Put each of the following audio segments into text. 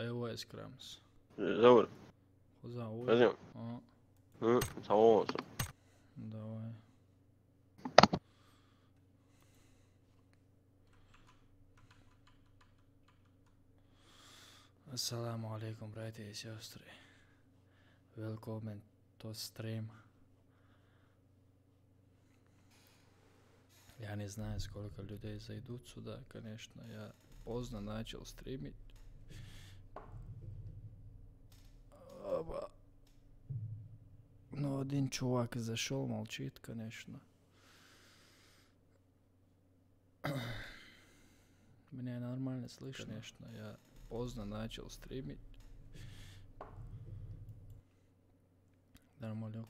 iOS Krams. Заур, Заур. пойдем. Салон. Давай. Ассаламу алейкум, братья и сестры. Welcome to stream. Я не знаю, сколько людей зайдут сюда, конечно. Я поздно начал стримить. Но один чувак зашел, молчит, конечно. Меня нормально слышно, конечно. Я поздно начал стримить. Нормалек.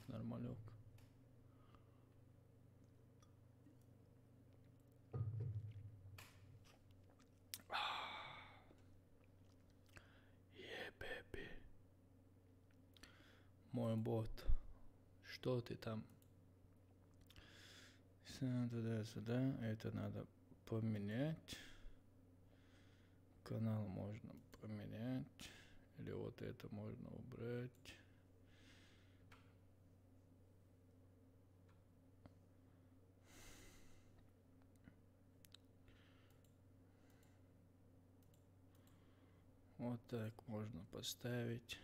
Бэби. Мой бот. Что ты там? Туда-сюда. Это надо поменять. Канал можно поменять. Или вот это можно убрать. Вот так можно поставить.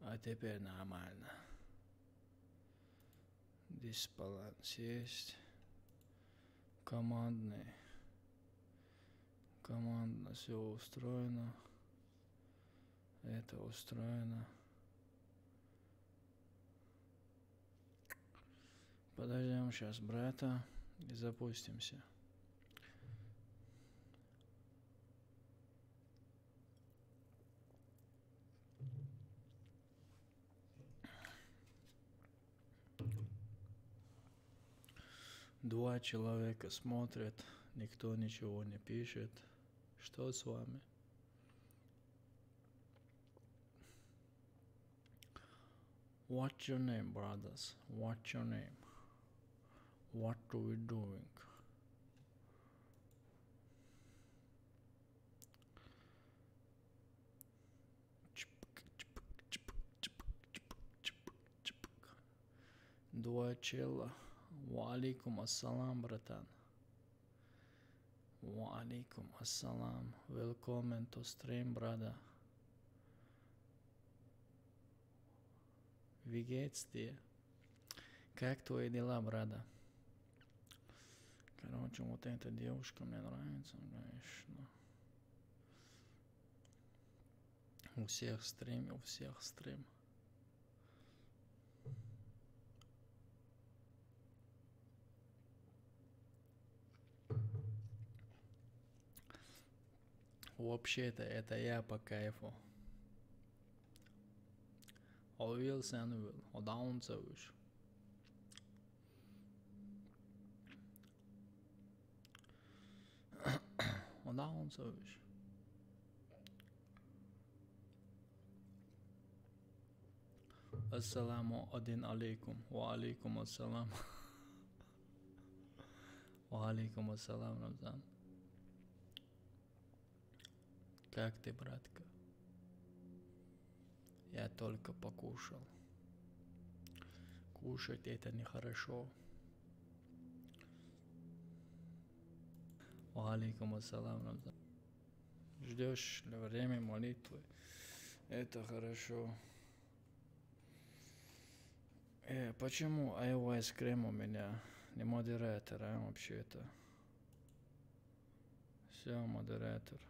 А теперь нормально. Дисбаланс есть. Командно все устроено. Это устроено. Подождем сейчас брата и запустимся. Два человека смотрят, никто ничего не пишет. Что с вами? What's your name, brothers? What's your name? What are we doing? Два чела. Валикум ассалам, братан. Валикум ассалам. Welcome to stream, brother. Wie geht's dir? Как твои дела, брата? Короче, вот эта девушка мне нравится, конечно. У всех стрим. Вообще-то это я по кайфу. Oil sen vill. Och down så usch. Och down så usch. Assalamu alaikum. Wa alaikum assalam. Wa alaikum assalam, Рамзан. Как ты, братка? Я только покушал. Кушать это нехорошо. Ва алейкум ассалам, Рамзан. Ждешь время молитвы. Это хорошо. Почему iOS Крем у меня не модератор, а вообще-то? Все, модератор.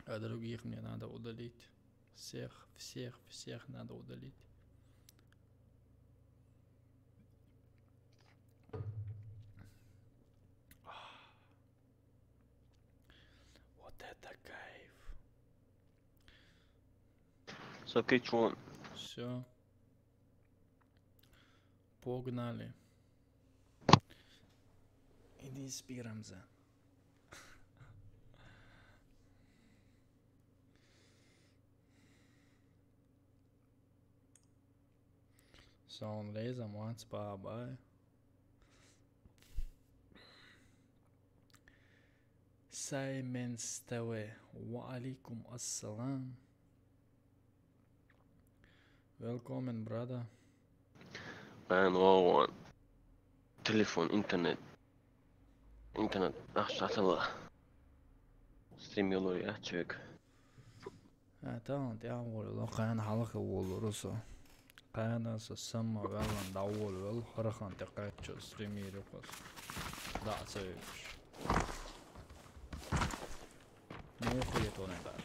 А других мне надо удалить. Всех надо удалить. Вот это кайф. Сакичон. Все. Погнали. Иди спи, Рамзан. Son laser wants bye. Simons TV. Wa alaikum assalam. Välkommen brother. Ben var telefon, internet. Internet, satella. Stimuloi jähtsök. Tää on tiavuolella qaan halqa wuuluruso. Qaanasa sama välan dawuolel harqan taqacho streamiruqas. Da'sayush. Muuqiyat onebar.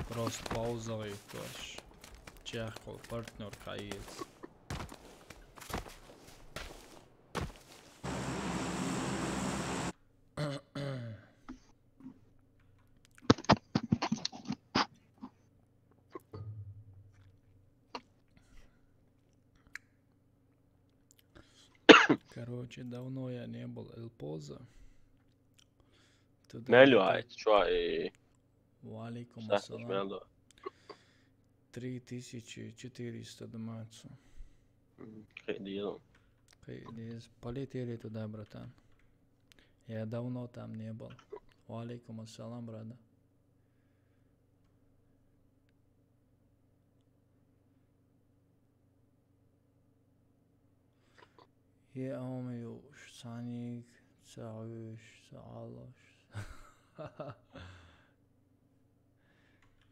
Просто пауза икаш. Чехол партнер каец. Короче, давно я не был Эльпоза. Mellu ait, шуай. Валикум Sähkös ассалам. mellu. 3400 домацу. Хейдил. Полетели туда, братан. Я давно там не был. Валикум ассалам, брата. Я умею саник, сауш, саалош.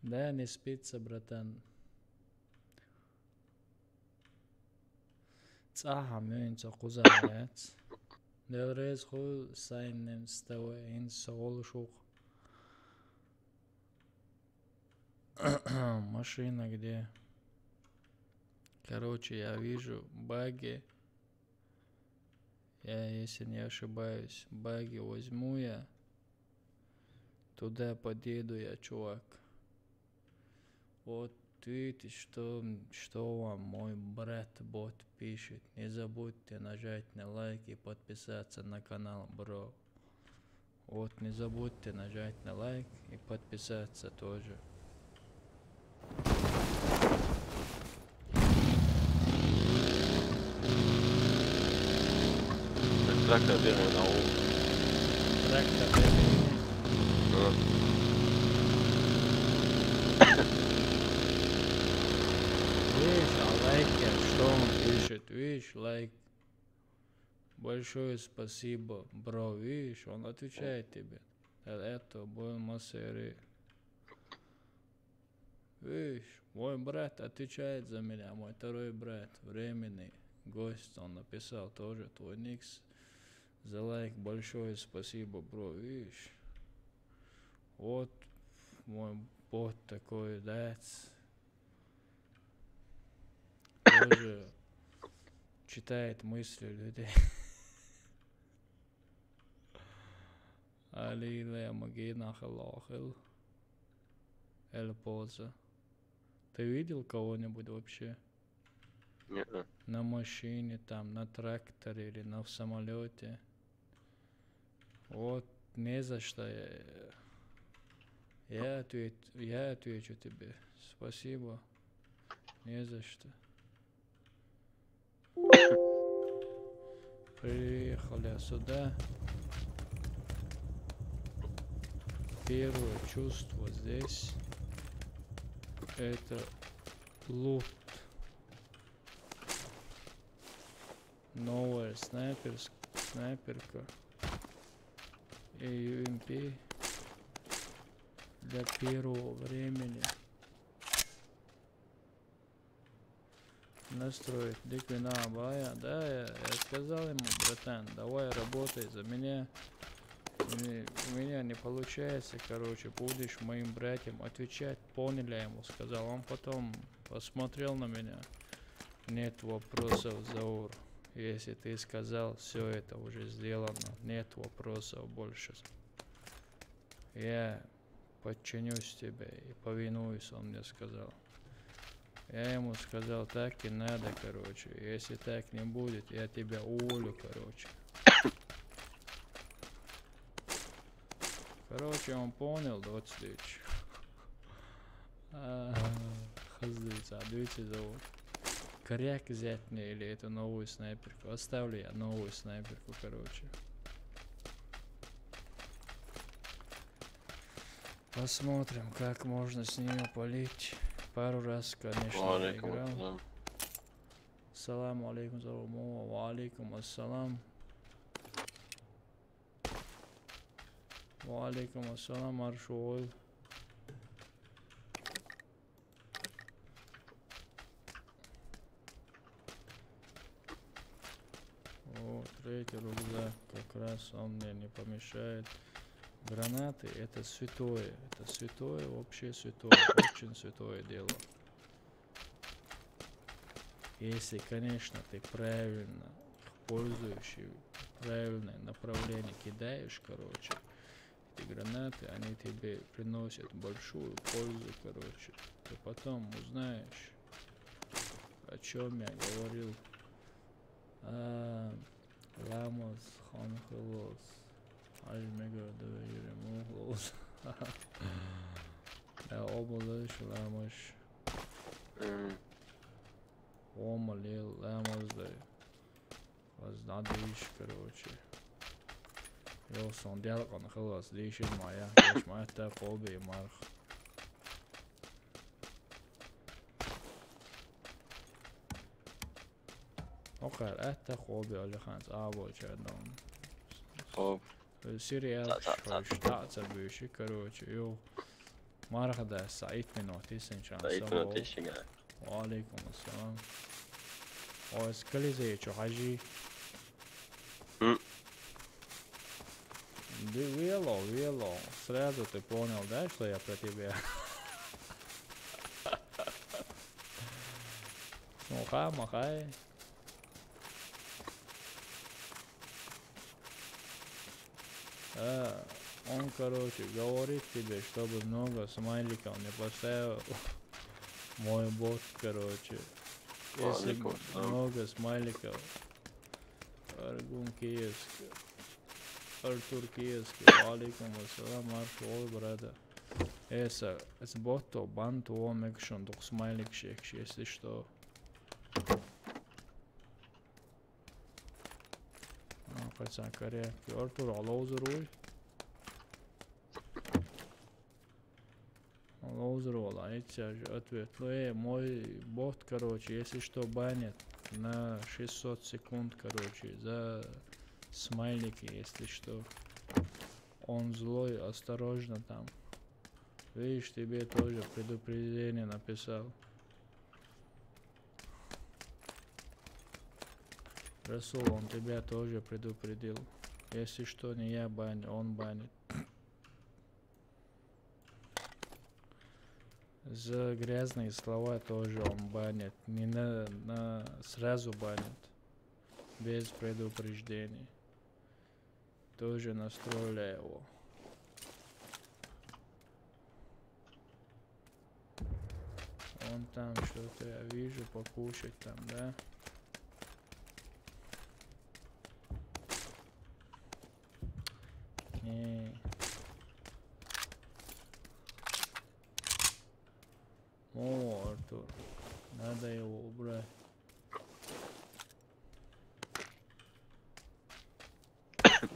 Да, не спится, братан. Цаха мюнца кузаец. Делрез ху сайнем става ин соолшух. Машина где? Короче, я вижу баги. Я, если не ошибаюсь, баги возьму я. Туда подъеду я, чувак. Вот видите, что вам мой брат бот пишет. Не забудьте нажать на лайк и подписаться на канал, бро. Вот не забудьте нажать на лайк и подписаться тоже. Трактор бегает на ул. Трактор бегает. Видишь, а лайки, что он пишет? Видишь, лайк. Большое спасибо, бро. Видишь, он отвечает тебе. Это был Масери. Видишь, мой брат отвечает за меня. Мой второй брат, временный гость, он написал тоже твой никс. За лайк большое спасибо, бро. Видишь, вот мой бот такой, дать. Тоже читает мысли людей. Алилия Магина Халахил. Эльпоза. Ты видел кого-нибудь вообще? Нет. На машине, там, на тракторе или на самолете? Вот, не за что я отвечу тебе. Спасибо. Не за что. Приехали сюда. Первое чувство здесь — это лут. Новая снайперка и UMP для первого времени. Настроить Ликвина Абая. Да, я сказал ему, братан, давай работай за меня. У меня не получается, короче, будешь моим братьям отвечать. Понял, я ему сказал. Он потом посмотрел на меня. Нет вопросов, Заур. Если ты сказал, все это уже сделано. Нет вопросов больше. Я подчинюсь тебе и повинуюсь, он мне сказал. Я ему сказал, так и надо, короче. Если так не будет, я тебя уволю, короче. Короче, он понял, 20 тысяч. Хаздыца, двигайте зовут. Коряк взять мне или эту новую снайперку? Оставлю я новую снайперку, короче. Посмотрим, как можно с нее полить. Пару раз, конечно, я Валейкум играл. ассалам. Саламу алейкум, залуму, ва алейкум ассалам. Ва алейкум ассалам, маршуол. Вот, третий рюкзак, как раз он мне не помешает. Гранаты это святое, вообще святое, очень святое дело. Если, конечно, ты правильно их пользующий, правильное направление кидаешь, короче, эти гранаты, они тебе приносят большую пользу, короче. Ты потом узнаешь, о чем я говорил. Ламос, ханхелос, ажмега доверимухлос. Я облач ламош. Омалил ламоздай. Вознадыш, короче. Йосон делкан хелос, лишин моя. Еш моя та хобби марх. Окей, это хобби олиханс або чадон. Хоп. Сериал Та-та-та. штатца бывший, короче. Йо. Мархада, Саид минут, иншаллах. Саид минут ишига. Алейкум ассалам. Ой, скализей, чё, хажи? Вело. Сразу ты понял, да, что я про тебя? Махай. Он, короче, говорит тебе, чтобы много смайликов не поставил. Мой бот, короче. Если много смайликов. Аргун Киевский. Артур Киевский. Алейкум ассалам, маршал, брата. Это бот, бант, он мекшон, только смайлик шекш, если что. Пацан, корректно. Артур, алло, Лоузерол, ответ. Мой бот, короче, если что, банит на 600 секунд, короче, за смайлики, если что. Он злой, осторожно там. Видишь, тебе тоже предупреждение написал. Расул, он тебя тоже предупредил. Если что, не я баню, он банит. За грязные слова тоже он банит. Не сразу банит. Без предупреждений. Тоже настроили его. Вон там что-то я вижу, покушать там, да? Не. О, Артур, надо его убрать.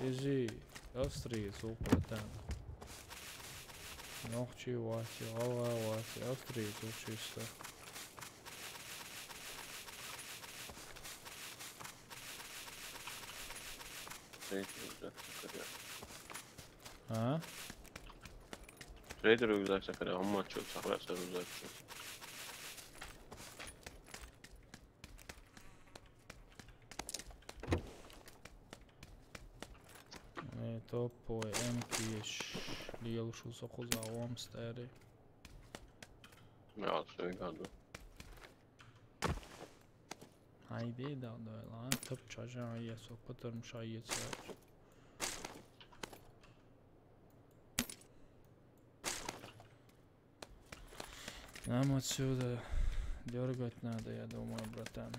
Изи, Австрии, братан. Нохчи, Вася, Вася, Австрии, чисто. А? Tredje rюкзак sakara, amma çok sakarsa rюкзак çok. Topoja MK lielu šo soku za ovom stēri. Jā, tas ir gadu. Haydi da lan tıp çocuğa iyi sokatırım şayet saç. Нам отсюда дергать надо, я думаю, братан.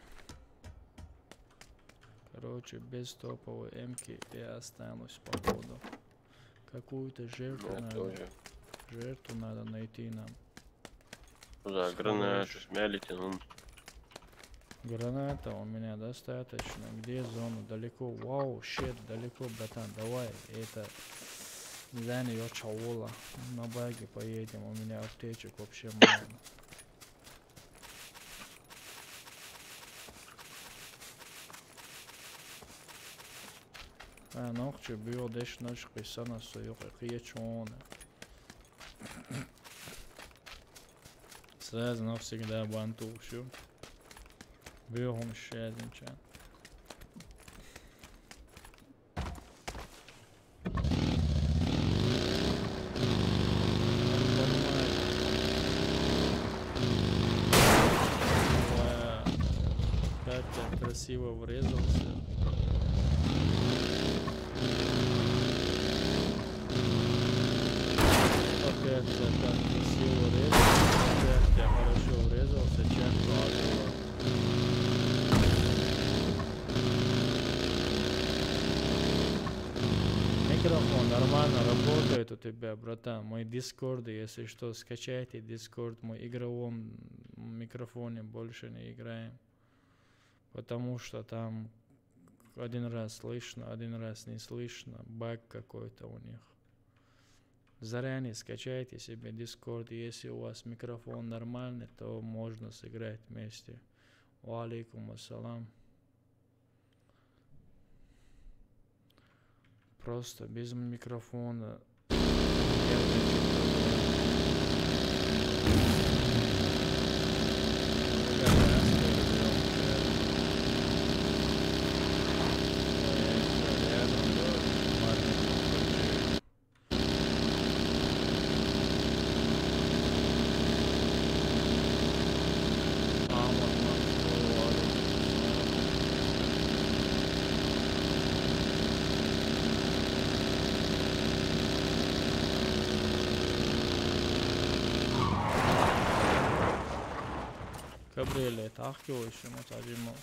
Короче, без топовой эмки я останусь походу. Какую-то жертву надо. Жертву надо найти нам. За гранату смялите, ну. Граната у меня достаточно. Где зона? Далеко. Вау, щит, далеко, братан. Давай, это За нее чаула. На баге поедем, у меня аптечек вообще мало. Ночью был дешь ночь писана свою, какие чоны. Сразу навсегда банту все. Бегом исчезнем, чан. Как красиво врезался. Опять так красиво врезался. Опять я хорошо врезался. Чак правило. Микрофон нормально работает у тебя, братан. Мой Discord, если что, скачайте Discord. Мы игровом микрофоне больше не играем. Потому что там один раз слышно, один раз не слышно. Баг какой-то у них. Заранее скачайте себе Discord. Если у вас микрофон нормальный, то можно сыграть вместе. Ва алейкум ассалам. Просто без микрофона. Gabriele, tahki o işi muhtacım o.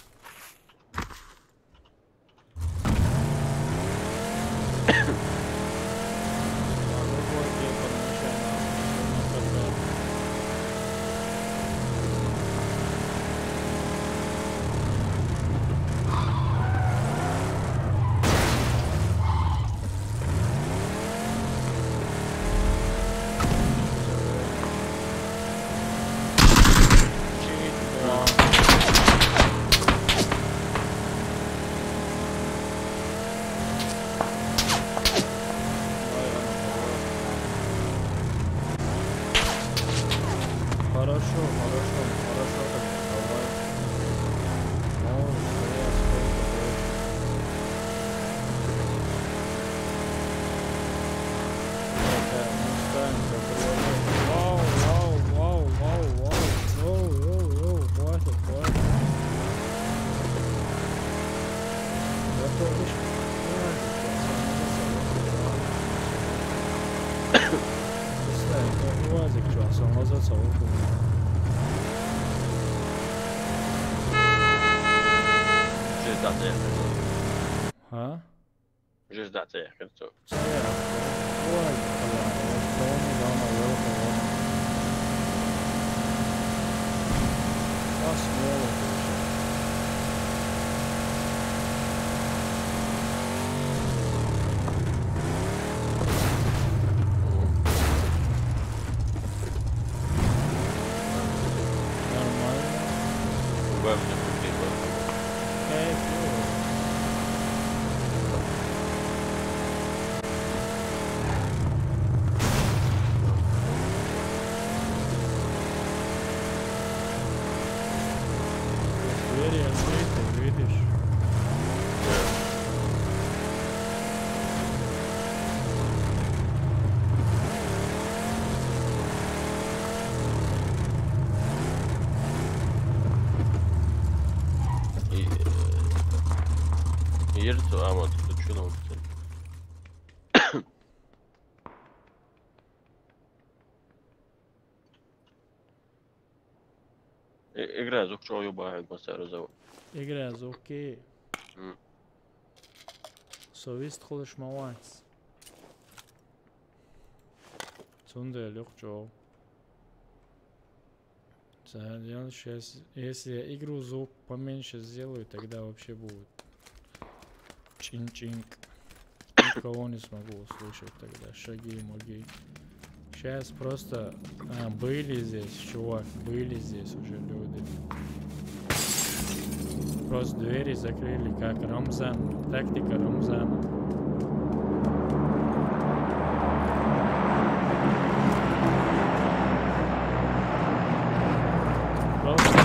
Huh? Just that there, kan zo. Yerto, ama tutuşuyor da Игра звучала юбая атмосферу зовут. Игра окей. Совесть ходишь маванс. Цунда легче. Сейчас, если я игру звук поменьше сделаю, тогда вообще будет чин-чинг. никого не смогу услышать тогда. Шаги, маги. Сейчас просто... были здесь, чувак. Были здесь уже люди. Просто двери закрыли, как Рамзан. Тактика Рамзана. Просто...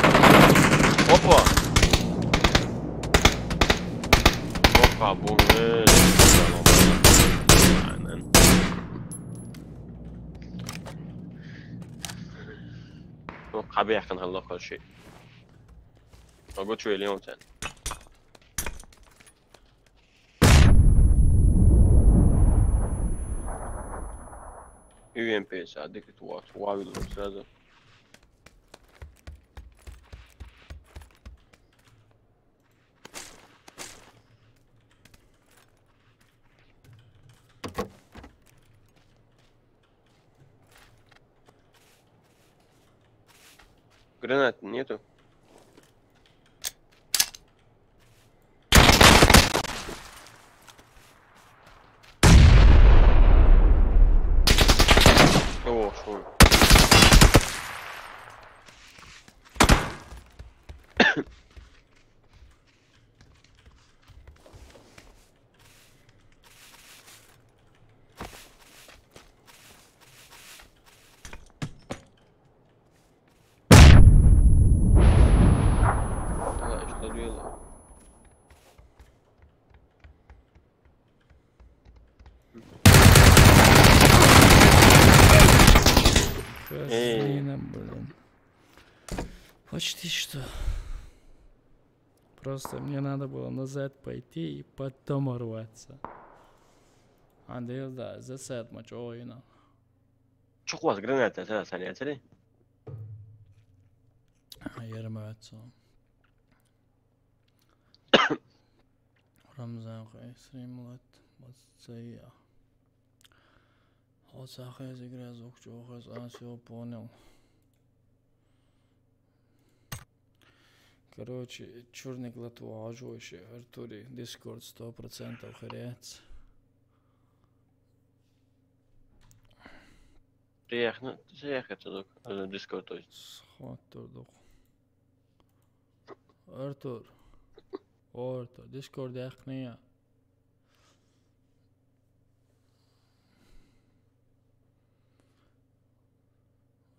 Опа! Опа, bu. Aynen. قبيح كان هلا آخر شيء. موجود شوية اليوم تاني. UMP ساعدك توات وايد الأستاذة. Гранат нету. О, шо. لا ايش تدويله. Козлина, блин. Почти что. Просто мне надо было назад пойти и потом рваться. Андрей, да, за сет матч oyunu. Çok var granat ya sen yeter. Yarım evet son. Рамзан Хайсримлет, Мацея. Вот Сахай игра звук чухас, все понял. Короче, черный глоту ажующий, Артури, Дискорд 100% хряц. Приехать туда, Discord то есть. Сход турдук. Артур. Orta, Discord yaknıya.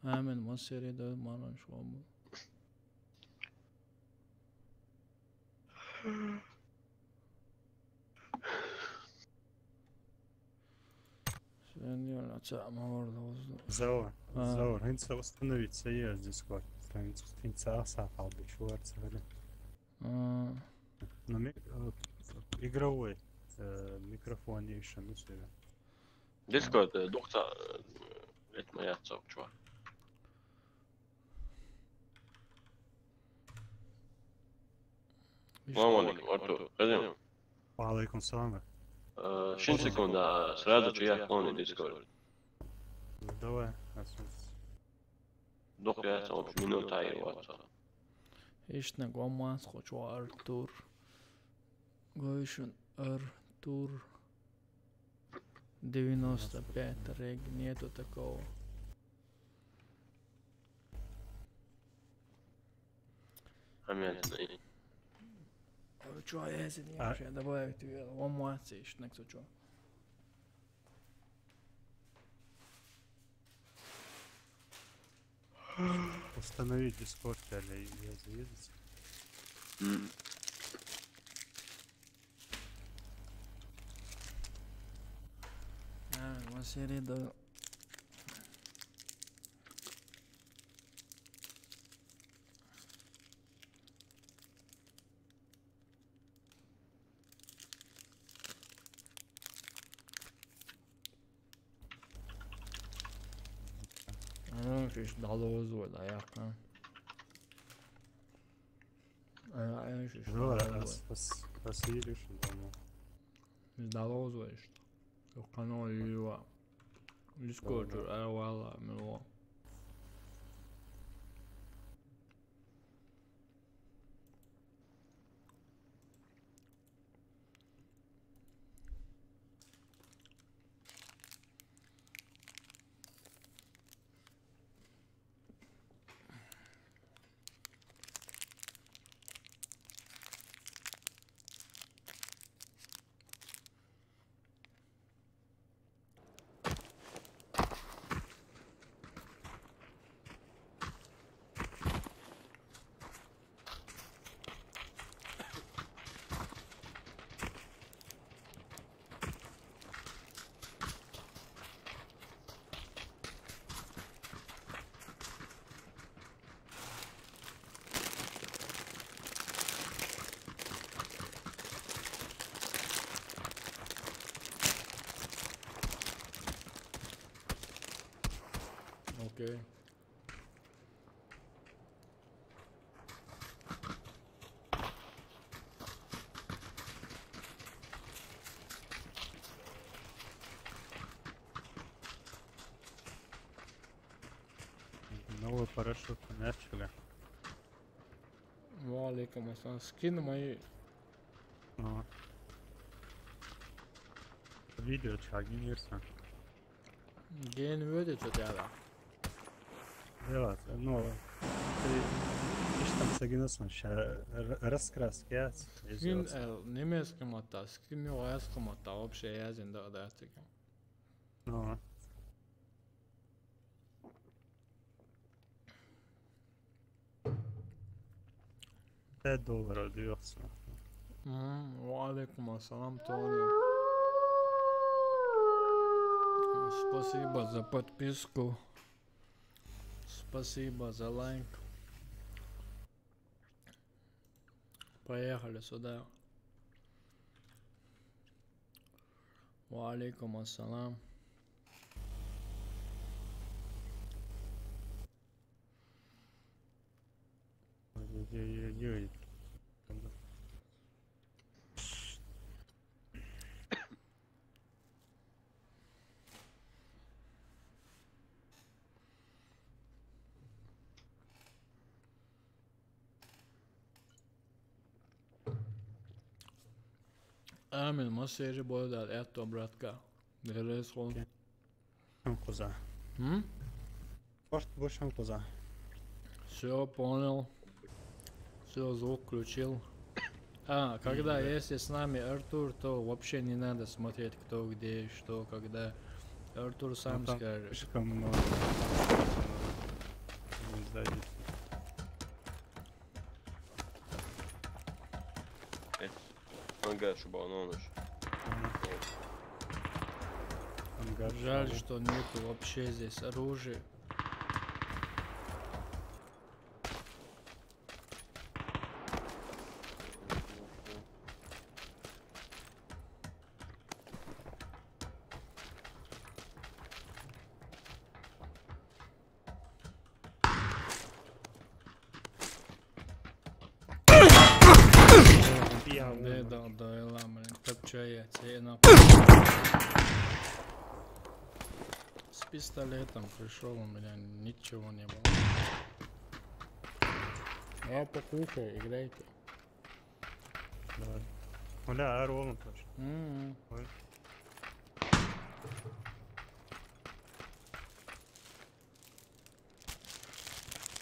Hemen maseride maran şu an bu. Sen diyorlar çağma orada olsun. Заур, инца установить союз Discord. Инца асахал бешуар цели. Но игровой микрофон еще не все. Discord dokta etme yatsak şu an. Сламу алейкум, Артур. Разим. Алейкум салам. Шин секунда, сразу же я клони Discord. Давай. Dok ya sen 3 minuta ayır WhatsApp. İşte gomaz koçu Artur. Goyşun Artur. 95 рег, нету такого. Аминь. Что я если не вообще добавить ее? Ломаться еще на кто что? Установить Discord или я завидусь. Серии да. Fiş dalıyoruz burada ayakta. Ayağın fiş. Посидишь дома. Biz dalıyoruz var işte. Yok kanal yürü var. Discord valla mı Окей. Новый парашют начали. Валикум ассалам. Скин мои. Ну. Video çağırıyorsun. Ген würde zu der da. Evet, ну, ты там согнался, раскраски, я Скин немецким ата, скин русским ата, вообще я зинда да тикам. Ну, $5 diyorsun. Валикум ассалам, Тони. Спасибо за подписку. Спасибо за лайк. Поехали сюда. Валикум ассалам. Ой-ой-ой. Амин, массажи будет это, братка. Грейсхол. Там коза. Может, больше там коза. Все понял. Все, звук включил. Когда если с нами Артур, то вообще не надо смотреть, кто где, что, когда. Артур сам скажет. Слишком много. Он говорит, что он уж. Жаль, что нету вообще здесь оружия. Да, блин, копчая, цена. С пистолетом пришел, у меня ничего не было. Покушай, играйте. Давай. Бля, ровно точно. Ой.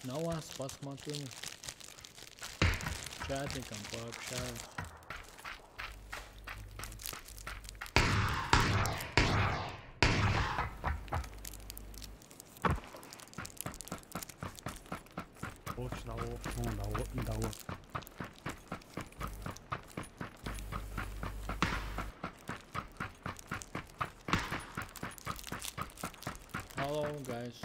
На вас посмотрю. Чатиком пообщаюсь. Точно, дало. Hello guys.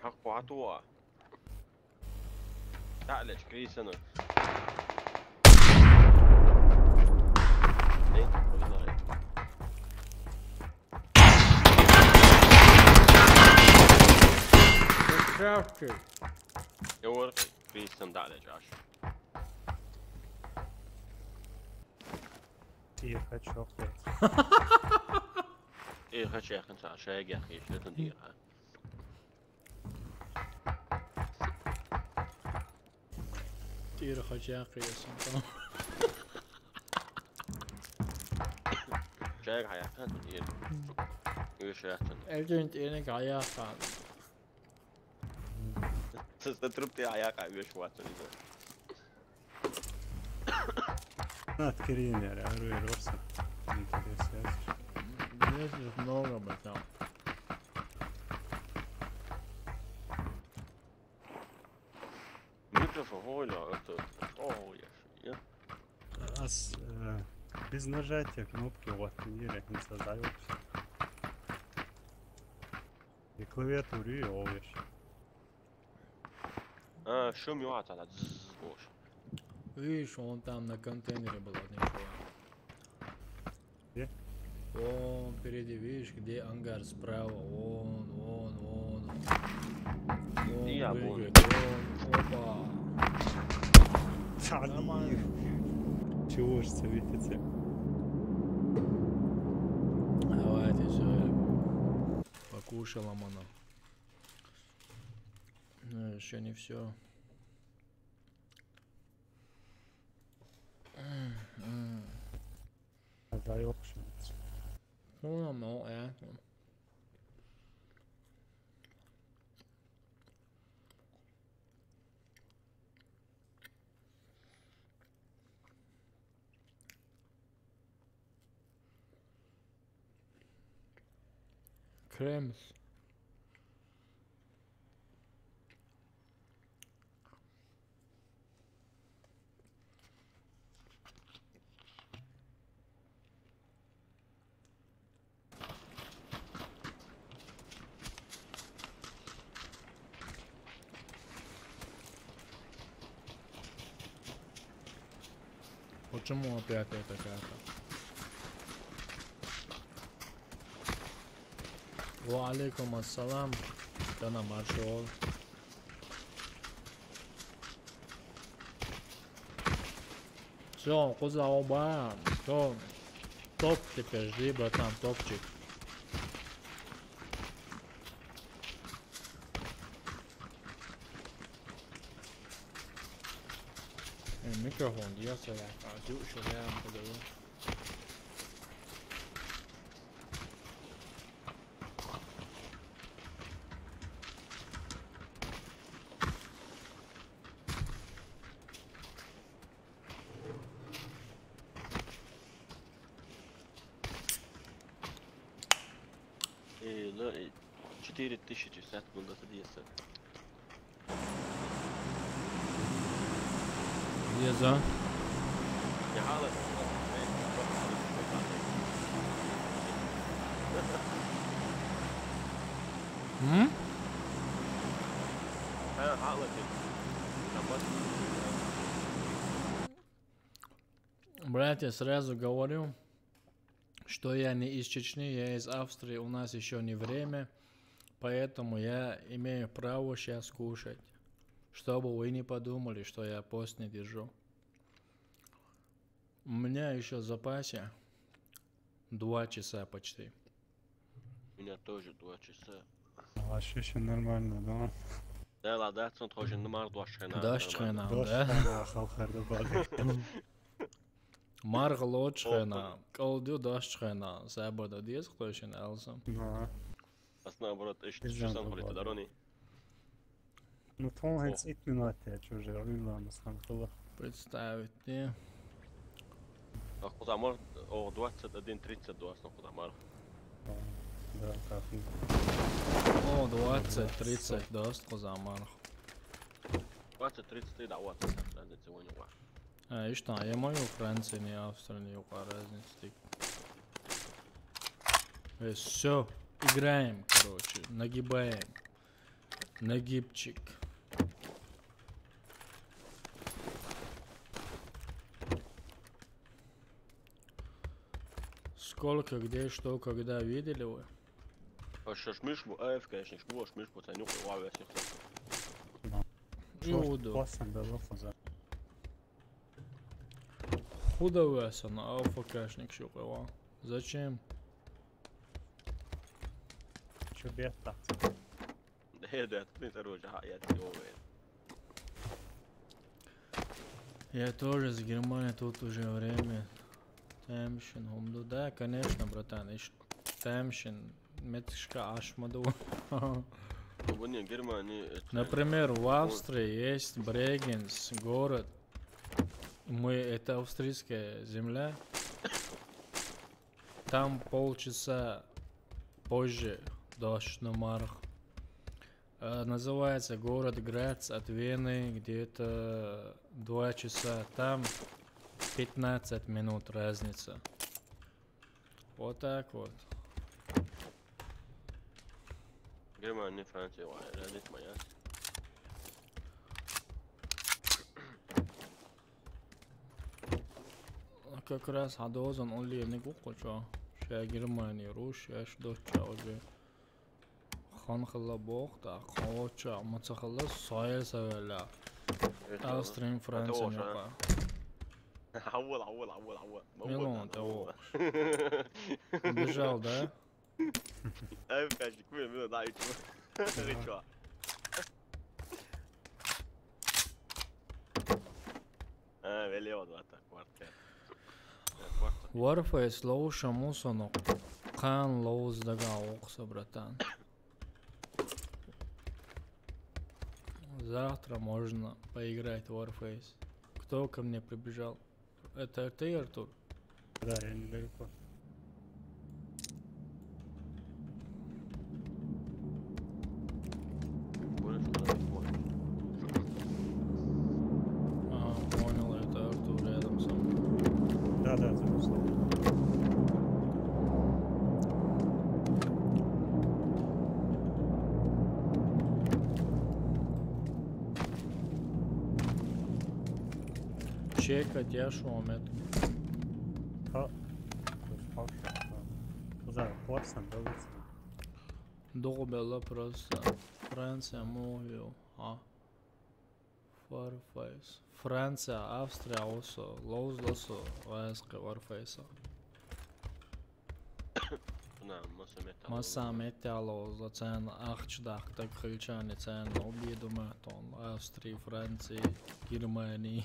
حق 4 ตัวتعالج كريسنا ايه والله Красавчик. يور كريسنا تعالج عاش Тихо, чокнет. ايه خش يا اخي انت عشاق يا اخي ايش لا تنديرها Тихо, хотя красавчик. شاق يا اخي تندير ايش يا اخي Agent enige ayakan. تستربتي يا اخي ايش واتن Открыли, оружие Роса. Интересно. Здесь много братан. مين микрофон, Оля, это... Ой, я... Без нажатия кнопки у вас тренировать не создаётся. И клавиатуру и овощ. Шум юата, да, зззз, Видишь, он там на контейнере был от ничего. Где? Вон впереди, видишь, где ангар справа. Вон. Вон Я прыгает, вон. Опа. Нормально. Чего ж светите? Давайте все. Покушала она. Но еще не все. Заёбшивается. Ну, Кремс. Почему опять это как-то? Ва алейкум ассалам. Kana marshal. Все, коза оба. То топ теперь жди, братан, топчик. Микрофон, я сюда. Сюда подаю. И, ну, 4060 секунд это 10. Где за? Я حالك انا حالك Братья, сразу говорю, что я не из Чечни, я из Австрии, у нас еще не время, поэтому я имею право сейчас кушать, чтобы вы не подумали, что я пост не держу. У меня еще в запасе 2 часа почти. У меня тоже 2 часа. Вообще еще нормально, да? Да, ладно, он тоже не мар дошена. Дашчхена, Дождь да? на халхарда багает. Марглочхена, колдю дашчхена, забода диез хтойшен алсам. Да. Бас наоборот, Пизда что добавил. ходит дорони. Ну, том хэнс ит минуте, чуже, рылам станхула. Представьте. Куда мар, 21:30 дуасно куда мар. Да, кафе. О, 20-30 даст козамар. 20:30 да, вот, разница сегодня. И что, я мою Францию, не Австрию, не разницы. Все, играем, короче, нагибаем. Нагибчик. Сколько, где, что, когда видели вы? Что шмишму, конечно, шмишму, це нюхай, вау, я снюхаю. Judo. Классно, да, лофа. Худовеса на алфа-кашник щупала. Зачем? Че бета? ده ты короче, я делаю. Я тоже с Германии тут уже время. Темшин, Хумду. Да, конечно, братан. Темшин, Метшка Ашмаду. В Германии... Например, в Австрии есть Брегенс, город. Это австрийская земля. Там полчаса позже дождь на Марх. Называется город Грац от Вены, где-то 2 часа. Там 15 минут разница. Вот так вот. Германия, Франция, разница моя. Как раз Адозан он левный кукуча. Ша Германия, Русия, Шдоча уже. Ханхала Бохта, Хоча, Мацахала, Соя Савеля. Австрия, Франция, Нюка. عوض Милон, того. Бежал, да? ايوه كان كبير منه ضايع شو بيلي وضعت كوارتير Warface лоуша мусонок. Қан лоуз дага окса, братан. Завтра можно поиграть в Warface. Кто ко мне прибежал? Это ты, Артур? Да, я недалеко. Понял, это Артур рядом со мной. Да, записал. Чекать я шомет. Куда? Классно, да, Добила просто. Франция, Мовил. Warface. Франция, Австрия, Осо. Лоуз, Лосо. Вайска, Warface. Massa metālos, cena ahčdāk, tā хильчани cena obiedu mēton, Austrija, Francija, Germānija.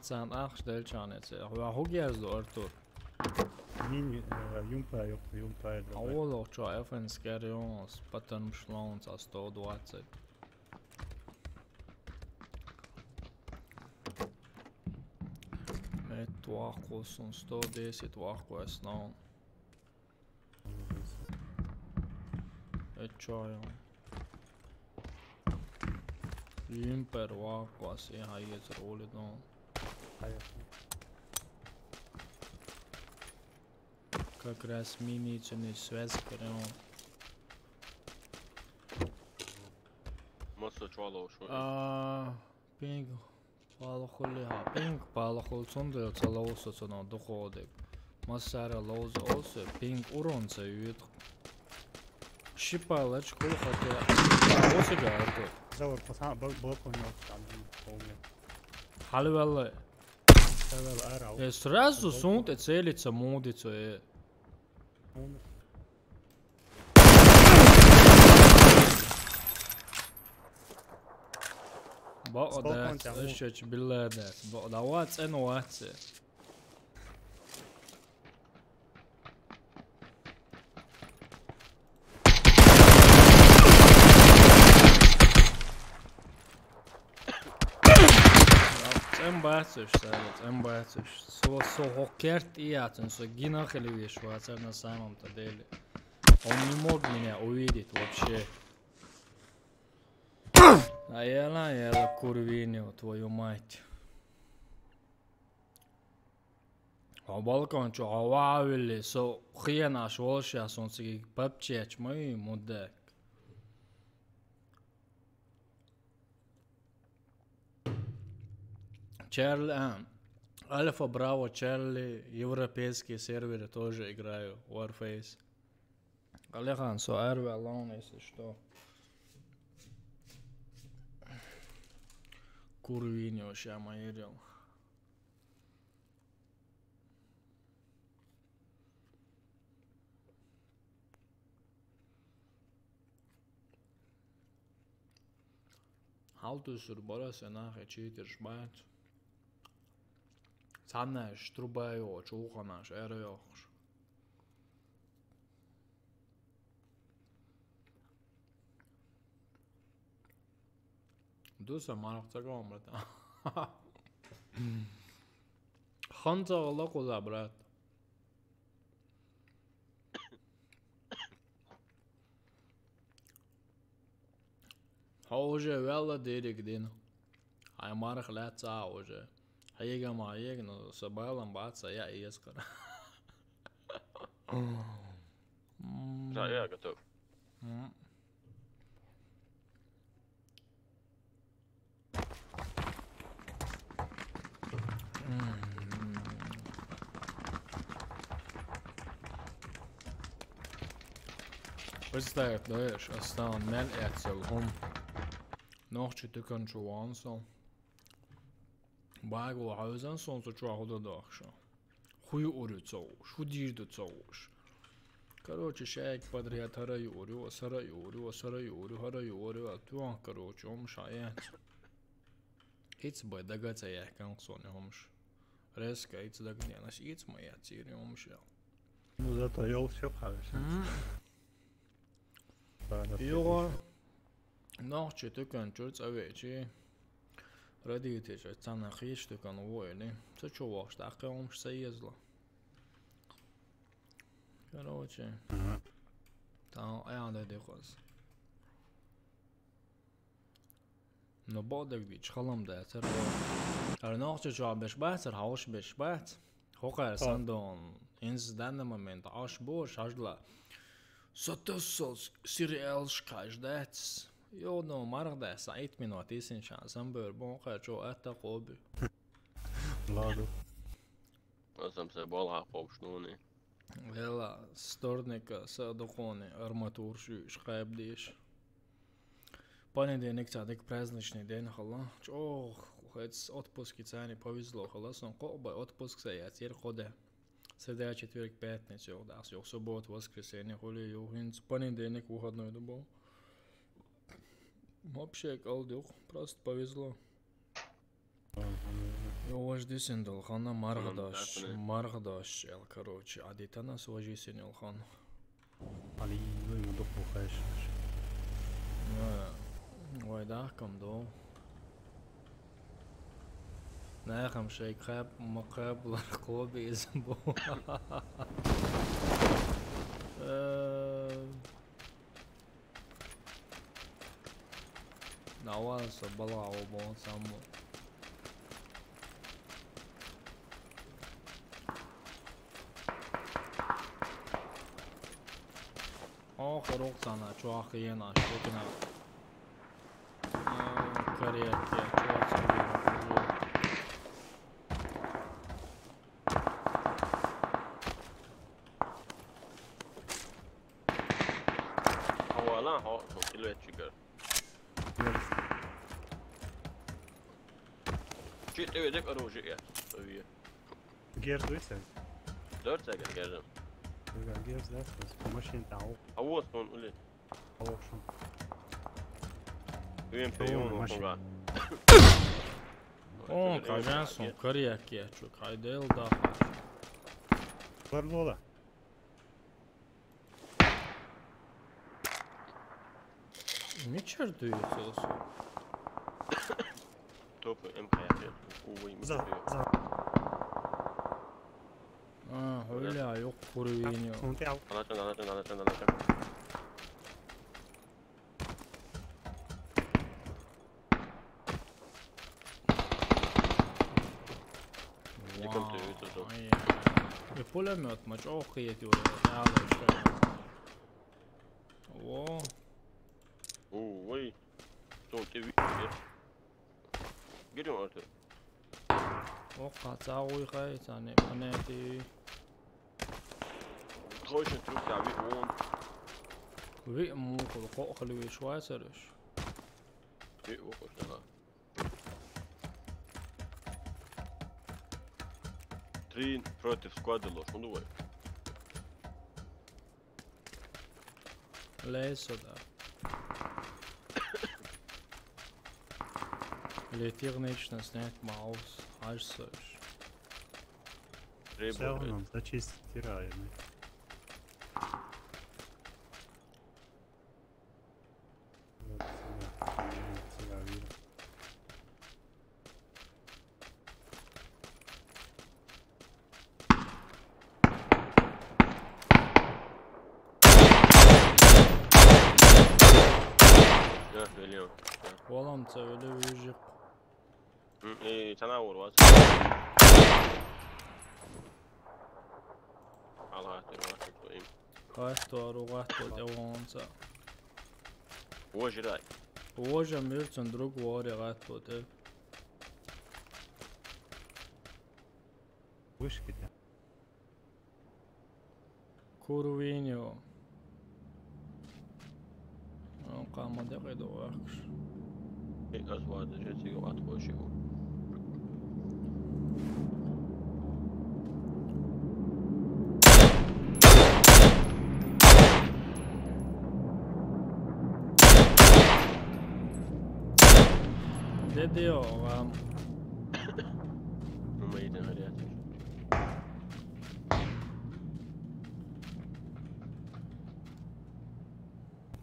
Cena ahčdelčani cena. Hugēzdu, Artur. Mini, jumpa. Oločo, FNS Gerjons, patan šlauns, 120. Vahkos un 110 vahkojas nav. Ečājām. Jumper vahkos, ihan iet rooli nav. Как раз миницыны связь корём. Моссо чвало шо. Пинг. Палахолиха, пинг палахол цундел цалаусо цуно доходик. Массара лоузо осе, пинг уронца юит. Шипалач кулхате. Осига арто. Завар пасан балкон там полный. Халивалла. Сразу сунте целится мудицо. Baqdās, es taču bildēs. Da vāc enovace. Embācuši. So hokert иятен, so гинахали вещь, вацер на самом-то деле. Он не мог меня увидеть вообще. А я курвинил, твою мать. А балкон чё, ававили, со хрена шволшас, он сиги папчеч, мой мудак. Чарли, Альфа, Браво, Чарли, европейские серверы тоже играю, Warface. Алихан, со Арви Алон, если что. Курвинio ща маерил. Haltusur borası nahe çiğdir şbayt. Sanneş, trubayo, çuğanaş, eriyor. Дуса марахтагом, брат. Ханца Аллаху за, брат. уже вела директин. Ай марх леца уже. Хайга маег, но собалом баца я искра. Да, я готов. Представь, даешь, остан мен эцел хом. Ночи ты кончуансо. Багу хаузан сонцо чуахуда дахша. Хуй урицоуш, худиждуцоуш. Короче, шайк подряд хара юрю, сара юрю, хара юрю, а туан, короче, шаят. It's by дагаться я канцоне хомш. Резко, it's дагненаш, it's моя цири хомшел. Ну зато ел все хорошо. Йога. Ночи ты кончуц, а вечи. Родители же цена хищ ты кон войны. Це чувак, так хомш съездила. Короче. Там ayağında dekos. No bodek bir çıkalım da yeter. Arnavutça cevap beş bahser, havuç beş baht. Hokar sandon. İnsizden de moment aş boş aşla. Sotosos serial şkaj dets. Jo no margda sait minut isin şansın bör bonka çoğu etta qobi. Ладно. Esam se bolha povšnuni. Vela stornika sadokoni armatурши шкайбдиш. Понедельник цадик праздничный день хала. Ох, хоть отпуск цани повезло хала, сон кобай отпуск сая тер хода. Среда, четверг, пятница, да, все, суббота, воскресенье, хули, юхинц, понедельник, выходной дубол. Вообще, колдюх, просто повезло. Yavaşdı sendal xana margdaş el короче aditana свожи сенел хан. Ali ну до пухаешь. Vay da kam do. Nagam şey khab maqablar qobi izin bu. Nawal sabala o bon samu. آخر وقتنا شو أخينا شوكنا كريك شو Havalan ha, kilometre çıkar. Ciddi ödek aracı ya. Tabii. Gers duysan. 4 seker geldim. Gers dersiz. Maşin tavu. Hava son öyle. Olsun. UMP-1 konga. Он кажется, коряк я чё, кайдел да. Барбола. Не чертуется. Topu MK-ya. Увы, За. Öyle yok kuruvini. Смотрел. Anlatın. Yıkıntı yutuzu. И пулемет мач охуеть уже. О, Увы. Son TV. Geliyorum artık. о kaça uyğay səni planeti. Täuschen Druck, ja, wie wohnt. Vi mu ko khali Schweizerisch. Wie hoch ist der? Три против склада ложь, ну давай. Лейс da. Летирнично снять маус. Аж сош. Три Все блядь. нам зачистить тираем. Ja, geliyorum. والله öyle büyüyecek. ايه تناور واسع على هاتي واحد وإيم Kahto aru kahto devonsa. هو جراي Uoža mircen drug vori kahto te. وش كده؟ Kurvinio. Qama deqido vaqsh. ايه أزواج جيتي وقت خوشي هو Dedio qam. مميتين هرياتي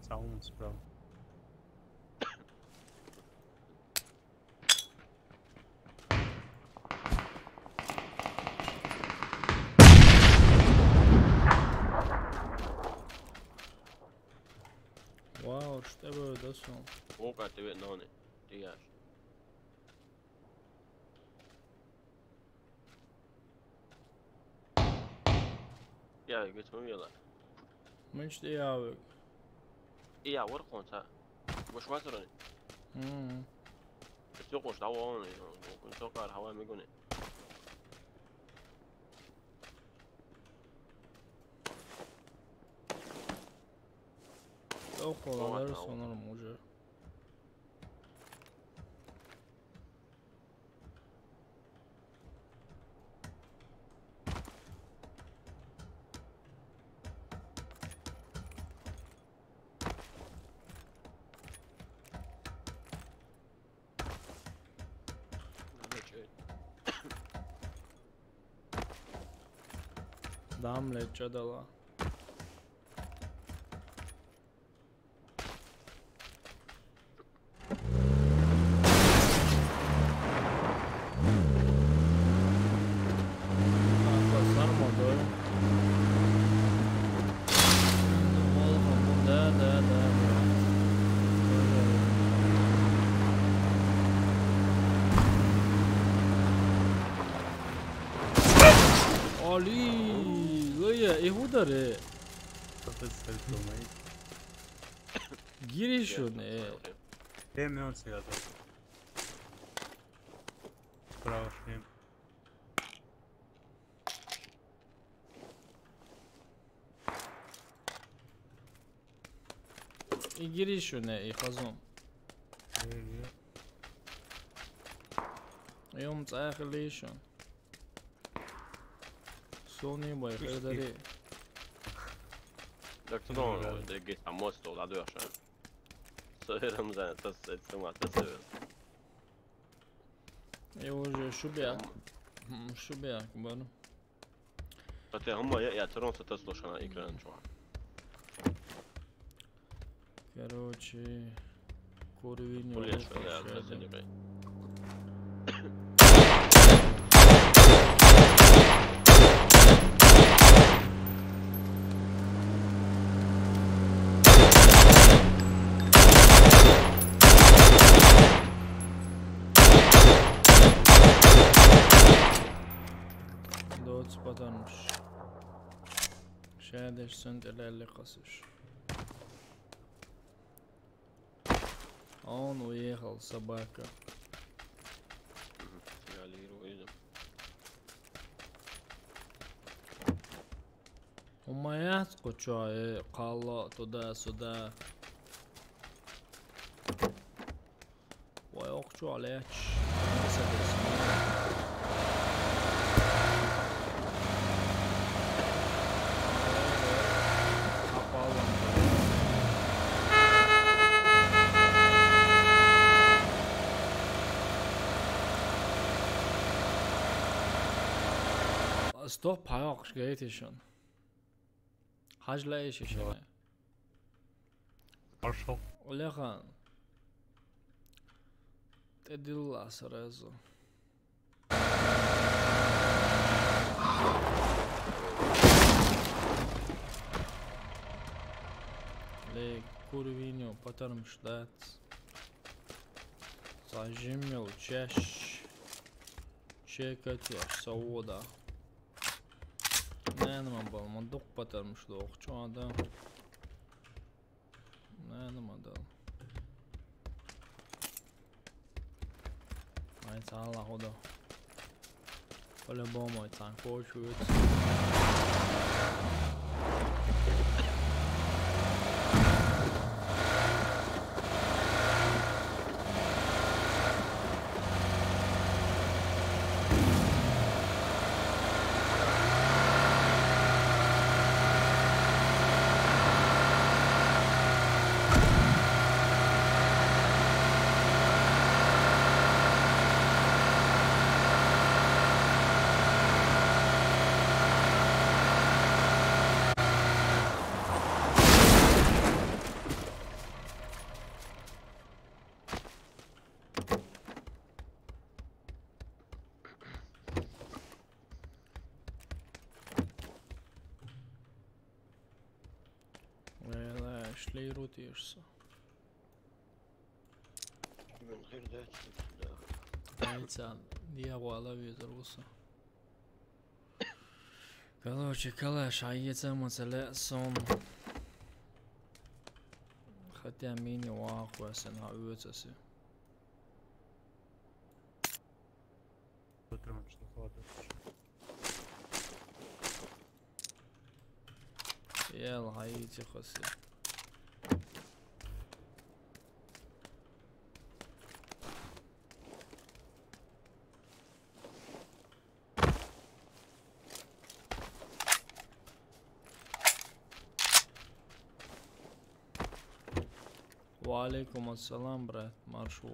Sounds bro. Wow, što je da su? وقع تبيت نوني دياش يا قلت مو يلا Menš ti javik. إيه ورقون تا وش ما تروني السوق وش دعواني كنت توقع الهواء ميقوني Leo kovaları sanırım hoca. Damle čadala. Ako sarmo doju. Da. Ali, gaya ehudare. Professor Tomei. Girişune. Demi on сега да. Право ще им. Girişune ihazum. يوم تآخر ليشون سوني باي خدري دكتور det gick han måste stå där dör sen så är de sen testet som att det ser يوجد شو بيع كبار så att هم يعتبرون ستسلو شنا يكرن شو короче كورвиньо كل شوي ده تسلي دوت بدنش شادش سنت اللي قصش он уехал собака وما يسقط شوية قال تدا سدا ويقشو عليك ستوب هاق شقيتيشون حاج لا ايش شنو Marshall. ولا خان تدي الله سرازو ليك كورвиньо потом ждать Zajimil çeketiyor soğuda. Ne bal manduk patarmış şu adam. Ne dal. Ay Allah o da. По-любому танков чуется. Шли рутишься. Дайте, дьявола визруса. Короче, калаш, а яйца сон. Хотя мини вахуясен хавюцаси. Потримаємо, що хватить. Ел, хаїті хоси. Валейкум ассалам, брат, маршрут.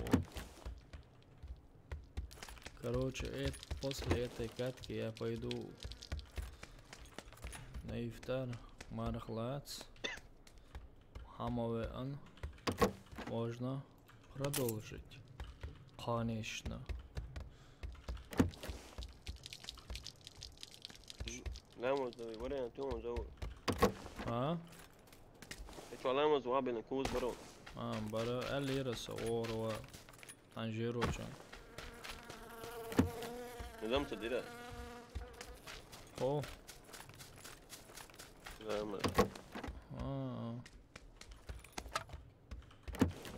Короче, после этой катки я пойду на ифтар, мархлац, хамавеан. Можно продолжить. Конечно. А? Bara 50 lirası var Tanjiro can. Neden tadira? O. Verme.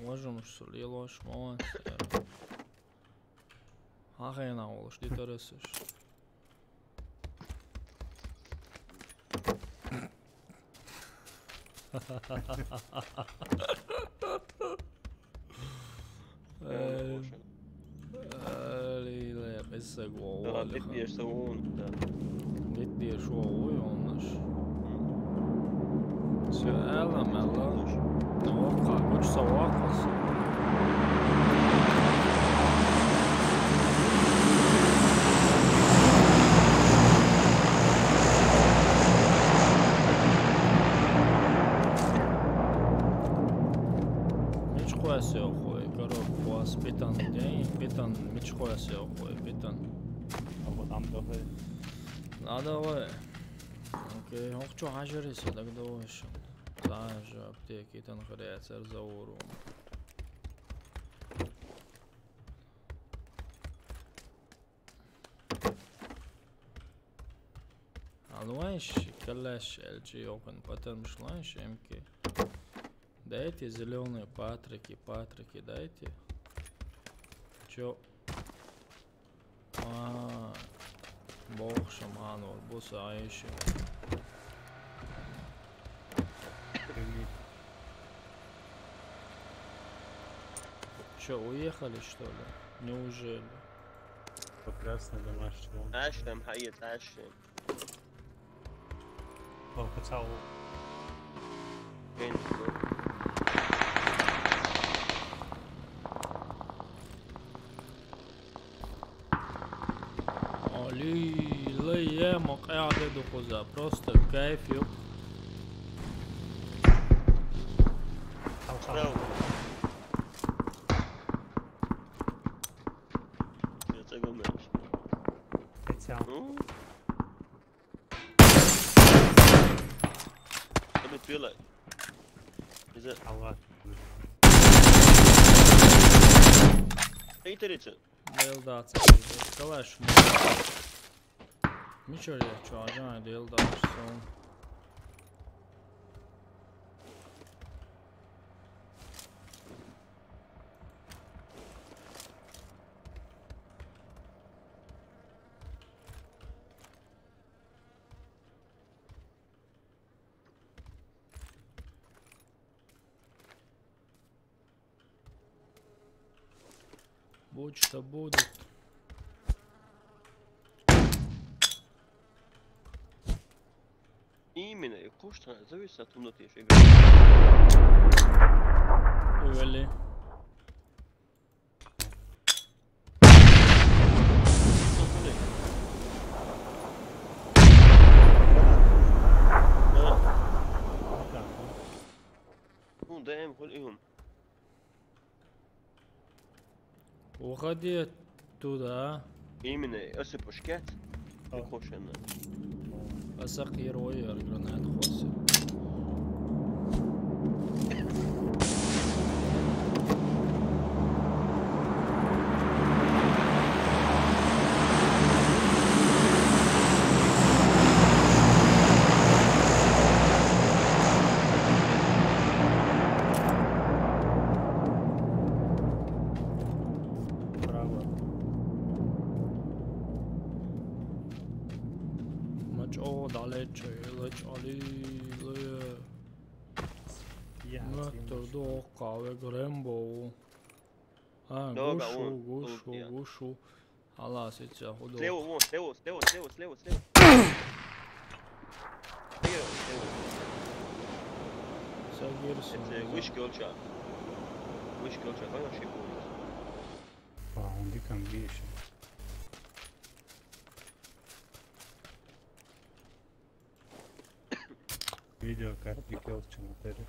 Možemo što lijeloš moment. Hajna ološ, ti to reseš. بدي يسوون بدي شو ويونش سؤال ملا توقع كوش سواقص مش كويس يا اخوي قرب كويس بيتن جاي بيتن مش كويس يا اخوي بيتن Надо вы. Окей, хочу ажириться, так дальше. Даже аптеки там находятся за уром. Алуанш, калаш, LG Open, потом шланш, МК. Дайте зеленые патрики, дайте. Чё? Бог шаман, вот босса аиши. Чё, уехали что ли? Неужели? Прекрасно домашнего. عاشتم حقيقة عاشتم. Поцал. فين؟ Лиема قاعدة دخوزة просто كيف يب Feel is it? Eğiterici. Dildāts. Kalēšu. Mičurje, čāžāja dildāts. Будь что будет. Именно, kurš tā zavis atrunā tieši Öyle. Un dēm, kul ihum. Уходи туда. Именно, esi pašķēt. Košana. أسقي روير جرانات خوصي. Leč ali Mötter doka ve Grembo. Gušu. Allah sića hudo. Slevo. Sad girsin. Wish Gulcha, kako še bude? Pa, on dikam više. Video karti kelče na tebe.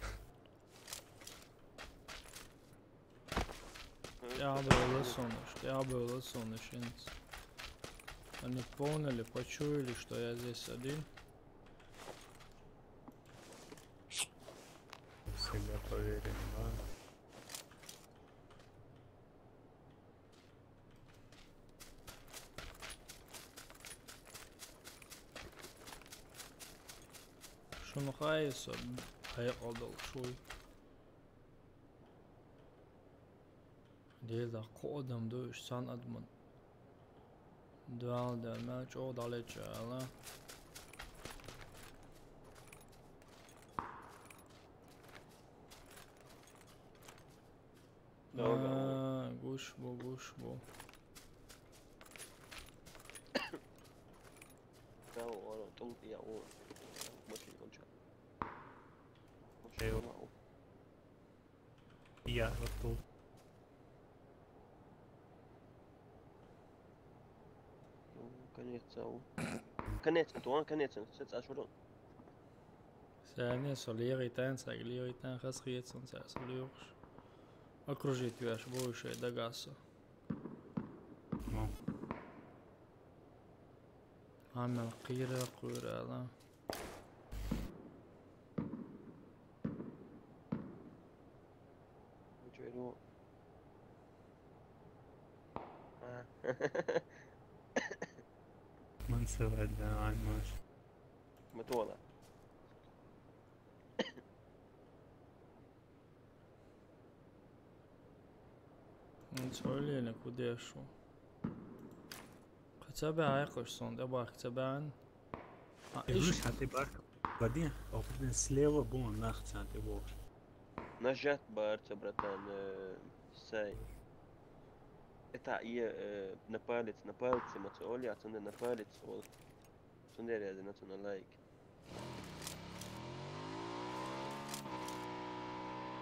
Я был лысоныш, Они поняли, почуяли, что я здесь один. Всегда поверен, да? Şunu hayırsa hayır odal şuy. Değil de kodum dövüş san adımın. Dual demek o dalecala. Guş bu. Bravo, tung ya o. Mochi Gulcha. Я готов. Конец, сец ашурон. Сෑне солиеритään, säiliöitään, kasrietson sääsoliuks. Окружить ваш больше дагаса. Ну, عمل قيرة لا. من سوى عن ماشي. متولى. Söyle kуда я шел. Хотя бы айкош сон, да бах, хотя бы ан. إيش هتبقى بعدين أو بعدين سليوة بون ناخذ هتبقى. نجات بارت братан, сай. Это на палец мацоли, а цунде на палец ол. Цунде ряды на цуна лайк.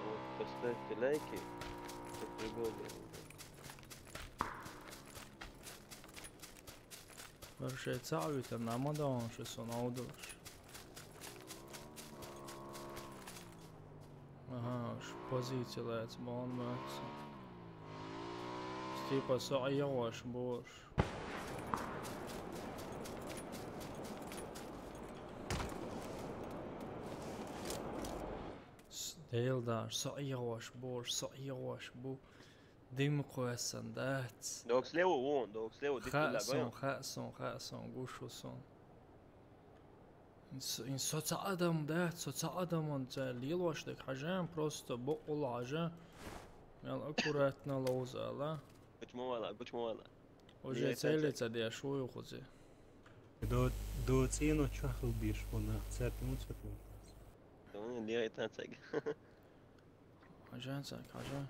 Вот, поставьте лайки, чтобы пригодно. Varšai caurīt ar namadonšas un audošas. Aha, uz pozīciju lēc bonmēts. Stīpā sājoši boši. Dēldāši, sājoši boši, Дымку эсендец. Док слева вон, док слева дик خأسون лагаю. خأسون قوشوسون إن صوت آدم ده صوت آدم أنت ليلوش دك حاجة просто بقول حاجة يعني أكوراتنا لوزة لا Будь мала. уже Я целится دي شوي وخذي до ціну чахл більш, вона це пінуться тут. Tamam diye itansek. حاجة سك حاجة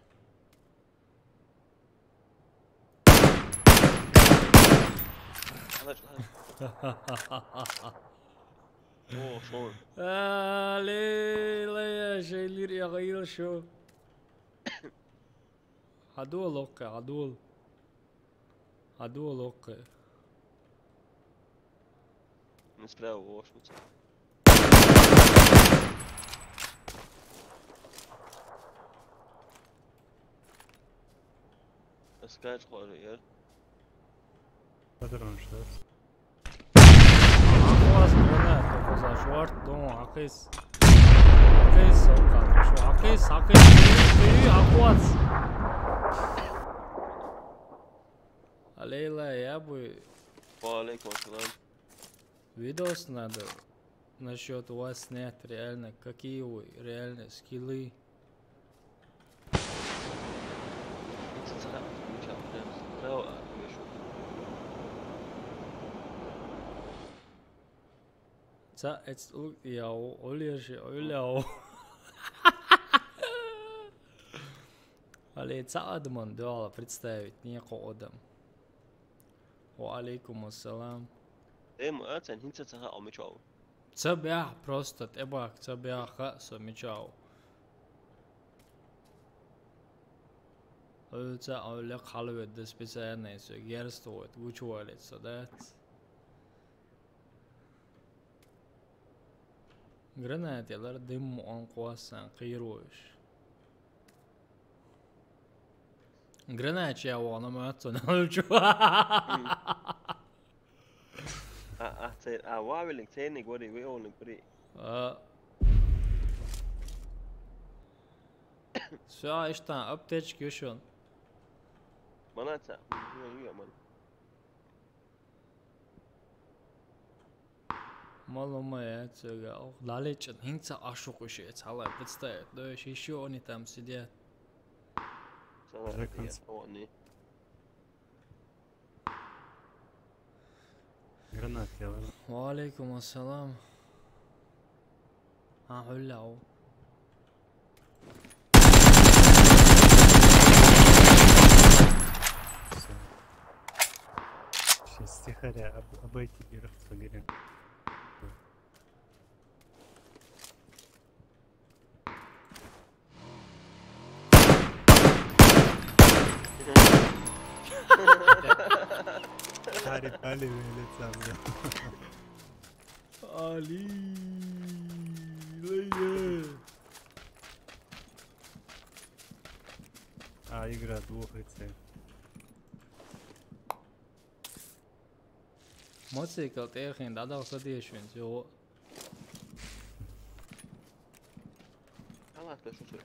Oo şov. ليلى يا شيلير يا غير شو عدول اوكي عدول اوكي Nispravo ošmuca. Skač horu jer. Падрон щас. خلاص بنات خلاص شوارت دون عقيس اوقات شو عقيس عقواس ليلى يا ابوي Валейкум ассалам. видос надо насчет у вас снять реально какие вы реально скиллы. Ça, it's яу, олежи, оляу. Але цаадман дуала представить не кодам. Ва алейкум ассалам. Sen hinsa saha omichov. Цабях просто тебак, цабяха сомичау. Ölça öyle kalvet de speciellt neyse gerstået guchualet så det. Granatyalar dim anquasan qiyrush. Granat ya wana matson ölçü. Waveling tjening går det i veoling på det. Все, işte aptečki ušon. Manatsa. Yiyor man. Maluma ya цега. Далечен хинца ашуquşe цала представь. Да еще они там сидят. Sana Заканц. o ne? Гранат я вижу. Ва алейкум ассалам. Хуляу. Все. Сейчас стихаря обойти и распогорим. Harry Pali лица, бля. Ali. Лeye. А, игра двух лицей. Motorcykel tegen dat al sadiation zo. Allah da şu söyle.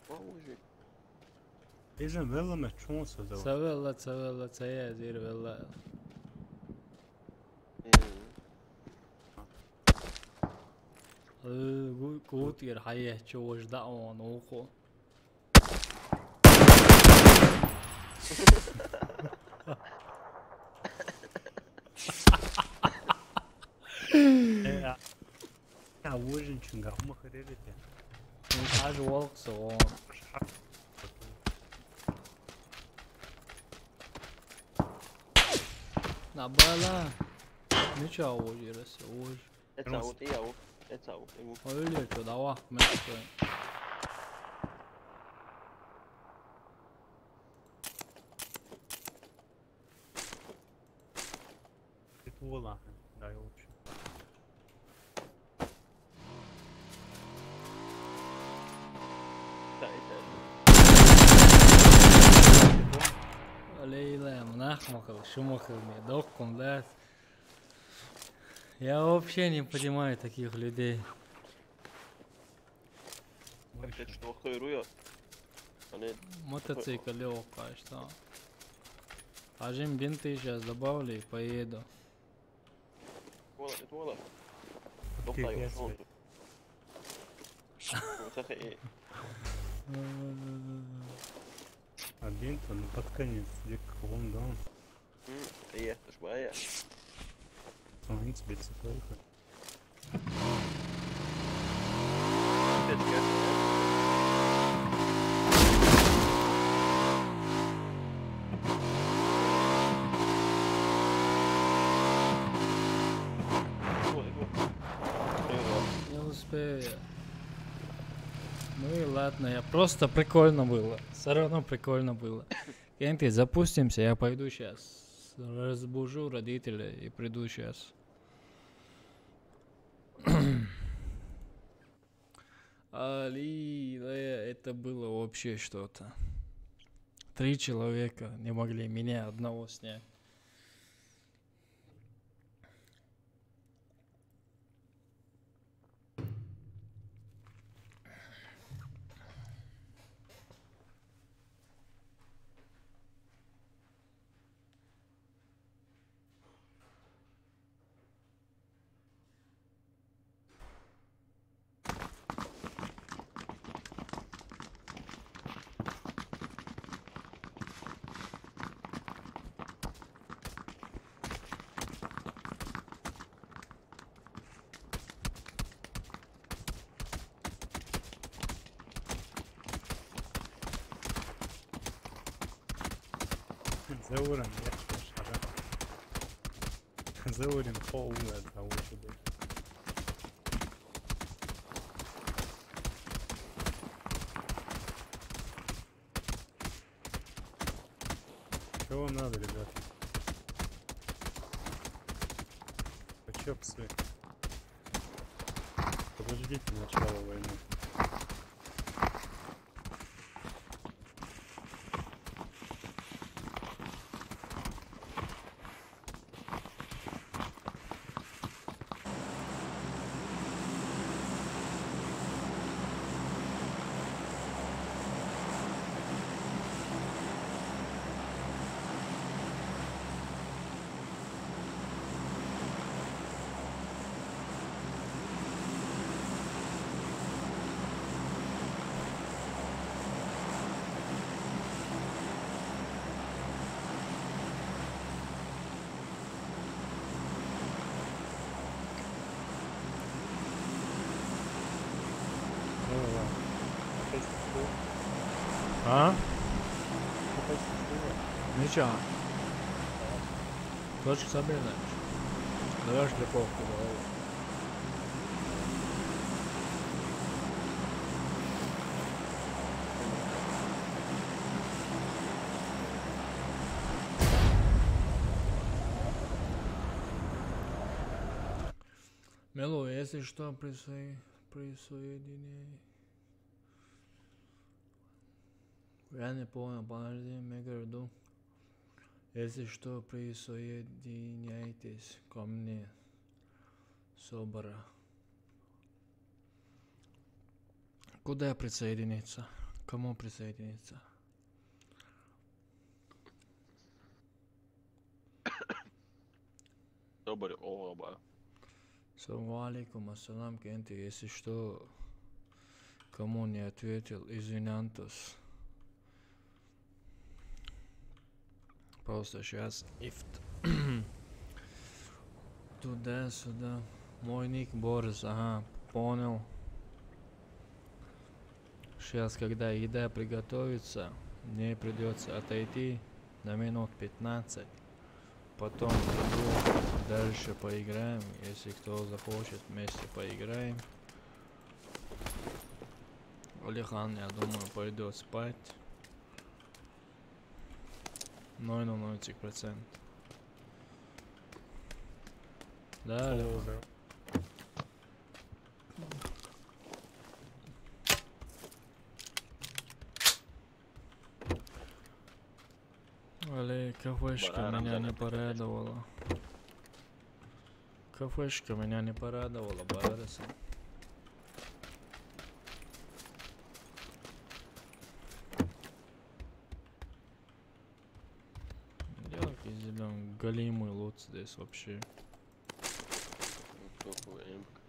Vallahi. Ежем веламе чунса за. Savella saya zir vella. Gut ir hayah çoğuş da'wan oku. Я ужин чунга, мы хотели. Taj walk so on. Na bala. Ne çavuş irası hoş. Etsaut iau. Etsaut. Öyle ki dava mesela. Это вола, да, я лучше. Лейла, нахмакал, шумахал мне, докком, да. Я вообще не понимаю таких людей. Herkes işte okuyor. Мотоцикл легкая, что? Ажим бинты сейчас добавлю и поеду. والله كيف طيب يسوي؟ شلون اخي ايه А бинт, ну под конец, где колон, да? ايه شويه Он тебе цепляет. Не успею я. Ну и ладно, я просто прикольно было. Все равно прикольно было. Кенти, запустимся, я пойду сейчас. Разбужу родителей и приду сейчас. Али, это было вообще что-то. 3 человека не могли меня одного снять. زورن يحكي شباب. زورن فوق أو شو Что вам надо, ребят? Почё псы? Подождите начала войны. А? Ничего. Точка собой, значит. Давай шлифовку голову. Мело, если что, присоединяй. Я не понял, подожди, я говорю. Если что, присоединяйтесь ко мне. Собора. Куда присоединиться? Кому присоединиться? Добрый оба. Салам алейкум, ассалам, Кенти. Если что, кому не ответил, извинянтесь. Просто сейчас ифт. Туда-сюда. Мой ник Борис, ага, понял. Сейчас, когда еда приготовится, мне придется отойти на минут 15. Потом приду, дальше поиграем. Если кто захочет, вместе поиграем. Алихан, я думаю, пойдет спать. 0,0%. Да, Алихан. Але кафешка меня не порадовала. Кафешка меня не порадовала, галимый лут здесь вообще. Топовая М-ка.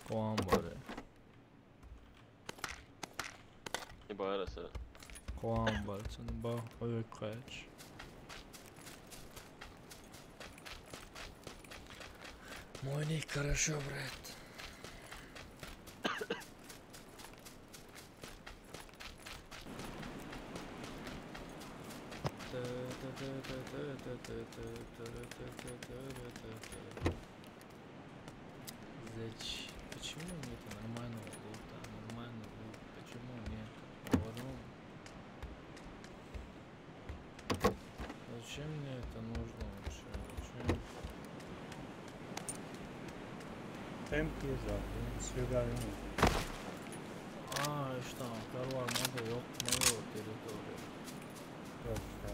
Куамбаре. И бараса. Куамбарцын ба ойкач. Мой ник хорошо, брат. Зачем? Почему нет нормального лута? Нормальный лут. Почему нет? Говорю. Зачем мне это нужно вообще? Зачем? Temki zaten sürüler yok. İşte Ankara var mı da yok mu yok teritori. Yok işte.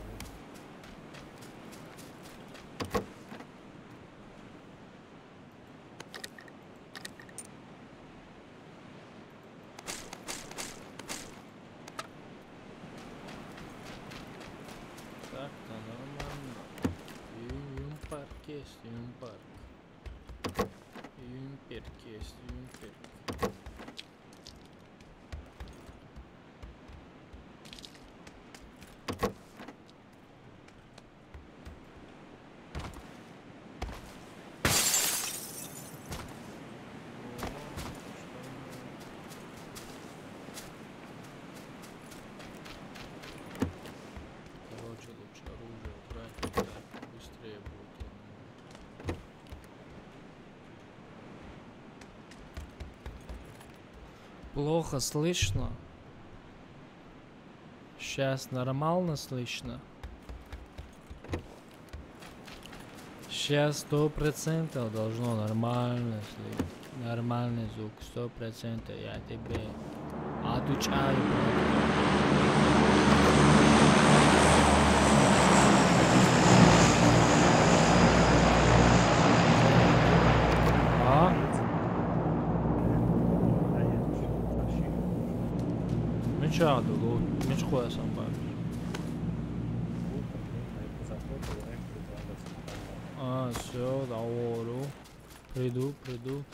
Так-то нормально. Юмпарк есть, юмпарк. Юмперк есть, юмперк. Короче, лучше оружие убрать, так быстрее будет. Плохо слышно. Сейчас нормально слышно. Сейчас 100% должно нормально слышать. Нормальный звук, 100%. Я тебе отвечаю. А? Мечаду, мечхуя сам бар. Все, договорю. Приду.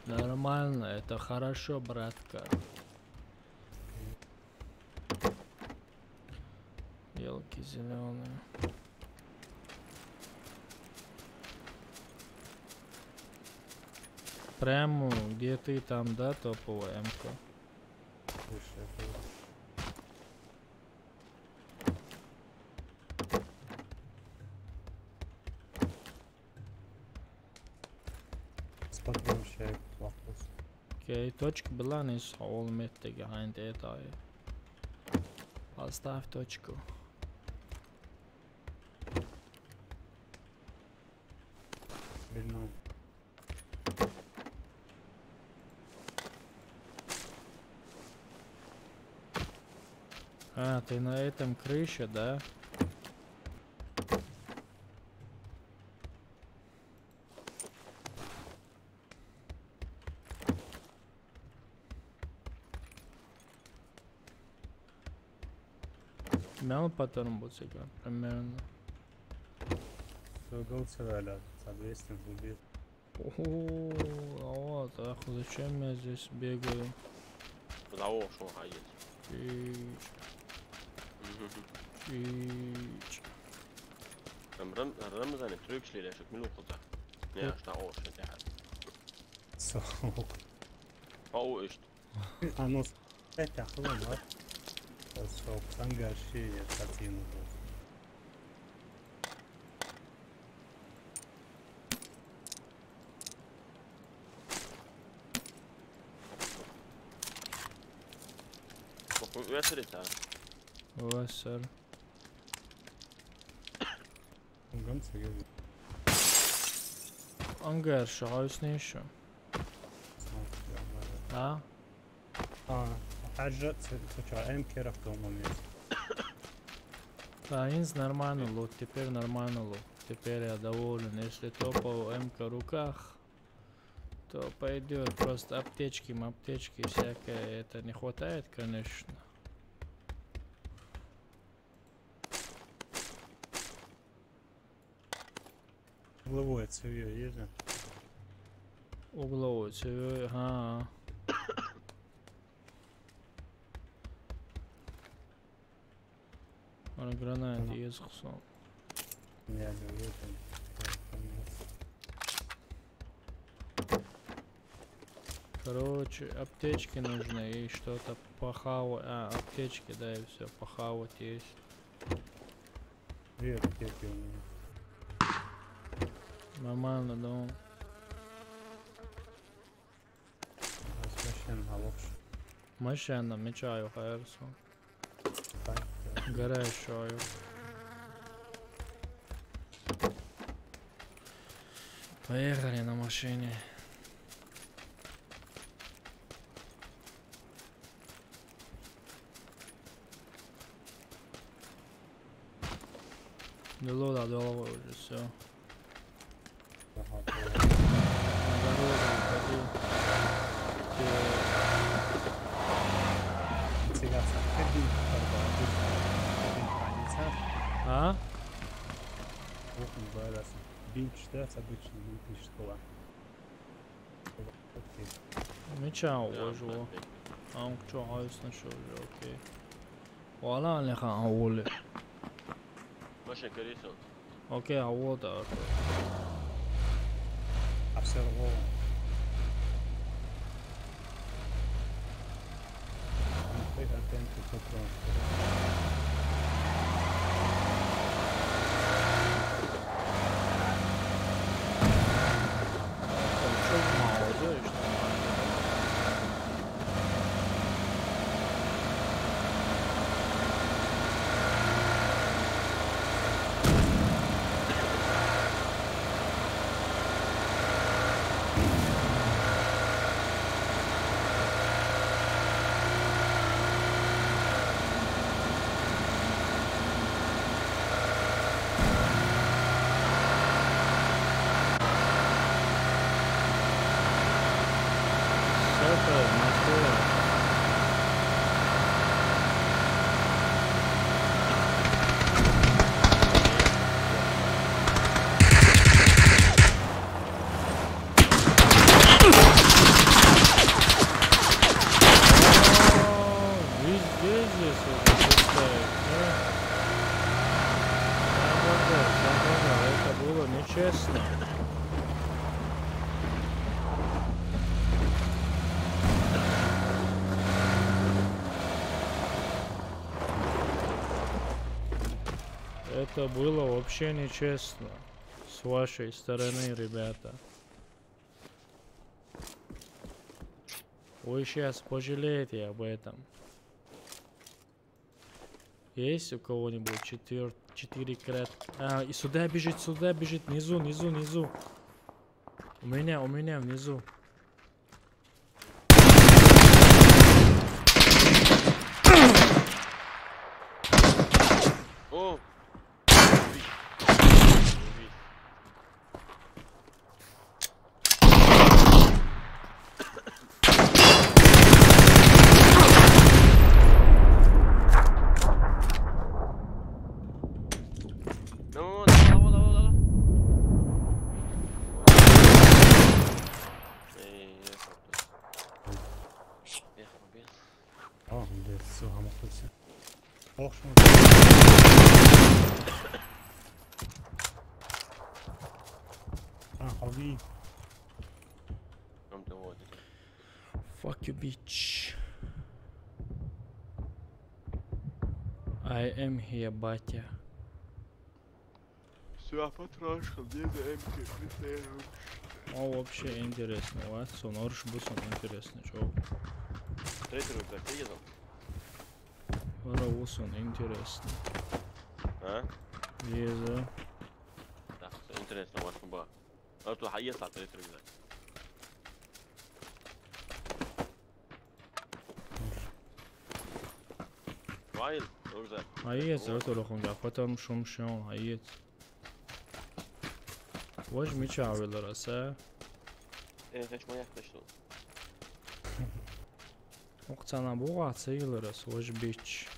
Нормально, это хорошо, братка. Елки зеленые. Прямо где ты там, да, топовая МК? Смотрим шейк вопрос. Окей, точка была не с холметеги хайнт этой. Поставь точку. Bilmem. А, ты на этом крыше, да? Мел потом будет сега, примерно. Согал severler. Соответственно, убит. Ого, вот, ах, зачем я здесь бегаю? Зао, шо хаец. Чич. Ramazan'ın Türkçeyle çok milyon olacak. Ne yaşta o şey der. Soğuk. O işte. Anons. Evet, akıllı var. Soğuktan karşı katıyım. Bak üyetir ta. Вот, сэр. Ungam seviyor. Ангар, шагаюсь еще. А? حاجة ترجع ام كيرك دومون. Да, инс нормально лут, теперь нормально лут. Теперь я доволен. Если топовая МК в руках, то пойдет. Просто аптечки всякое. Это не хватает, конечно. Угловое цевье есть же? Угловой цевьё, ага. Гранат есть, кусок. Я не уверен. Короче, аптечки нужны и что-то похавать. А, аптечки, да, и все, похавать есть. Две аптеки у меня. Нормально, да. Возвращаем на лапшу. Машина, мечаю, хайрсу. Так, да. Горящую. Поехали на машине. Долой уже все. Ага, На дорогу уходи. интеграция. Один, один граница. А? Окна говорят. Бинт читается обычно, бинт пишет школа. Окей. Мечаю уже. А он что, хайс нашел уже, окей. Вала не хан аули. Машин Корисон. Окей, а вот это. Обсервован. Atento ao pronto. Что мало, да, и что? Это Москва. Везде здесь уже пускают, да? Да, это было нечестно. Это было вообще нечестно с вашей стороны, ребята. Вы сейчас пожалеете об этом. Есть у кого-нибудь 4 крат? А, и сюда бежит, внизу, внизу. У меня внизу. О! О, блядь, все, гамохался. Ох, что Хави. Fuck you, bitch. I am here, батя. Все, потрошка, где МК, прицелил. О, вообще интересно. У вас сонорш бусон интересно, чё? Третий рюкзак, ты ездил? Равусон интересно. А? Еза. Да, все интересно, ваш куба. А то есть третий рюкзак. Вайл, рюкзак. Аец, это лохунга, потом шумшон, аец. Возьми чавилера, а? Kaç manyak taşıdı? Окцана буга цейлерас, вож бич.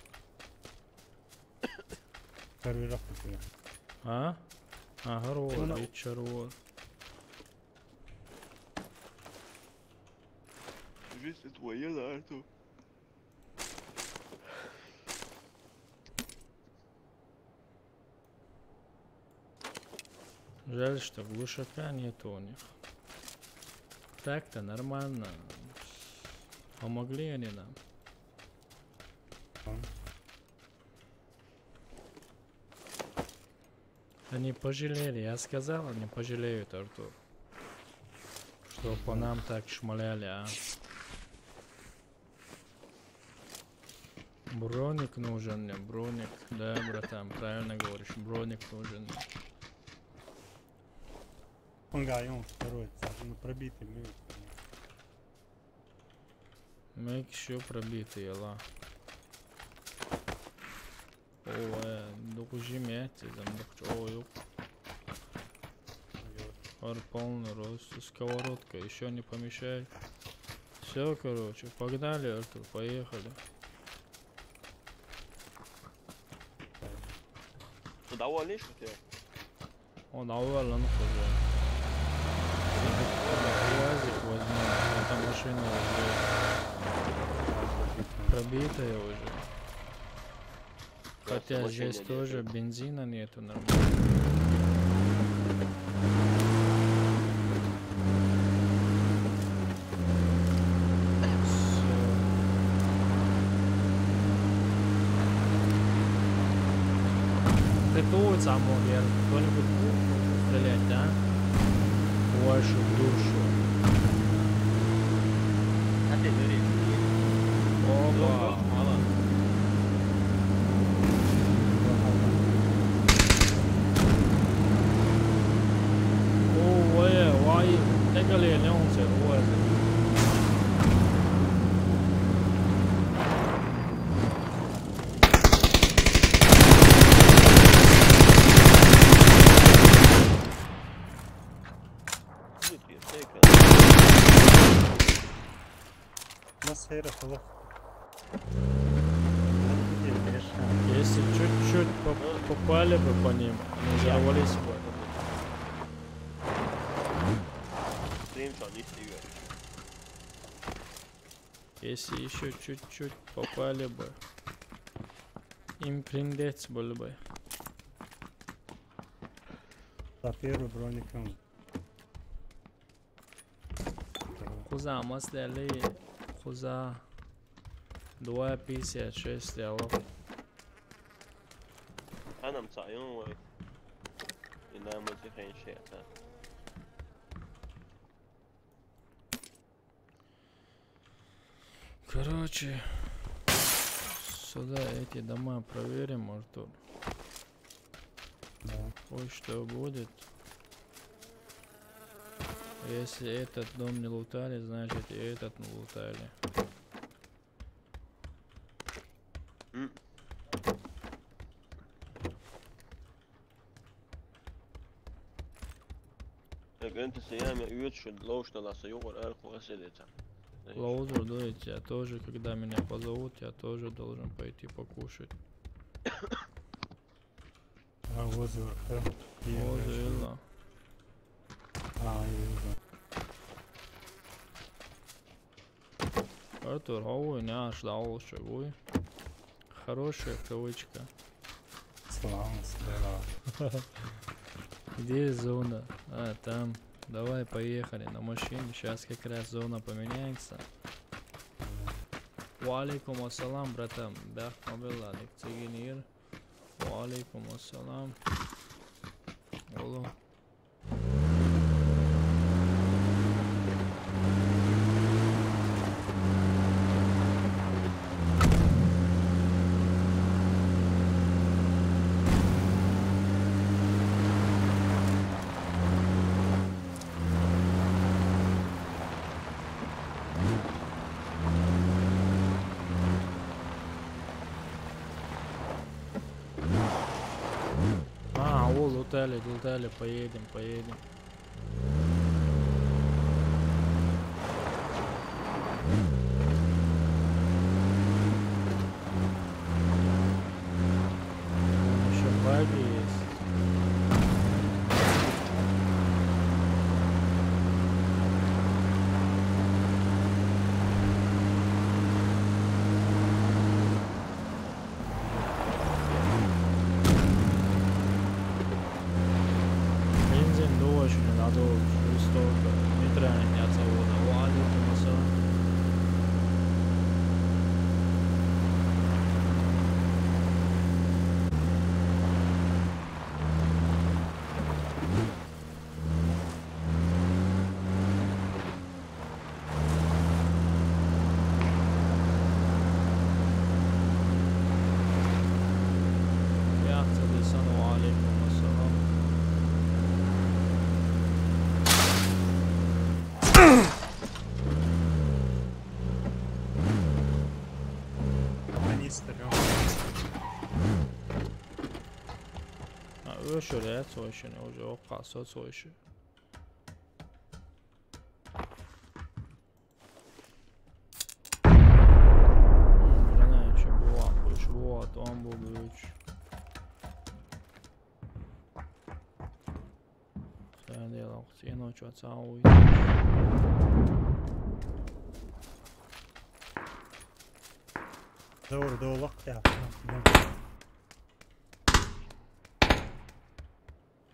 Первый раз у тебя. А? Огород, Ну, на- вечерот. Жизнь твоя, да, Артур? Жаль, что глушака нету у них. Так-то нормально. Помогли они нам. Они пожалели, я сказал, они пожалеют, Артур. Что по нам так шмаляли, а. Броник нужен мне, броник. Да, братан, правильно говоришь, броник нужен. Панга, и он второй, на пробитый мир. Мейк еще пробитый, ла. О, докужи мяти, ой, полный рост, сковородка, еще не помешает. Все, короче, погнали, Артур, поехали. Ну, довольный, что тебя? Он ауэллан уже. Уазик возьму, эта машина уже пробитая уже. Хотя Просто здесь машина тоже держит. бензина нету нормально. Готовится амулет. Кто-нибудь будет стрелять, да? Вашу душу. А ты говоришь, Опа. мало. Ой, вай. Так ли не он се уази. Выпьешь, тейка. Атмосфера плохо. Если чуть-чуть попали бы по ним, они взорвались бы. Скриншот, если говоришь. Если еще чуть-чуть попали бы, им пиндец был бы. За первый броником. Куза маслали, куза 2.56 ялов. أنا مصايون إذا مزيخين شيء Короче, сюда эти дома проверим, Артур. Да. Ой, что будет. Если этот дом не лутали, значит и этот не лутали. أنت سيام يوتشد لوش تلاصي يقول أرخ وغسلتها Лаузер, дуете, я тоже, когда меня позовут, я тоже должен пойти покушать. А возле Озила. А, вижу. Артур, ой, не ждал, шагуй. Хорошая кавычка. Слава, слава. Где зона? А, там. Давай, поехали на машине. Сейчас как раз зона поменяется. Валейкум ассалам, братан. Бях мобила, лекцигенир. Валейкум ассалам. Алло. А, о, лутали, поедем, поедем. Еще баги есть. Канистр, Öşürüye soyuşunu, o kalsa soyuşu. Buradan için bu atmış, bu at, on bu büyük. Sen de yalan, sen o çok sağ ol. دور وقت يا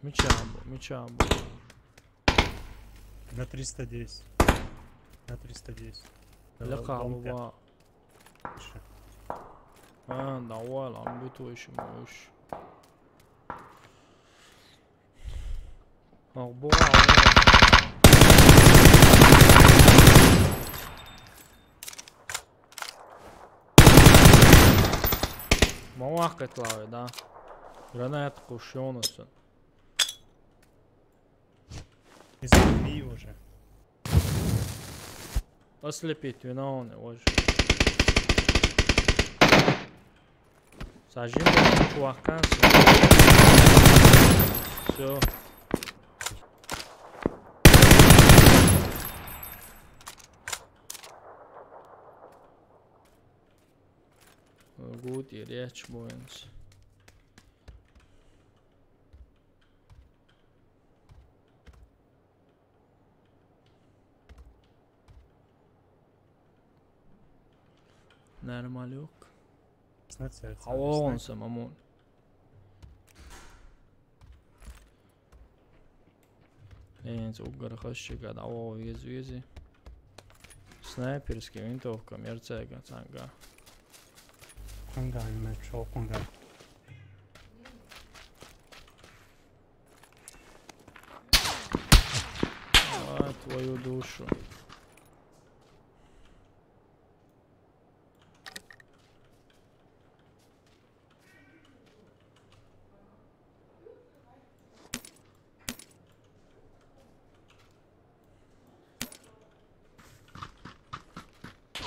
Мечабу. на 310. На 310. Лякалу Дом var. пятый. Ha, давай lan bütün işim o iş. Bak bu Мавахкать лавы, да? Гранатку шёнусын. Изобри уже. Ослепить виновный, ой. Сажим чувакан. Все. Gut, ihr jetzt boyunca. Normal yok. Hava olsa mamun. Viens ugara hašķi gada avo viezi. Snaiperski vintovka mjercēga cangā. Кунган, мечо, кунган. Ай, твою душу.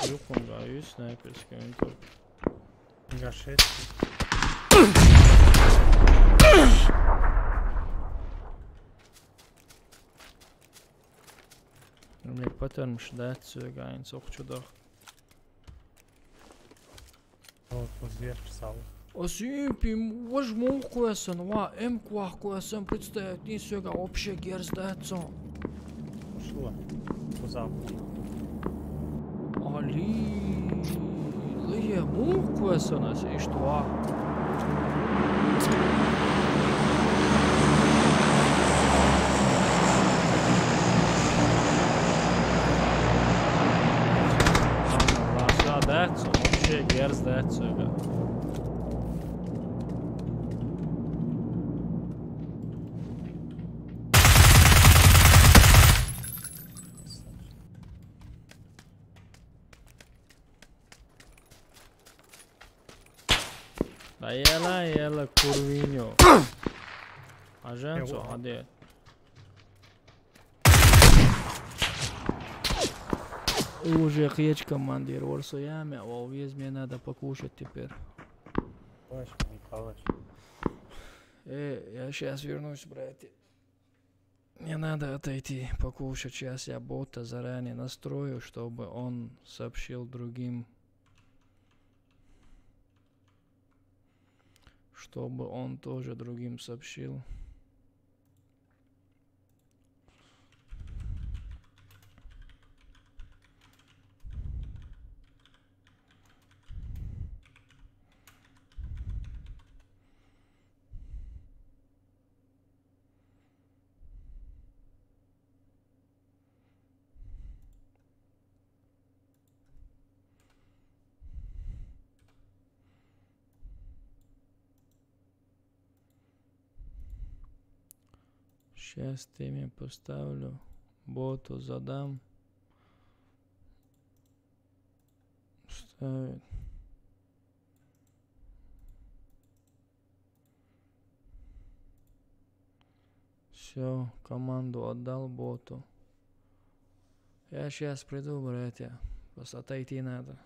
Jukungā jūs snaiperski vintovka. Кунган 6. Мне patarmış dēt sögājiens okčudah. Вот, вот вверх писал. Осипим, возьму куэсэн, ва, куах куэсэн, представить, не sögā вообще герз дэтсон. Шла. По западу. Ali, lije, muhkuesanas ištuvā. Lāsā dēcu, вообще gers dēcu. Da jela kurvinjo. A ženco, a gdje? Уже хеч командир Орсуями, а увез мне надо покушать теперь. Палыч, Николаевич. Я сейчас вернусь, братья. Мне надо отойти покушать. Сейчас я бота заранее настрою, чтобы он сообщил другим. Чтобы он тоже другим сообщил. Сейчас теме поставлю, боту задам. Ставить. Все, команду отдал боту. Я сейчас приду, братья. Просто отойти надо.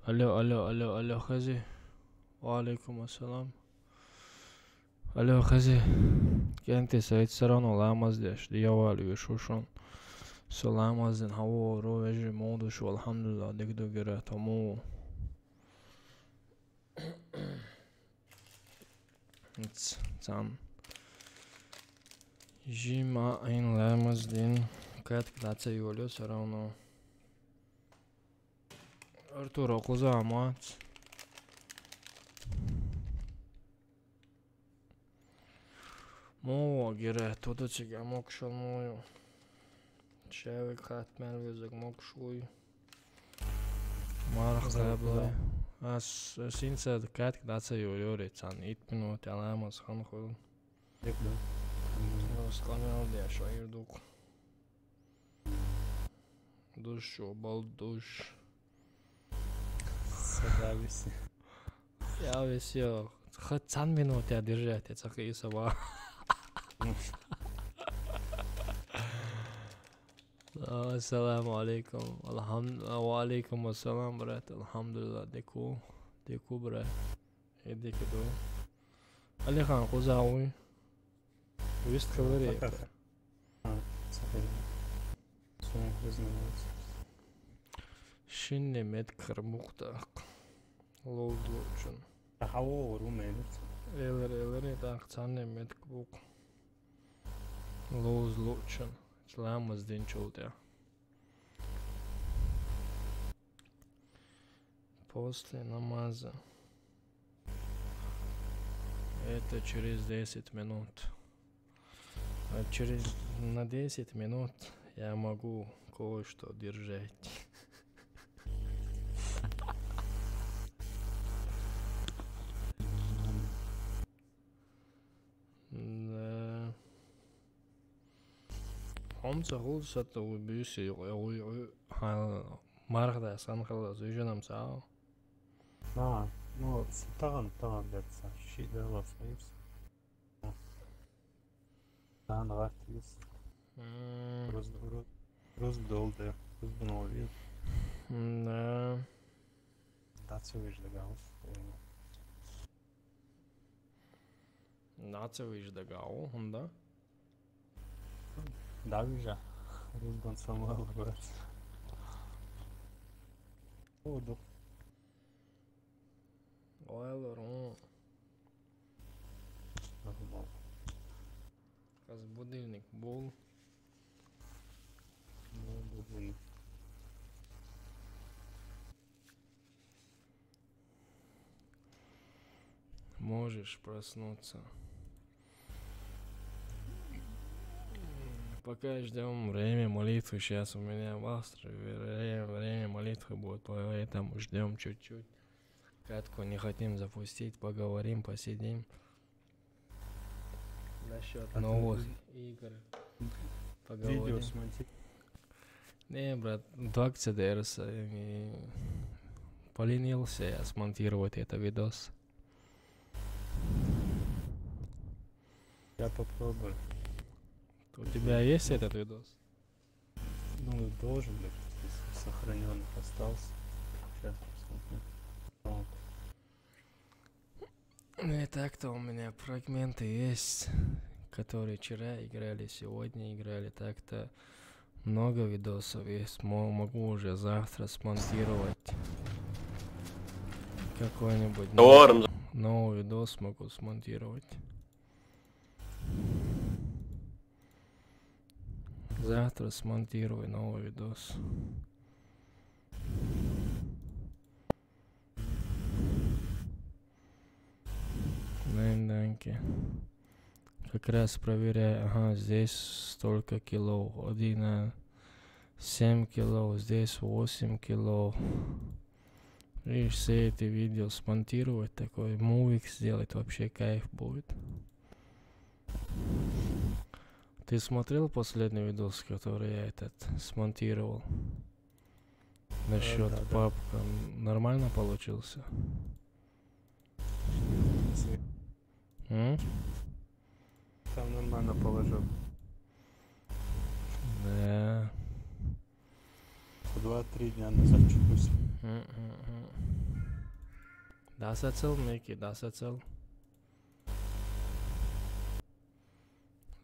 Алло, хази. Валейкум ассалам. Алло, хази. Кенти сайт сарано ламаз деш. Диявали вишушон. Саламазин хаво ровежи модуш. Алхамдулилlah. Дикду гире тому. Цан. Жима айн ламаз дин. Кат клаца юлю сарано. Артур окуза амац. Мова гире тодочига мокшол мою. Чевик хат мелвизик мокшуй. Мархаблай. As sinds de kat dat ze jullie aan iets minuten allemaal gaan gewoon. Ik doe. Dat kan wel de show doe. Douche, bal douche. Садавись. Я весь я хоть 10 минут я держать, это какие сова. Assalamu alaikum. Wa alaikum assalam, brat. Alhamdulillah, deku, brat. Идите до. Алихан Кузауи. Вист говори. Шинне медкар мухтак. Лоудлучун. Тахаво румелит. Элер так цанне медкбук. Лоузлучун. Сламаз день чултя. После намаза. Это через 10 минут. А на 10 минут я могу кое-что держать. Да. Он захул сата убиси мархда санхала зүйженам сау. Да, ну, таган дерса. Шидела фейс. Таган гартис. Роз долде. Роз бновил. Да. Дацу виждагал. Нацевич дагау, да? Да, вижа. Рузган самал брат. О, да. Ойлор, Каз будильник был. Можешь проснуться. Пока ждем время молитвы, сейчас у меня в Австрии время молитвы будет, поэтому ждем чуть-чуть. Катку не хотим запустить, поговорим, посидим. Насчет новых игр. Поговорим. Видео смонтировать. Не, брат, 20 дерса. Поленился я смонтировать это видос. Я попробую. У тебя есть этот видос? Ну, должен быть, если сохраненный остался. Сейчас посмотрим. Вот. Ну и так-то у меня фрагменты есть, которые вчера играли, сегодня играли. Так-то много видосов есть. Могу уже завтра смонтировать какой-нибудь новый видос могу смонтировать. Завтра смонтирую новый видос. Данки. Как раз проверяю. Ага, здесь столько кило. 7 кило. Здесь 8 кило. И все эти видео смонтировать. Такой мувик сделать. Вообще кайф будет. Ты смотрел последний видос, который я смонтировал? Насчет да. папка. Нормально получился? Там нормально положил. Да. 2-3 дня назад чуть Да, сацел, Микки, да, сацел.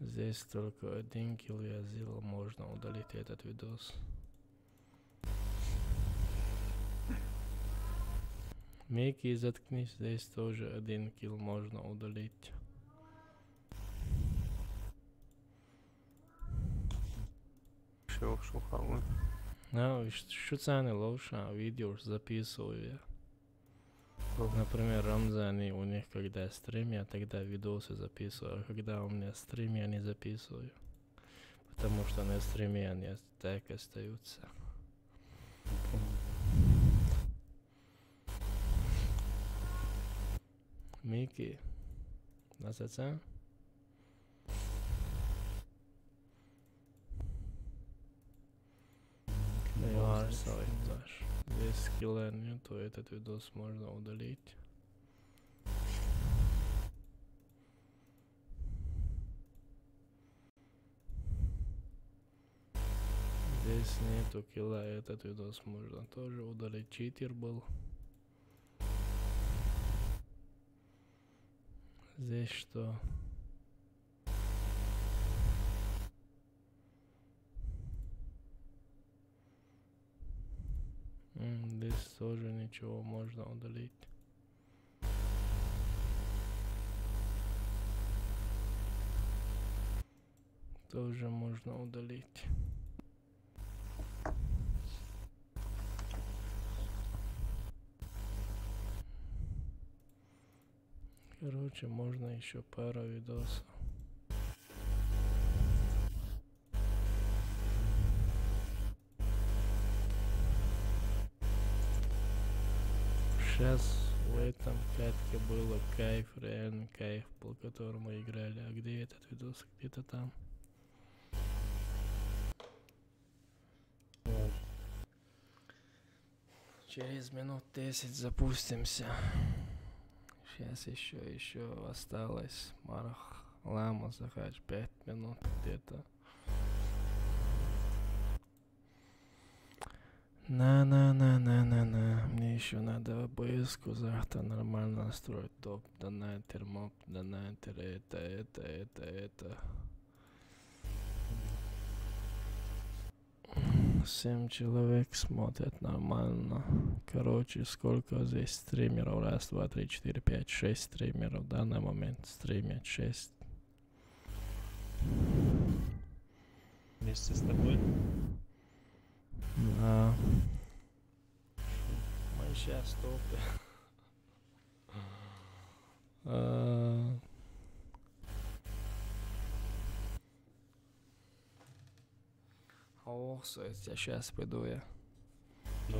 Здесь только 1 килл я сделал, можно удалить этот видос. Микки, заткнись, здесь тоже 1 килл можно удалить. все шухал. Ну, что цены лучше, видео записываю я. Например, Рамзани, у них когда стрим, я тогда видосы записываю, а когда у меня стрим, я не записываю. Потому что на стриме они так остаются. Микки, насыца? Если скилла нет, то этот видос можно удалить. Здесь нету килла, этот видос можно тоже удалить. Читер был. Здесь что? Здесь тоже ничего можно удалить. Тоже можно удалить. Короче, можно еще пару видосов. Сейчас в этом катке было кайф, реально кайф, по которому мы играли. А где этот видос? Где-то там. Через минут 10 запустимся. Сейчас еще осталось. Марах, Лама, Захач, 5 минут где-то. На. Мне еще надо ОБС-ку завтра нормально настроить. Топ, донатер, моп, донатер, это. 7 человек смотрят нормально. Короче, сколько здесь стримеров? 1, 2, 3, 4, 5, 6 стримеров в данный момент стримят. 6. Вместе с тобой? Да. Мы сейчас топы. Ох, сейчас пойду я. Да.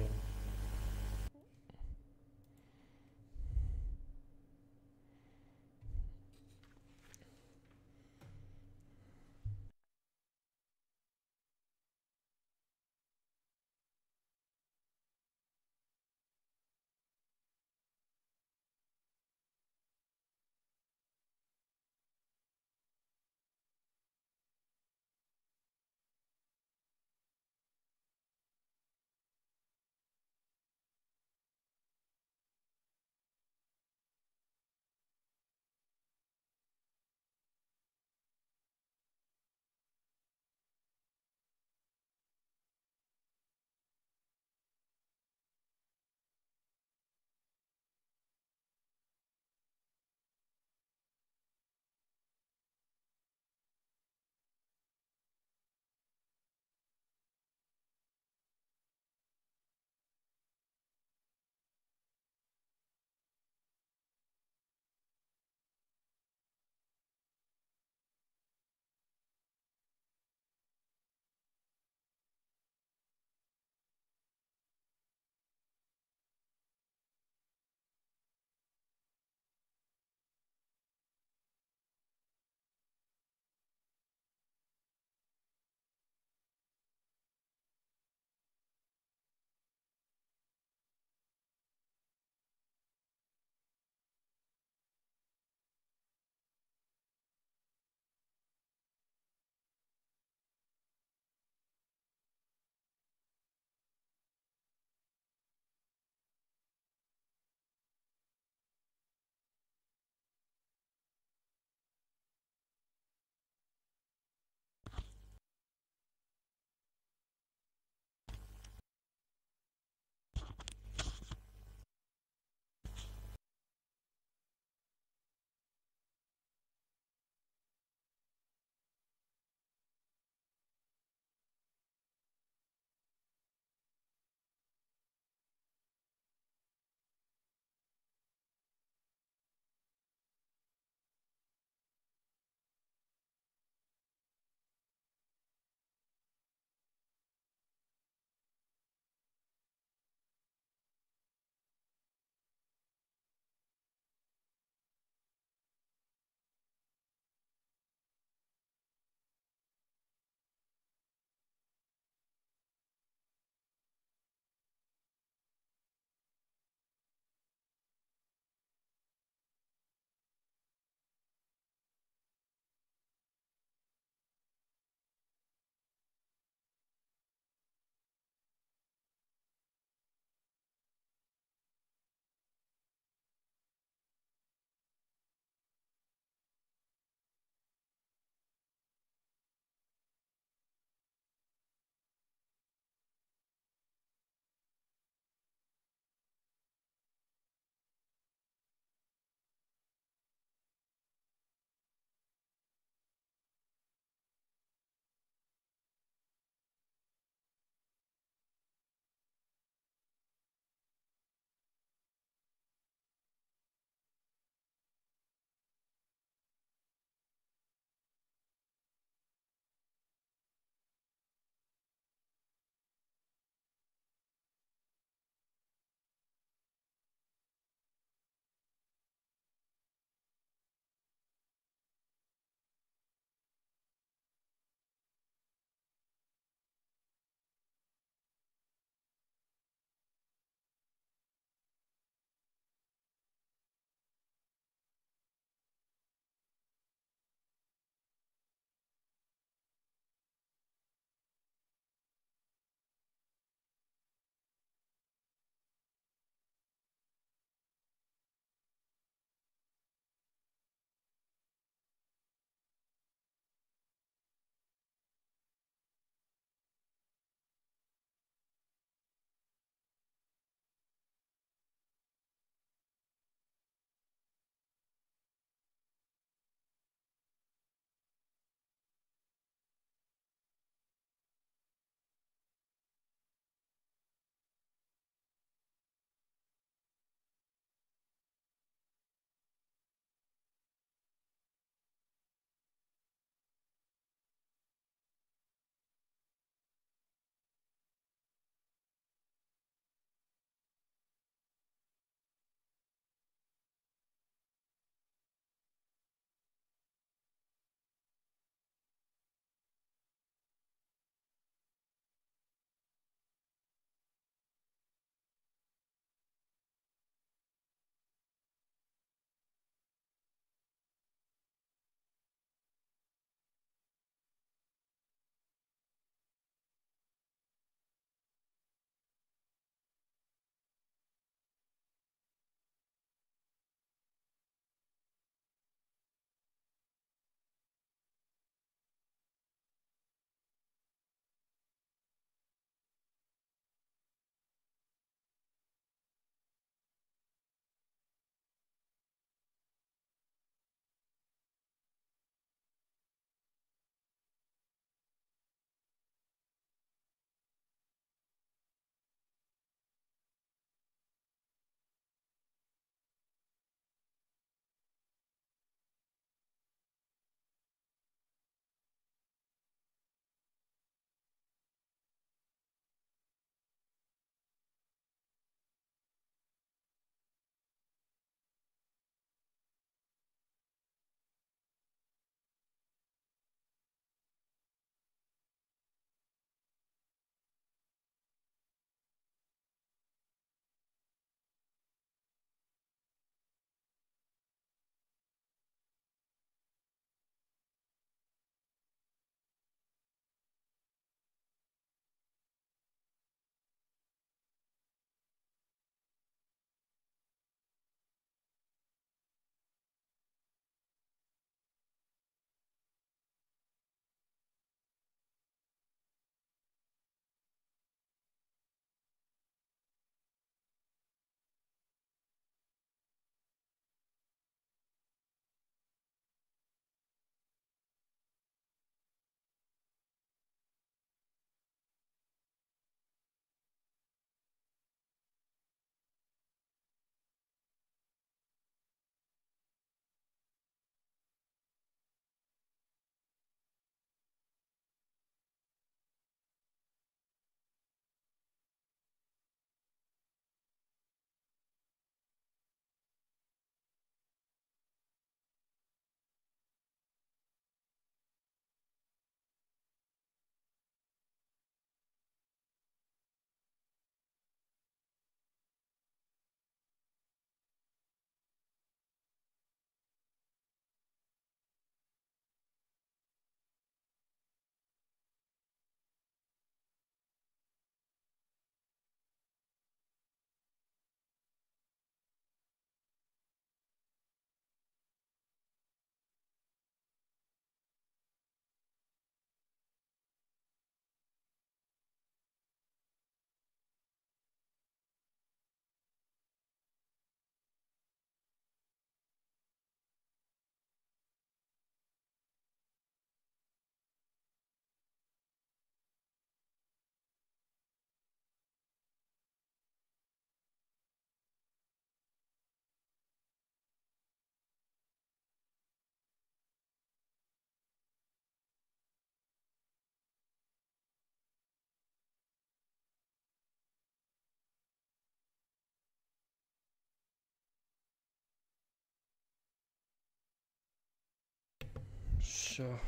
Все.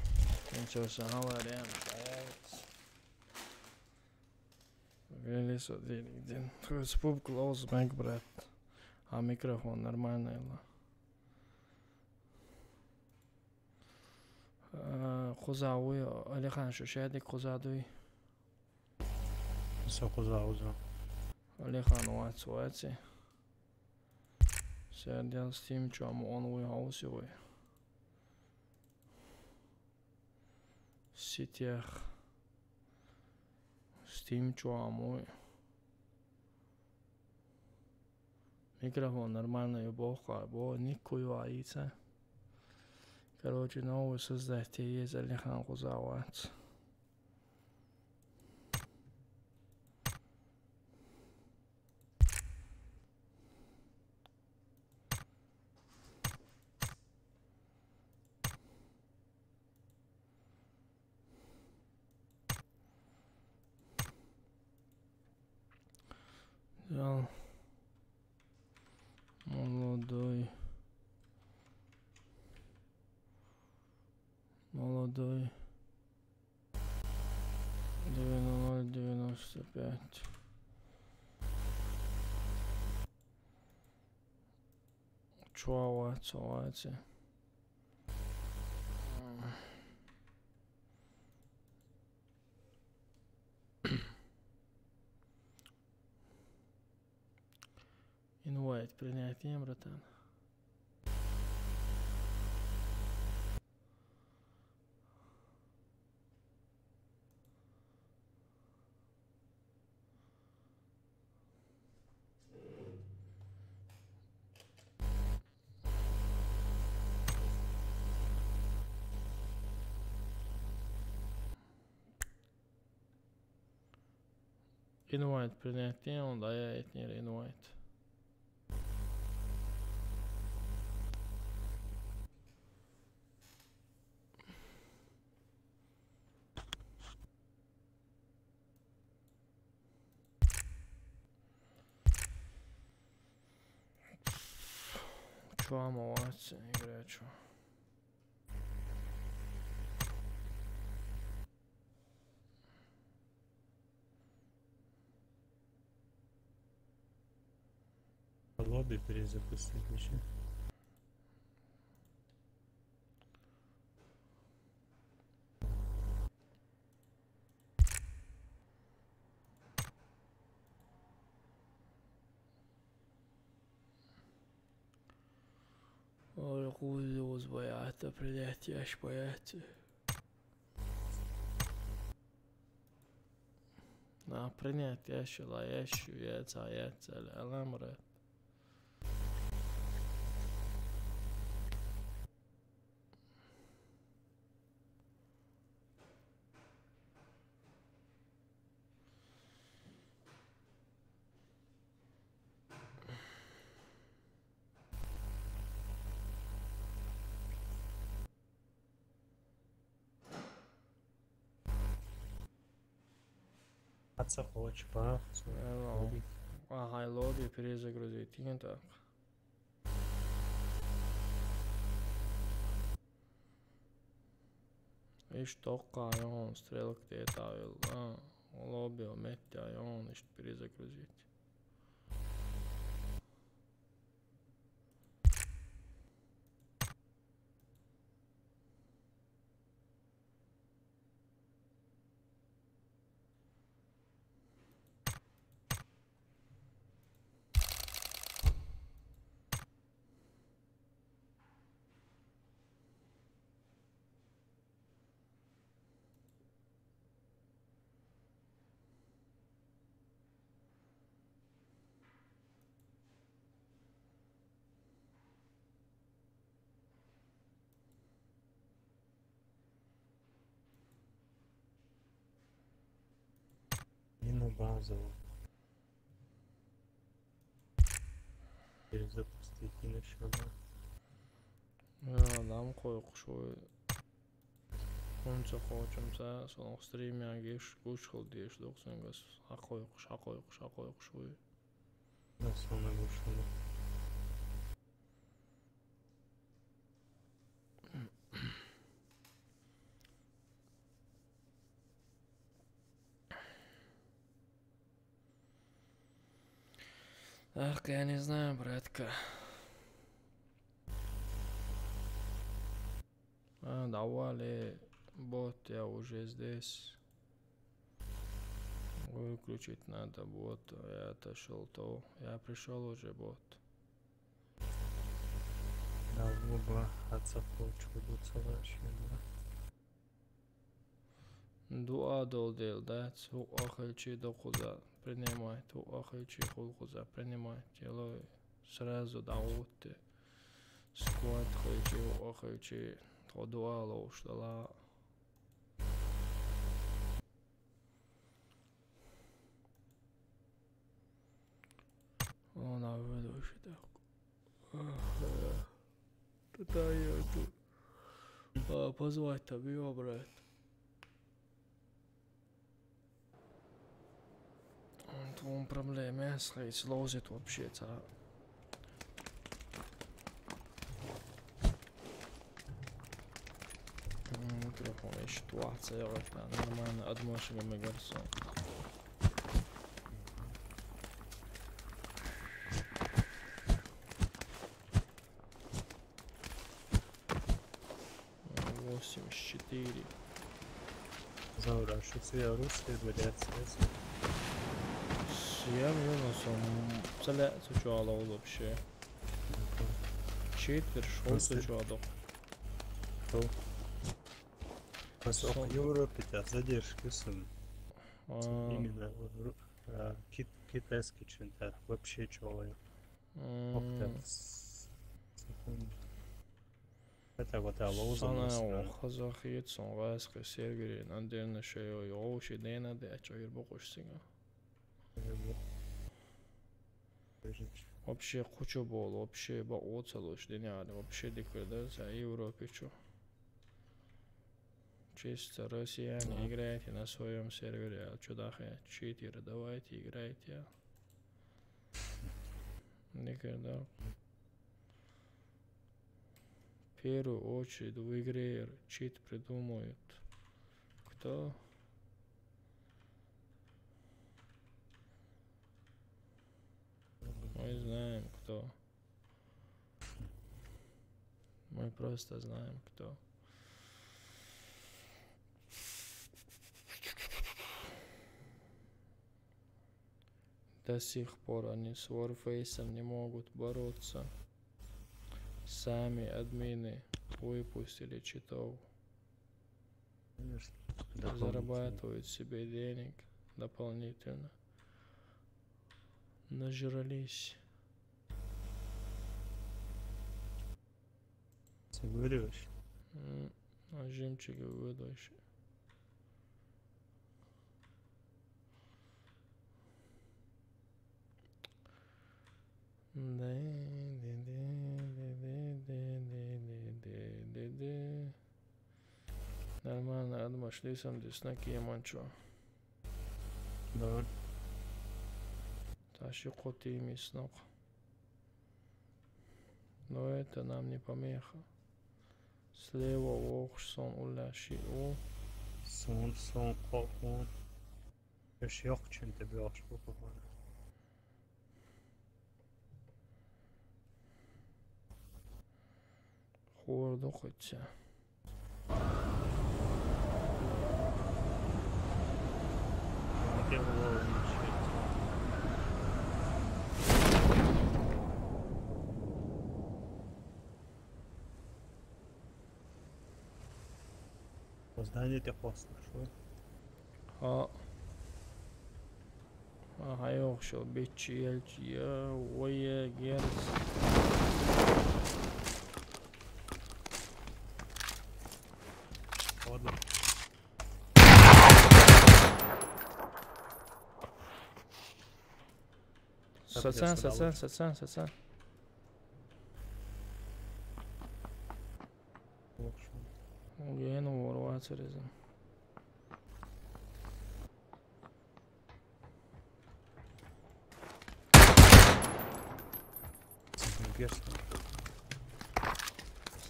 Сейчас говорим, шаец. Велись один. Спуб клоус мэг, брат. А микрофон нормальный, خزاوي اللي خان شو شادك خزادوي Só usa. اللي خان واتسي سيديال ستيم جام اونوي هاوسوي سيتيخ ستيم جاموي микрофон нормальный бога, бо никакой яйца. Короче, новый создатель есть Алихан Кузавац. Взял молодой 9095. Чуаваце. Инвайт принятие, братан. Invite принятие, он дает не invite. Чё, молодцы, играю, чё. Лобби перезапустить еще. Orgulhos боятся принятия, аж боятся. На принятие, шелающую, яйца, аламра. Хочешь, па? Ага, лобби перезагрузить. Не так. Viņš tokā jaunu strelku tietā vēl lobby jau metā jaunu, viņš перезагрузить. И на базовую. Перезапустить и еще, да? Адам qo'yqish qancha qo'ychimsa so'ng streamyaga kuch qil deyish 90ga qo'yqish На самое вышел. Ах, я не знаю, братка. Давали бот, я уже здесь. Выключить надо бот, я отошел то. Я пришел уже бот. Да, оба отцепочку идут совершенно. Дуа долдел, да? Цу ахальчи до хуза принимай, ту ахальчи хуза принимай. Делай сразу даут. Сквад хальчи, ахальчи, то дуа лоушдала. Она выдушит так. Да я тут. Позвать тебе, брат. Твои проблемы, если сложит вообще-то. Микрофон еще ситуация, это нормально, отмашиваем мегасон. Восемь, 4. Zaurā šis jau Rusija берется. Я выносом целя сучала вообще. Четверть шел сучала. Поскольку в Европе задержки сын. Именно китайский чентар. Вообще человек. Это вот Sana Kazakh Songaska Sergey Nanderne Shayo Yoshi Dena de Achir Bokushsinga. Вообще куча был, вообще по оцелуш днями, вообще декадация Европе чё. Чисто россияне играете на своем сервере, а чудахе читеры, давайте играйте. Никогда. В первую очередь в игре чит придумают. Кто? Мы знаем кто. Мы просто знаем кто. До сих пор они с Warface не могут бороться. Сами админы выпустили читов. Зарабатывают себе денег дополнительно. Нажрались. Сигуриваешь? Жемчуги выдачи. Нормально, отмашли сам деснаки манчо. Да. Тащи коты и мяснок. Но это нам не помеха. Слева ох, сон уляши о. Сон, он. Еще ёхчен тебе аж попало. Хордо хотя. Здание ты послушал. Ага, йохшо, бичельчи, я, ой, герц. Ладно. Сацан. Я ну ворваться резом.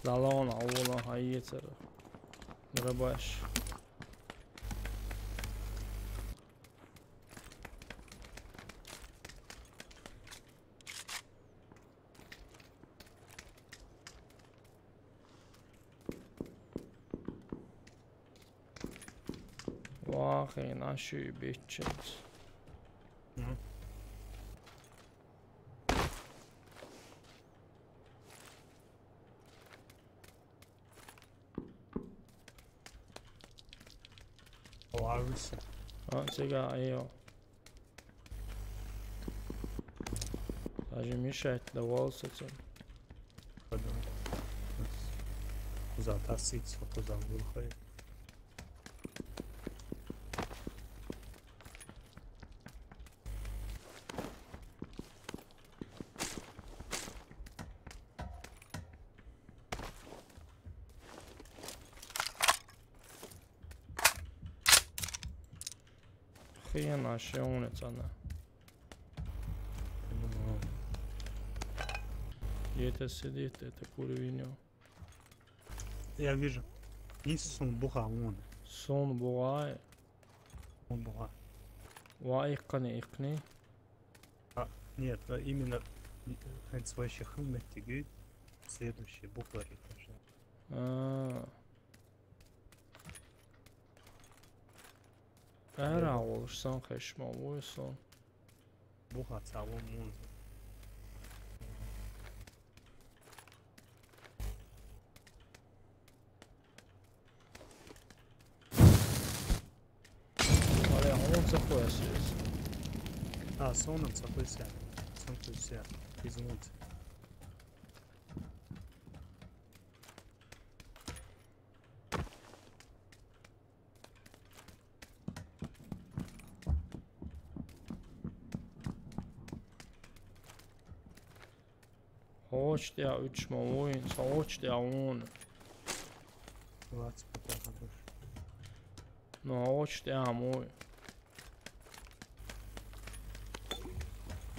Слалон, аула, хайецер. Дробаш. Охрена ши bitches. Ну. Лависа. А, сега ео. Даже мешать давался цим. Подумай. Куда таситься, куда выходит. Охрена ши умница она. И это сидит, это курвинё. Я вижу. Исун буха он. Сон бугай. Он буха. Ва икни. Нет, именно свой хэммет тигит. Следующий буква этажа. Ära olur san xeşma vursun. Буха цалон мун. Ale on se koyasız. Сонным сапыся. Сон пыся. Измут. Hoç ya 3 mu oyun, hoç ya 10. 20 потом. No hoç ya moj.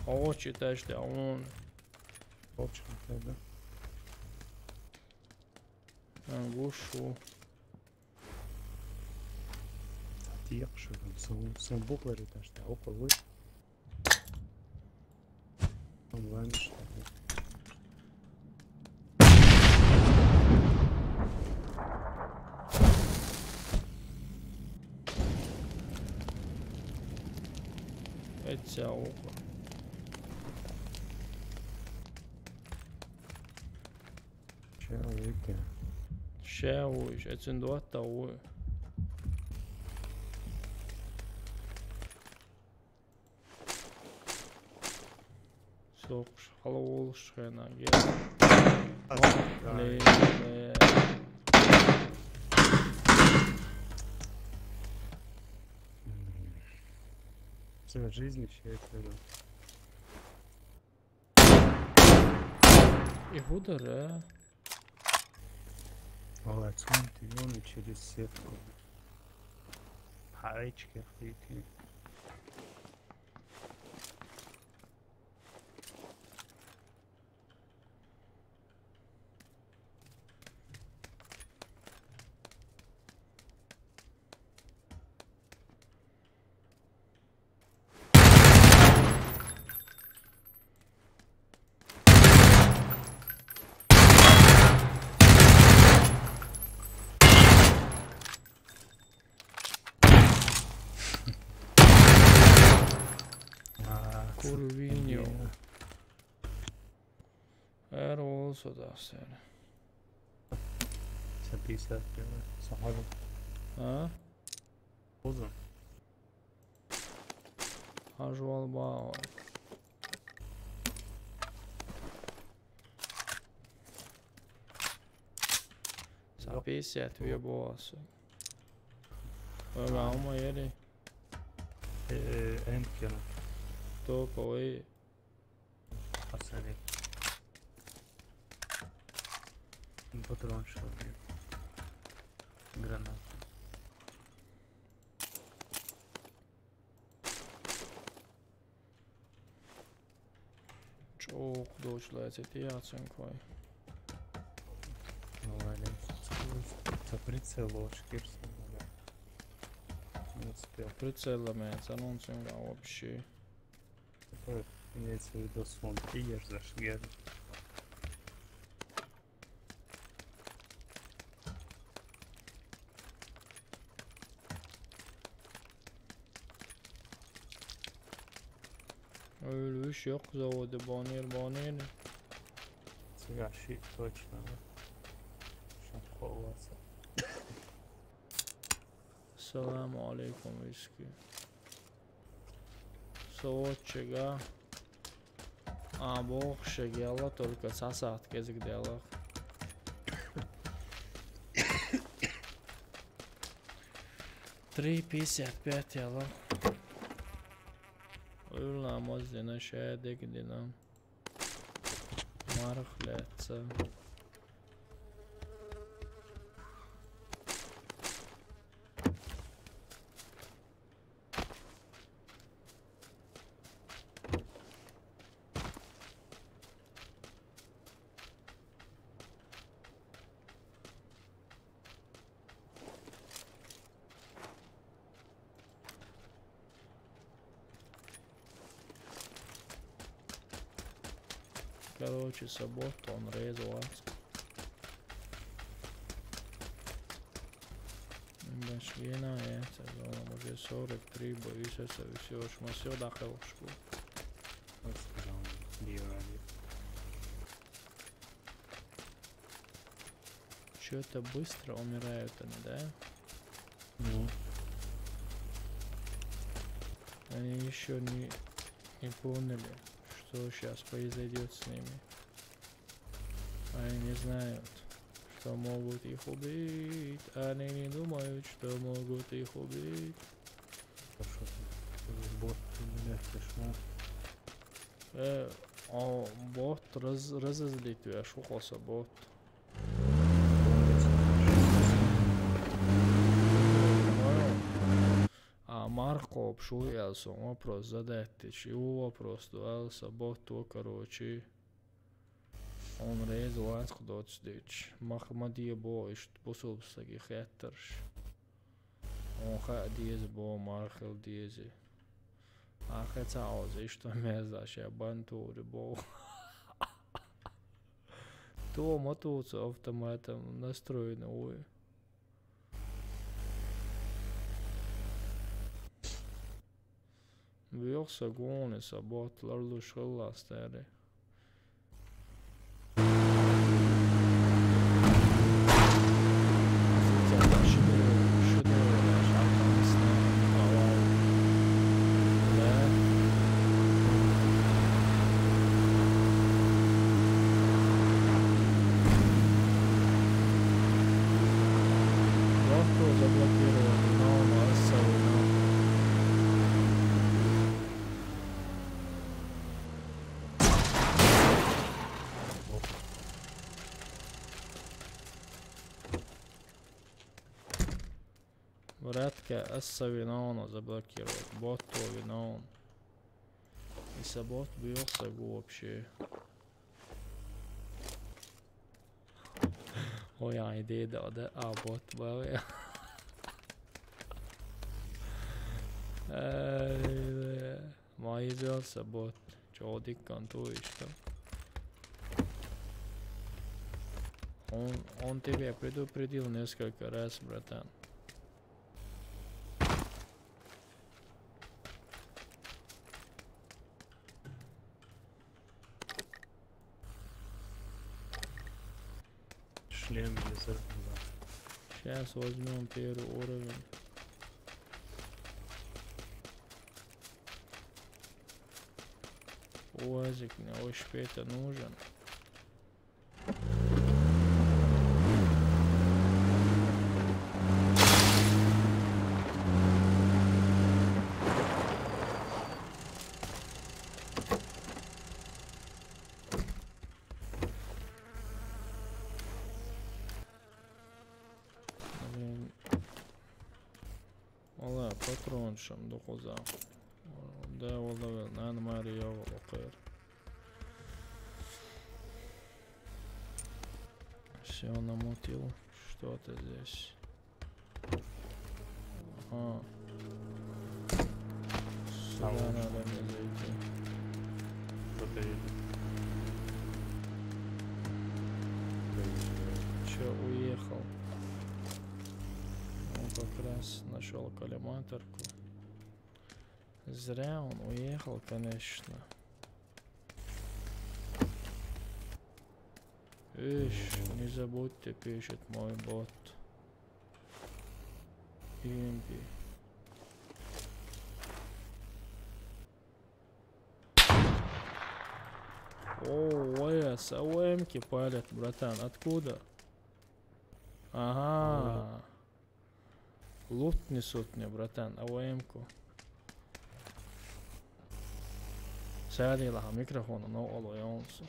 Hoç теж ya 10. Очень тогда. Gušu. Тиякши. Сон буква этажа. Около вы. Он ваниш. Etsə oku. Человеки. Şə uy, etsin duat da uy. Soqş, hala oluş xəna gel. Le. Все жизнь счастье. И худара. Молодец, он через сетку. Хаечки, фейки. Kurvinio. Ära olsa da sen. 50 صحابي Ha? uzun. Hajval bağ. Sa 50 boğası. Öyle ama yeri. En kere Topovi. pasali. Patron şöyle. Granat. Çok doçlayacak diyacın koy. Молодец. Это прицел шкирса. Не успел. Прицелlamается, он цинга вообще. Такое имеется в виду сон. Ты ешь за шгер. Öyle iş yok zavodu Bonner. Цыгаши, точно, да? Шамповаться. Assalamu alaikum viski. Соводчига. А, бог шагела, только сосад кезик делал. $3.55 يلا. والله موزنا شادك دينا. Mark let's. Короче, субботу он резал. Башвина это, он уже 43, боюсь, это все, мы все дохал в школу. Вот сказал, Лиоради. Что-то быстро умирают они, да? Ну, Они еще не поняли, что сейчас произойдет с ними. Они не знают, что могут их убить. Они не думают, что могут их убить. то что ты бот, блядь, О, бот разозлит тебя, шухался бот. А Марко обшуялся, вопрос задать, чего вопрос дуался, бот то, короче. Он резал откуда отстыч. Махмадия бо, ишт посылсаги хэттерш. Он ха диез бо, мархел диези. А хэца аузе, что мезаш, я бантури бо. То мотуца автоматом настроено, ой. Vyoksa goonissa botlarlu sköllasteri. Вратка Асса виновна заблокировать. Бот то виновен. Если бот бьется вообще. Ой, idé да, а бот был. Ma извелся бот. Чего дикантуешь там? Он тебя предупредил несколько раз, братан. шлем без этого. Сейчас возьмем первый уровень. УАЗик мне очень это нужен. Valla patronşum 9'a. Да, валда, наверное, Мария Волокер. Все намутил. Что-то здесь. Ага. Сюда надо мне зайти. Кто-то едет. Че, уехал? Он как раз нашел коллиматорку. Зря он уехал, конечно. Ишь, не забудьте, пишет мой бот. Имби. О, ОС, АОМки палят, братан. Откуда? Ага. Лут несут мне, братан, АОМку. Сядила микрофона, но олоёнсу.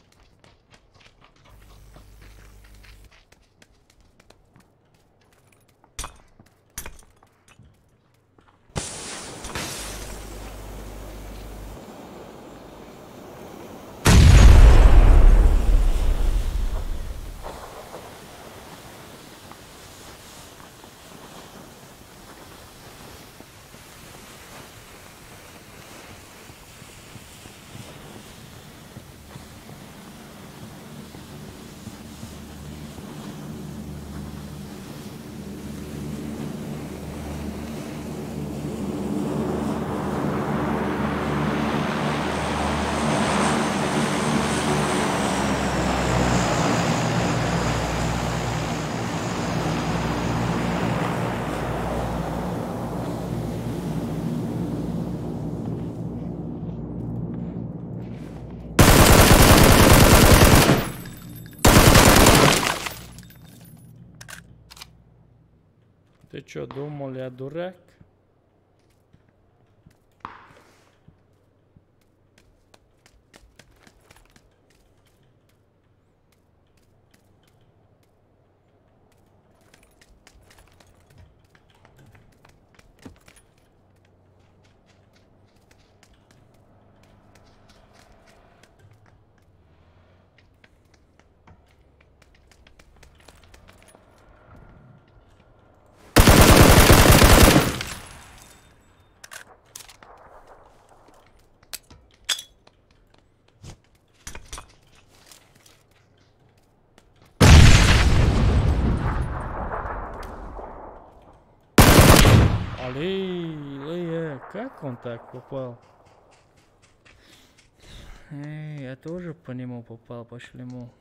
Ты чё, думал, я дурак? Аллилуйя, как он так попал? Эй, я тоже по нему попал, по шлему.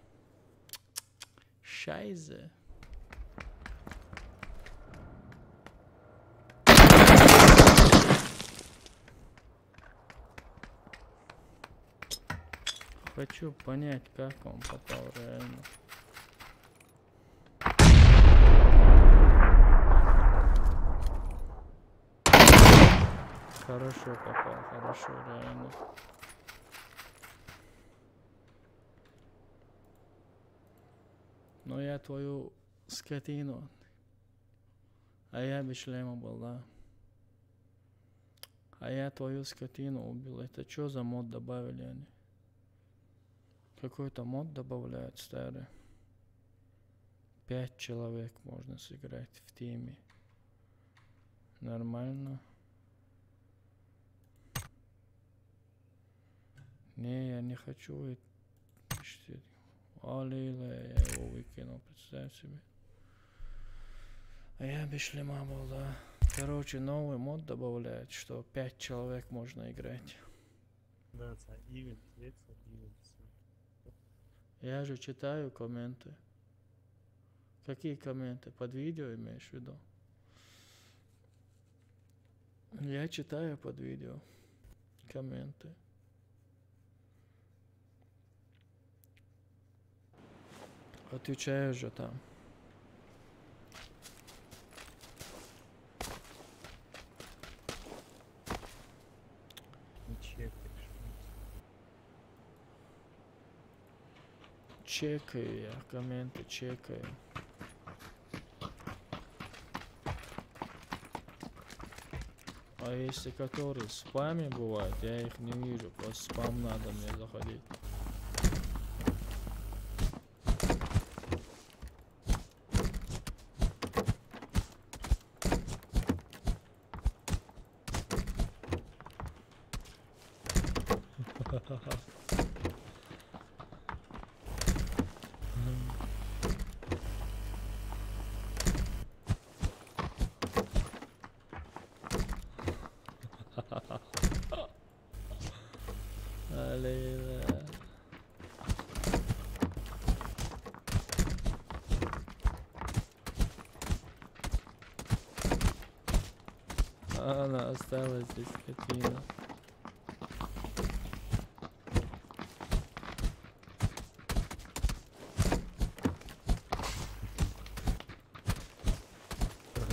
Шайзе. Хочу понять, как он попал реально. Хорошо попал, хорошо, реально. Но я твою скотину. А я без шлема был, да. А я твою скотину убил. Это что за мод добавили они? Какой-то мод добавляют старый. 5 человек можно сыграть в тиме. Нормально. Не, я не хочу. Аллилуйя, я его выкинул, представь себе. А я без шлема был, да. Короче, новый мод добавляет, что 5 человек можно играть. Да, это ивент, ивент. Я же читаю комменты. Какие комменты? Под видео имеешь в виду? Я читаю под видео комменты. Отвечаю же там. Не чекаешь. Чекаю я, комменты чекаю. А если которые в спаме бывают, я их не вижу. Просто спам надо мне заходить. Лейла. Она осталась здесь, скотина.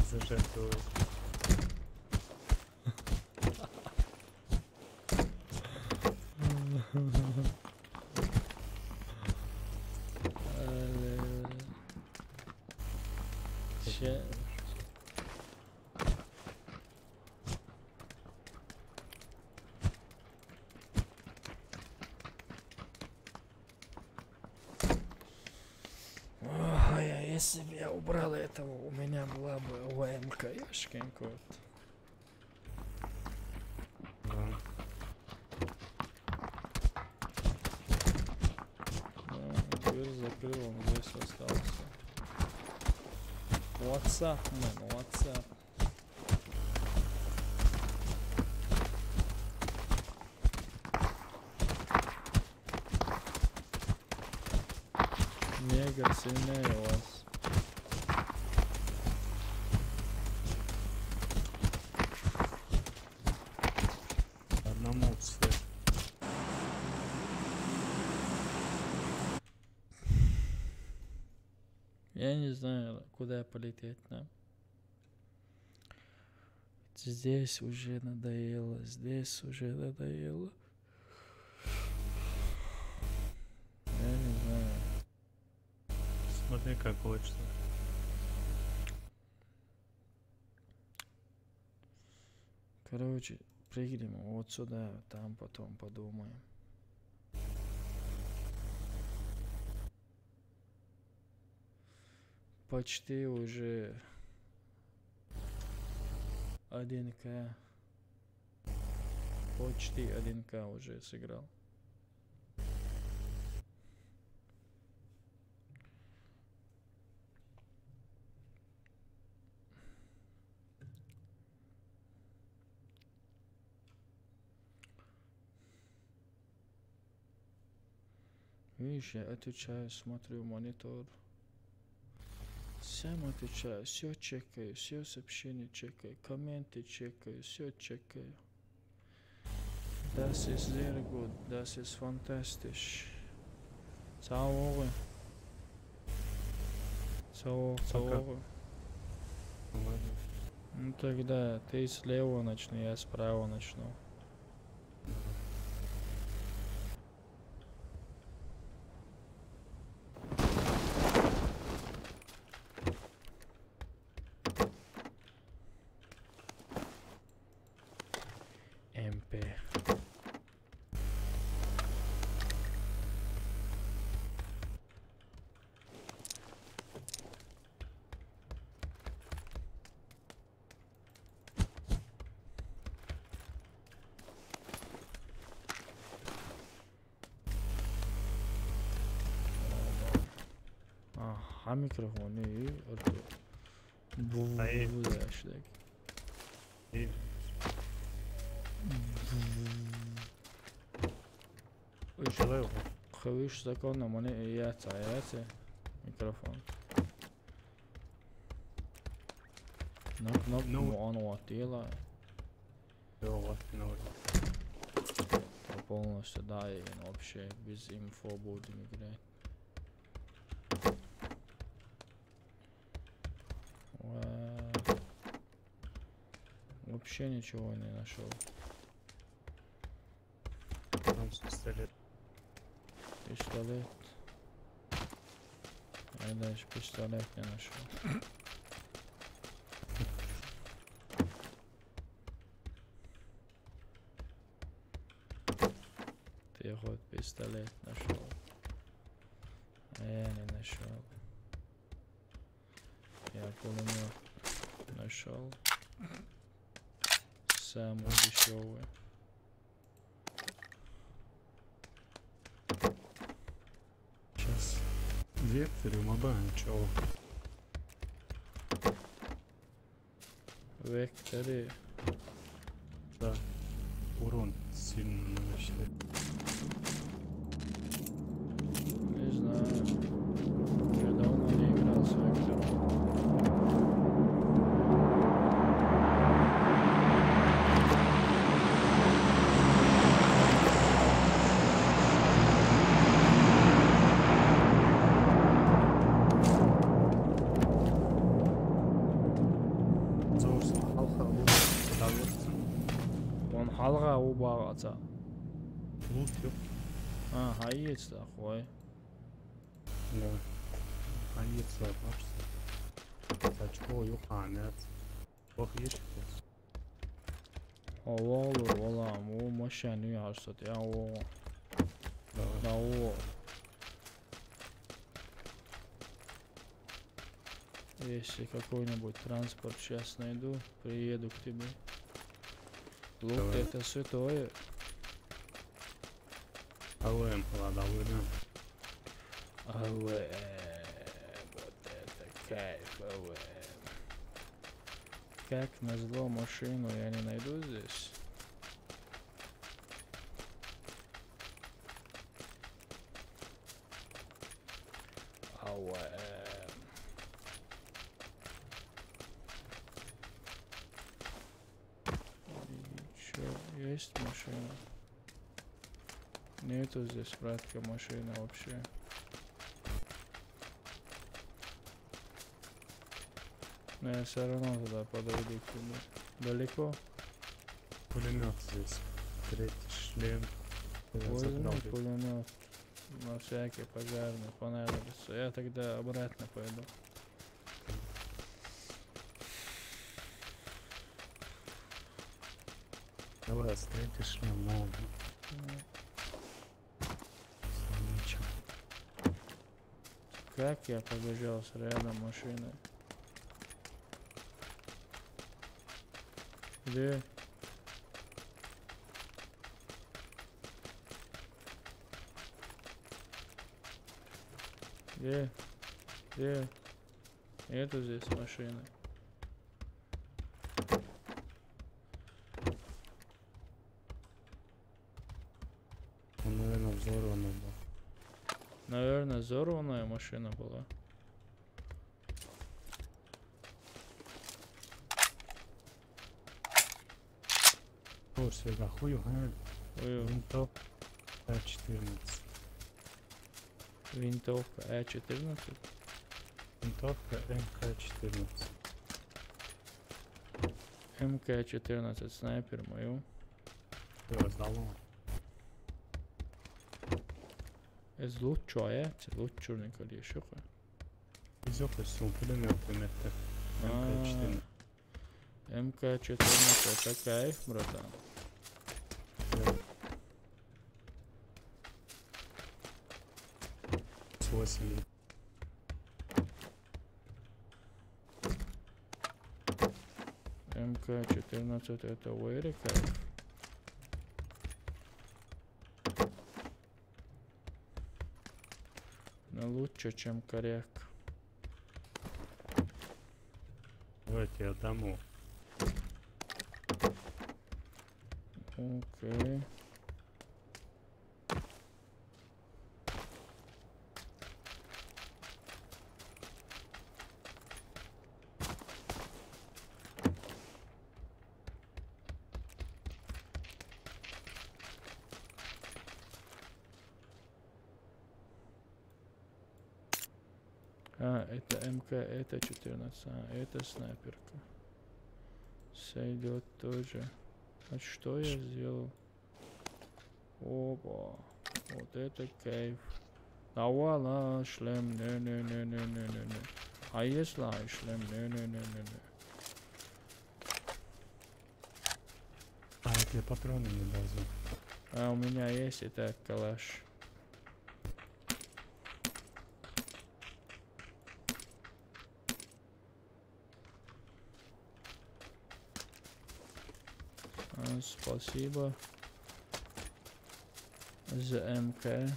Зажертвую. Лейла. Ща. Ой, а если бы я убрал этого, у меня была бы ОМК, яшкин кот. Да. Да, дверь закрыл, он здесь остался. WhatsApp, мэн, WhatsApp. Негр сильнее вас. Одному все. Я не знаю, куда полететь нам. Здесь уже надоело, здесь уже надоело. Я не знаю. Смотри, как хочется. Короче, прыгнем вот сюда, там потом подумаем. Почти уже 1К. Почти 1К уже сыграл. Видишь, я отвечаю, смотрю монитор. Всем отвечаю, все чекаю, все сообщения чекаю, комменты чекаю, все чекаю. Das ist sehr gut, das ist fantastisch. Sauber. Sauber. Ладно. Ну тогда ты слева начни, я справа начну. МП. А микрофон iyi orada. Bu Hayır. bu da işte. И человек. Хавиш законно мане яйца микрофон. Knock Ну. on what дела. Вот, ну, Полностью да, и вообще без инфо будем играть. Вообще ничего не нашел. там пистолет. Пистолет. Я даже пистолет не нашел. Ты хоть пистолет нашел. А я не нашел. Я пулемет нашел. Самый дешевый. Сейчас. Векторы, мобайл, чего? Векторы. Да. урон сильно наносит. Не знаю. Я давно не играл с Вектором. Зорсын халқа ұлы Он халға убағаца. лут yok. А, хаец да, хой. Да. А нет, слабашься. Очко yok анет. Бог есть. Ова olur, valam, o машину ярсат, я о. Давай. Да о. Если какой-нибудь транспорт сейчас найду, приеду к тебе. Лук Давай. это святое. АВМ ладно, АВМ. АВМ, вот это кайф, АВМ. Как назло машину я не найду здесь. АВМ. И чё, есть машина? Нету здесь, братка, машины вообще. Но я все равно туда подойду к тебе. Далеко? Пулемет здесь. Третий шлем. Я Возьми забрал ведь. пулемет. На всякий пожарный понадобится. Я тогда обратно пойду. Давай, третий шлем можно. Ничего. Как я побежал с рядом машины? Где? Где? Где? Нету здесь машины. Он, наверное, взорванный был. Наверное, взорванная машина была. О, сюда хую, Ой, винтов А14. винтовка А14. Винтовка МК-14. МК-14 снайпер мою. Все, сдало. Ez loot ajaci, loot oli soha. Из опыта пулемет вместо МК-14. МК-14 это кайф, братан. С 8. МК-14 это very кайф. Но лучше, чем коряк. Давайте я дому. Окей. А, это МК, это 14, а, это снайперка. Сойдет тоже. А что я сделал? Опа, вот это кайф. Давай, шлем, не. А если шлем, не. А, я тебе патроны не дал. А у меня есть и так калаш. Спасибо за МК.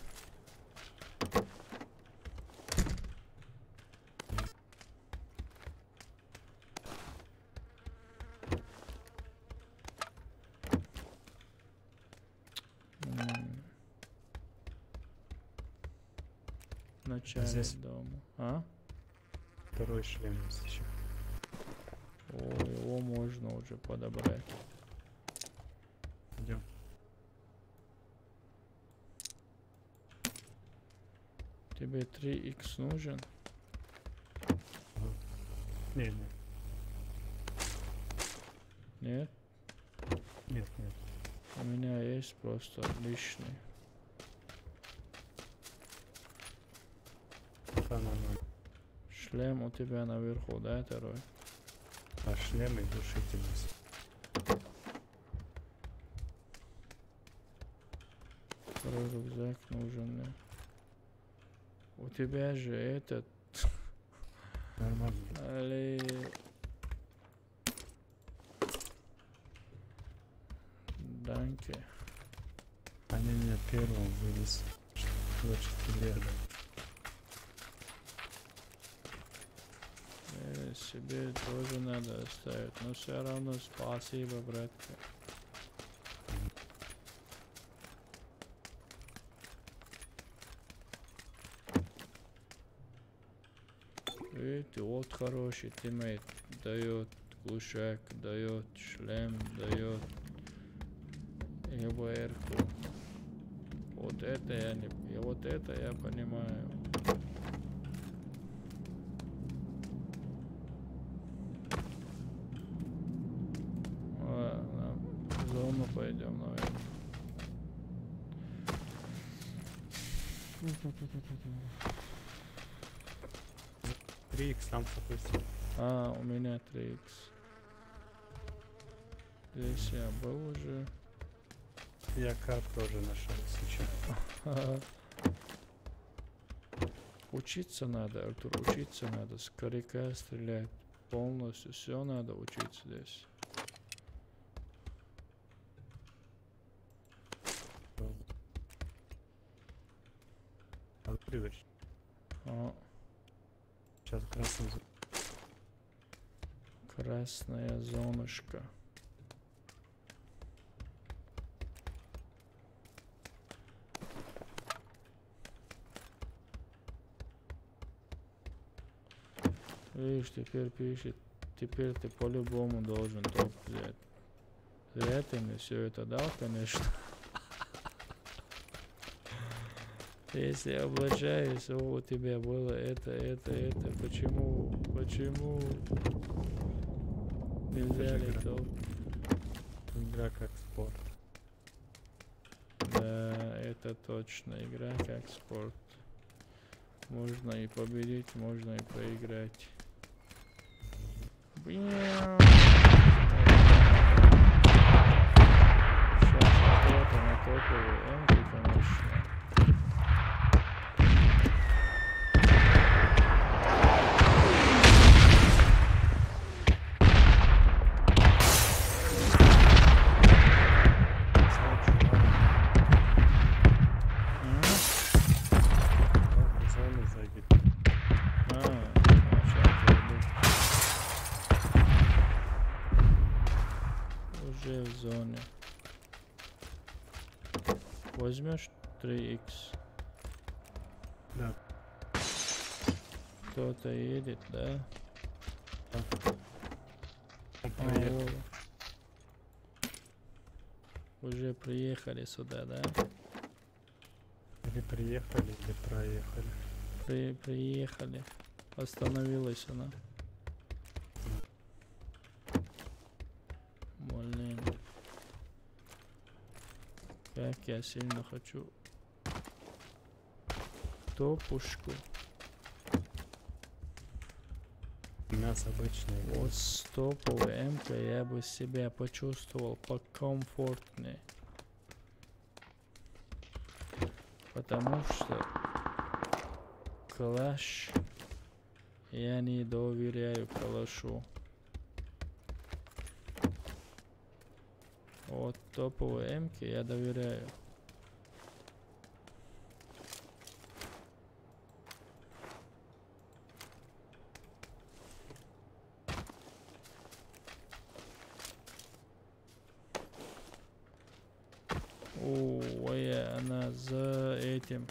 начале Здесь. дома. А? Второй шлем есть еще. О, его можно уже подобрать. Идем. Тебе 3х нужен? Не, не. Нет? Нет, нет. У меня есть просто лишний. Это нормально. Шлем у тебя наверху, да, второй? А шлем и душительность. Второй рюкзак нужен мне. У тебя же этот... Нормально. Али... Данки. Они меня первым вынесли. Что лето. Себе тоже надо оставить, но все равно спасибо, братка. Видите, вот хороший тиммейт. Дает глушак, дает шлем, дает ЕБР-ку. Вот это я не... Вот это я понимаю. Ладно, в зону пойдем, наверное. Три х сам запустил. А, у меня 3х. Здесь я был уже. Я карт тоже нашел сейчас. Учиться надо, Артур, учиться надо. С коряка стрелять. Полностью все надо учиться здесь. Привычно. О, Сейчас красный красная зонышко. Видишь, теперь пишет, теперь ты по-любому должен топ взять. Зря ты мне все это дал, конечно. Если облачаюсь, о, у тебя было это. Почему нельзя ли топ? игра как спорт. Да, это точно, игра как спорт. Можно и победить, можно и проиграть. Сейчас охота на топовые эмки, конечно. Зоны зайдет. Уже в зоне. Возьмешь 3х? Да. Кто-то едет, да? Он проехал. вот. Уже приехали сюда, да? Или приехали, или проехали. Приехали. Остановилась она. Блин. Как я сильно хочу топушку. У нас обычный. Вот с топовой МК я бы себя почувствовал покомфортнее. Потому что калаш я не доверяю калашу. Вот топовой МК я доверяю. Ой, она за этим.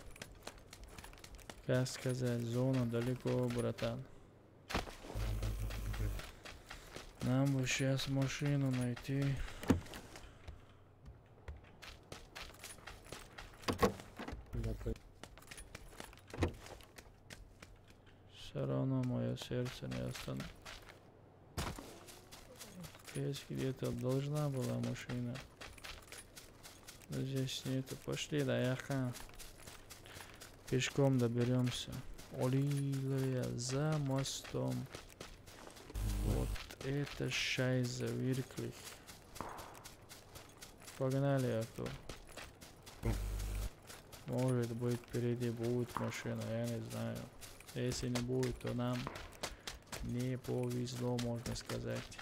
Как сказать, зона далеко, братан. Нам бы сейчас машину найти. Все равно мое сердце не остановится. Здесь где-то должна была машина. Но здесь нету. Пошли до Яха. Пешком доберемся. Олилия за мостом. Вот это шайза, wirklich. Погнали, Артур. Может быть, впереди будет машина, я не знаю. Если не будет, то нам не повезло, можно сказать.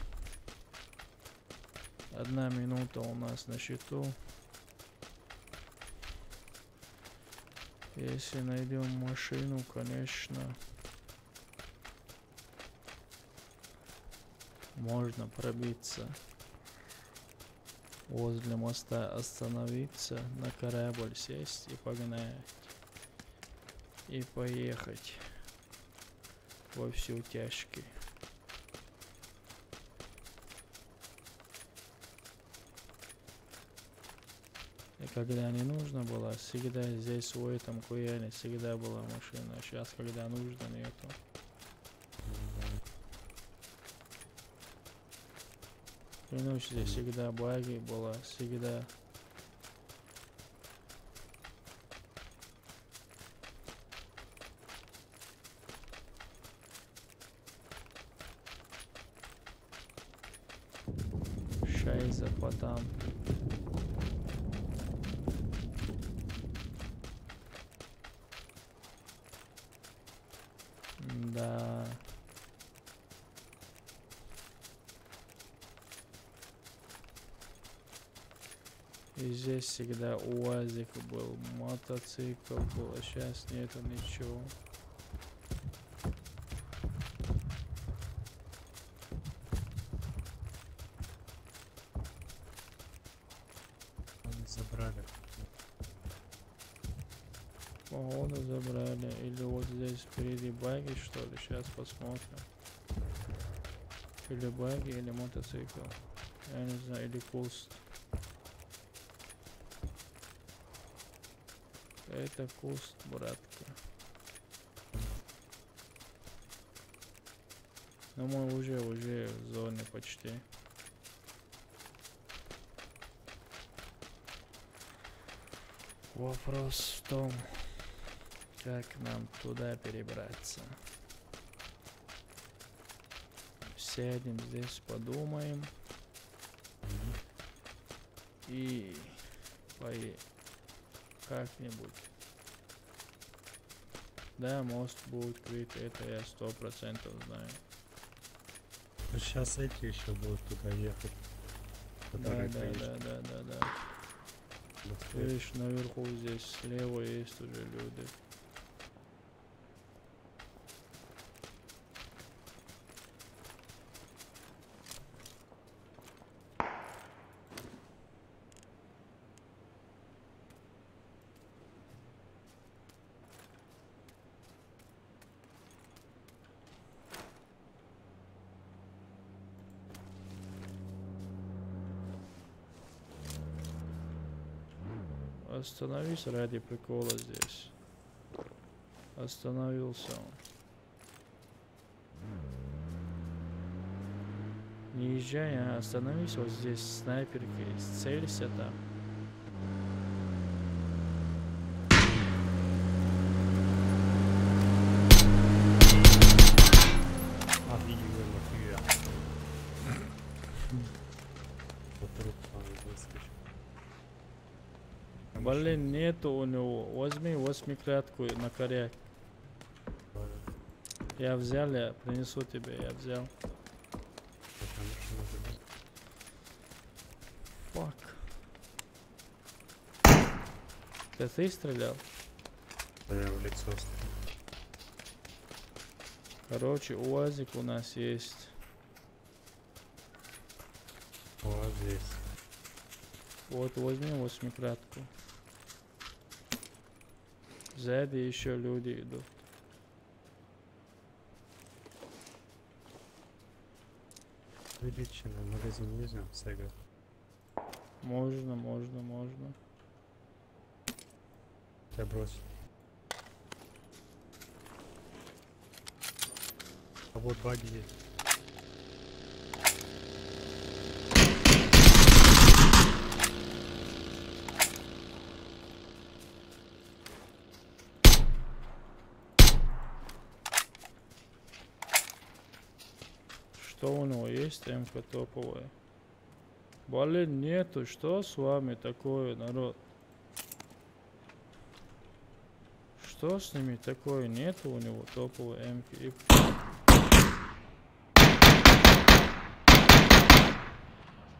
1 минута у нас на счету. Если найдем машину, конечно, можно пробиться возле моста, остановиться, на корабль сесть и погнать. И поехать во все тяжкие. И когда не нужно было, всегда здесь в этом Куяне всегда была машина. А сейчас, когда нужно, нету. Клянусь, здесь всегда баги была, всегда. Шайза потом. Да. И здесь всегда УАЗик был, мотоцикл был, а сейчас нету ничего. Забрали. Походу забрали. Или вот здесь впереди баги, что ли? Сейчас посмотрим. Или баги, или мотоцикл. Я не знаю, или куст. Это куст, братка. Но мы уже в зоне почти. Вопрос в том, как нам туда перебраться. Сядем здесь, подумаем. И как-нибудь. Да, мост будет крыт, это я 100% знаю. Сейчас эти еще будут туда ехать. Да. Быстрее. Видишь, наверху здесь слева есть уже люди. Остановись ради прикола здесь. Остановился он. Не езжай, а остановись вот здесь, снайперкой, целься там. Блин, нету у него. Возьми 8-клетку на коряк. Я взял, я принесу тебе, я взял. Фак. Это ты стрелял? Да, я в лицо стрелял. Короче, УАЗик у нас есть. Вот здесь. Вот возьми 8-клетку. Сзади еще люди идут. Прилично, в магазин ездим, Сега. Можно, можно, можно. Я бросил. А вот баги есть. Что у него есть, МК топовая? Блин, нету. Что с вами такое, народ? Что с ними такое? Нету у него топовой МК.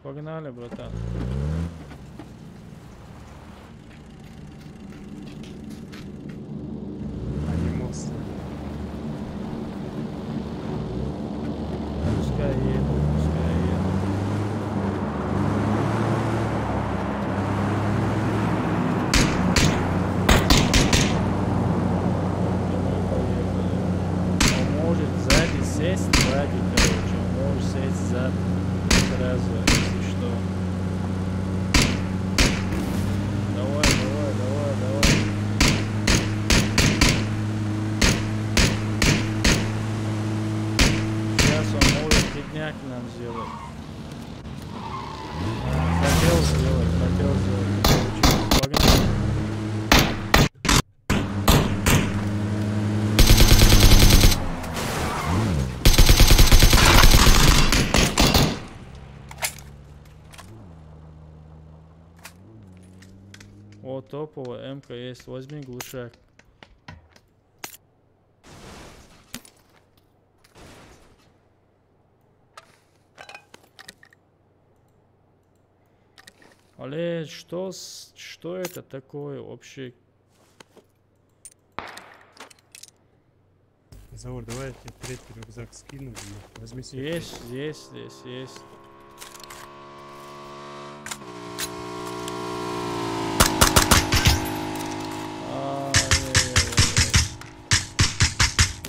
Погнали, братан. Они мост. Пускай едут, пускай едут. Давай, поехали. Он может сзади сесть, сзади, короче. Он может сесть сзади. Сразу, если что. Давай, давай, давай, давай. Сейчас он может бедняк нам сделать. Хотел сделать, не получилось. Погнали. О, топовая МК есть. Возьми глушак. Але что это такое вообще? Заур, давай я тебе третий рюкзак скину. Возьми себе. Есть, есть здесь, есть.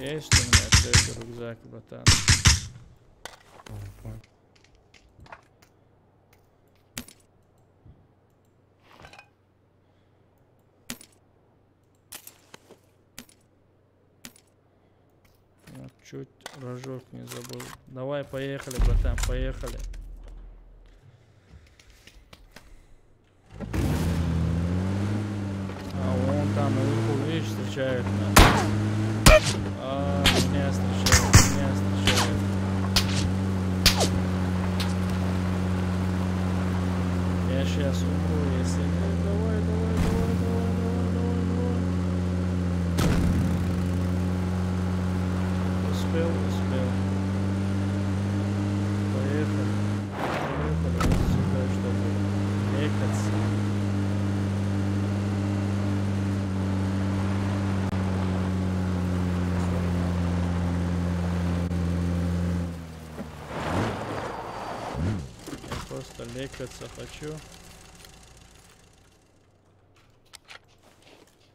Ай-яй-яй-яй. Есть у меня третий рюкзак, братан. Понял. Вот, чуть рожок не забыл. Давай, поехали, братан, поехали. А вон там наверху, видишь, встречают нас. А, меня встречают, меня встречают. Я сейчас умру, если не... Давай, давай, давай, давай, давай, давай, давай. Успел, успел. Поехали. Поехали вот сюда, чтобы ехаться. Я просто лекаться хочу.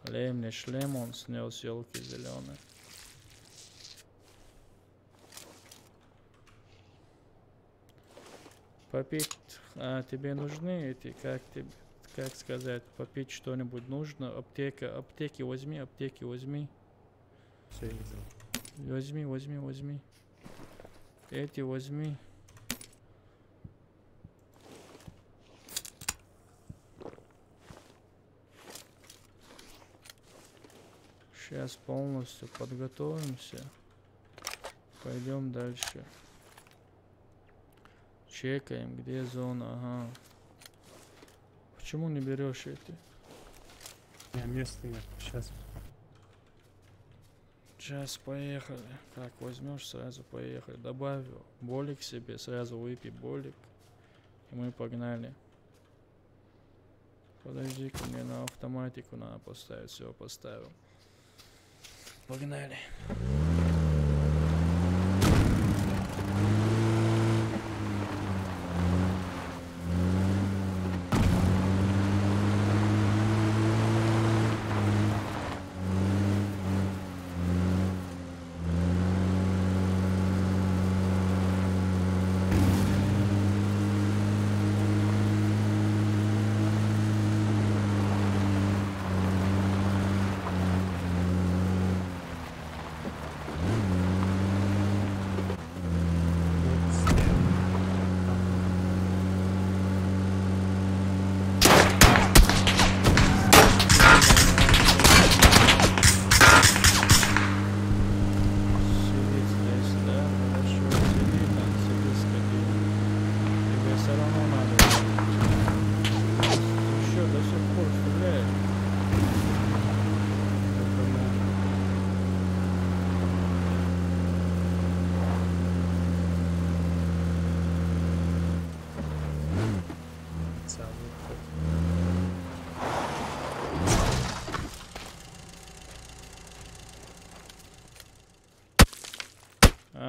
Лей мне шлем, он снес елки зеленые. Попить, тебе нужны эти, как сказать, попить что-нибудь нужно? Аптека, аптеки возьми, аптеки возьми. Все, я взял. Возьми, возьми, возьми. Эти возьми. Сейчас полностью подготовимся. Пойдем дальше. Чекаем, где зона. Ага. Почему не берешь эти? У меня места нет. Сейчас. Сейчас поехали. Как возьмешь, сразу поехали. Добавь болик себе, сразу выпей болик. И мы погнали. Подожди-ка, мне на автоматику надо поставить. Все, поставил. Погнали.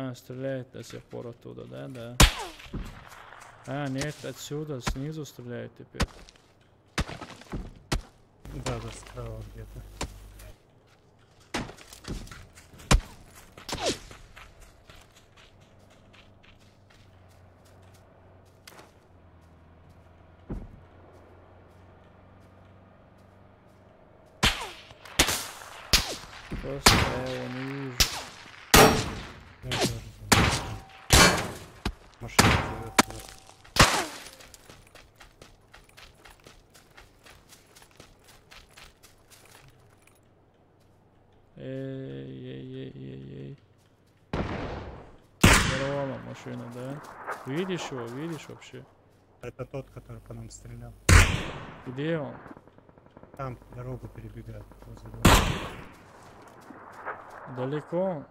А, стреляет до сих пор оттуда, да? Да. А, нет, отсюда, снизу стреляет теперь. Да, да, справа где-то. Просто я его не вижу. Я тоже там. Машина живет туда. Эй. Здорово, машина, да? Видишь его? Видишь вообще? Это тот, который по нам стрелял. Где он? Там дорогу перебегает возле дома. Далеко он?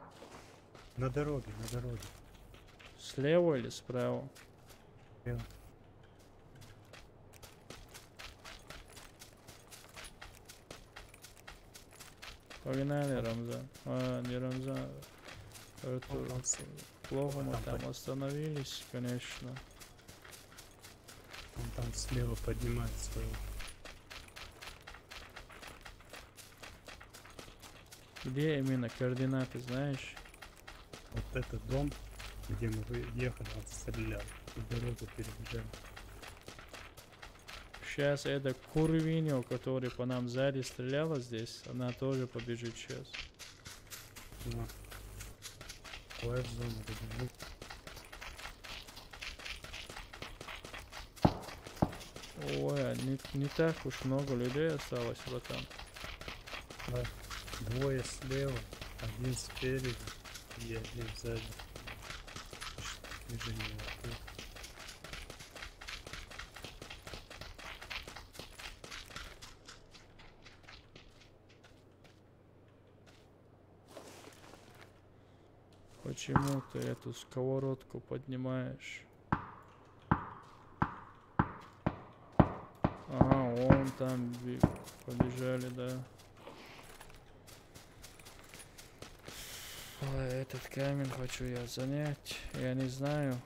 На дороге, на дороге. Слева или справа? Слева. Погнали, Рамзан. А, не Рамзан. Артур. там Плохо мы там там под- остановились, конечно. Он там слева поднимает свою. Где именно координаты, знаешь? Вот этот дом, где мы ехали, он стрелял. И дорогу перебежали. Сейчас это Курвиньо, который по нам сзади стреляла здесь, она тоже побежит сейчас. Но. Лайф зона добежит. Ой, а не так уж много людей осталось, братан. Да. Двое слева, один спереди и один сзади. Движение вокруг. Почему ты эту сковородку поднимаешь? Ага, вон там побежали, да. Ой, этот камень хочу я занять. Я не знаю.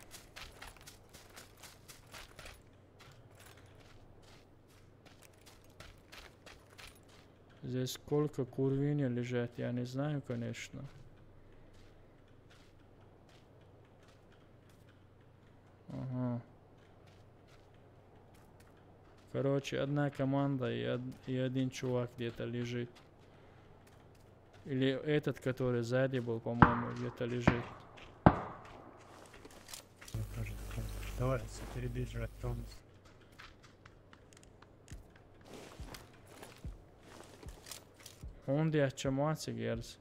Здесь сколько курвиня лежат, я не знаю, конечно. Ага. Короче, одна команда и один чувак где-то лежит. Или этот, который сзади был, по-моему, где-то лежит. Мне тоже кажется. Давай, перебежать Томас. Он açamazsa gerisi.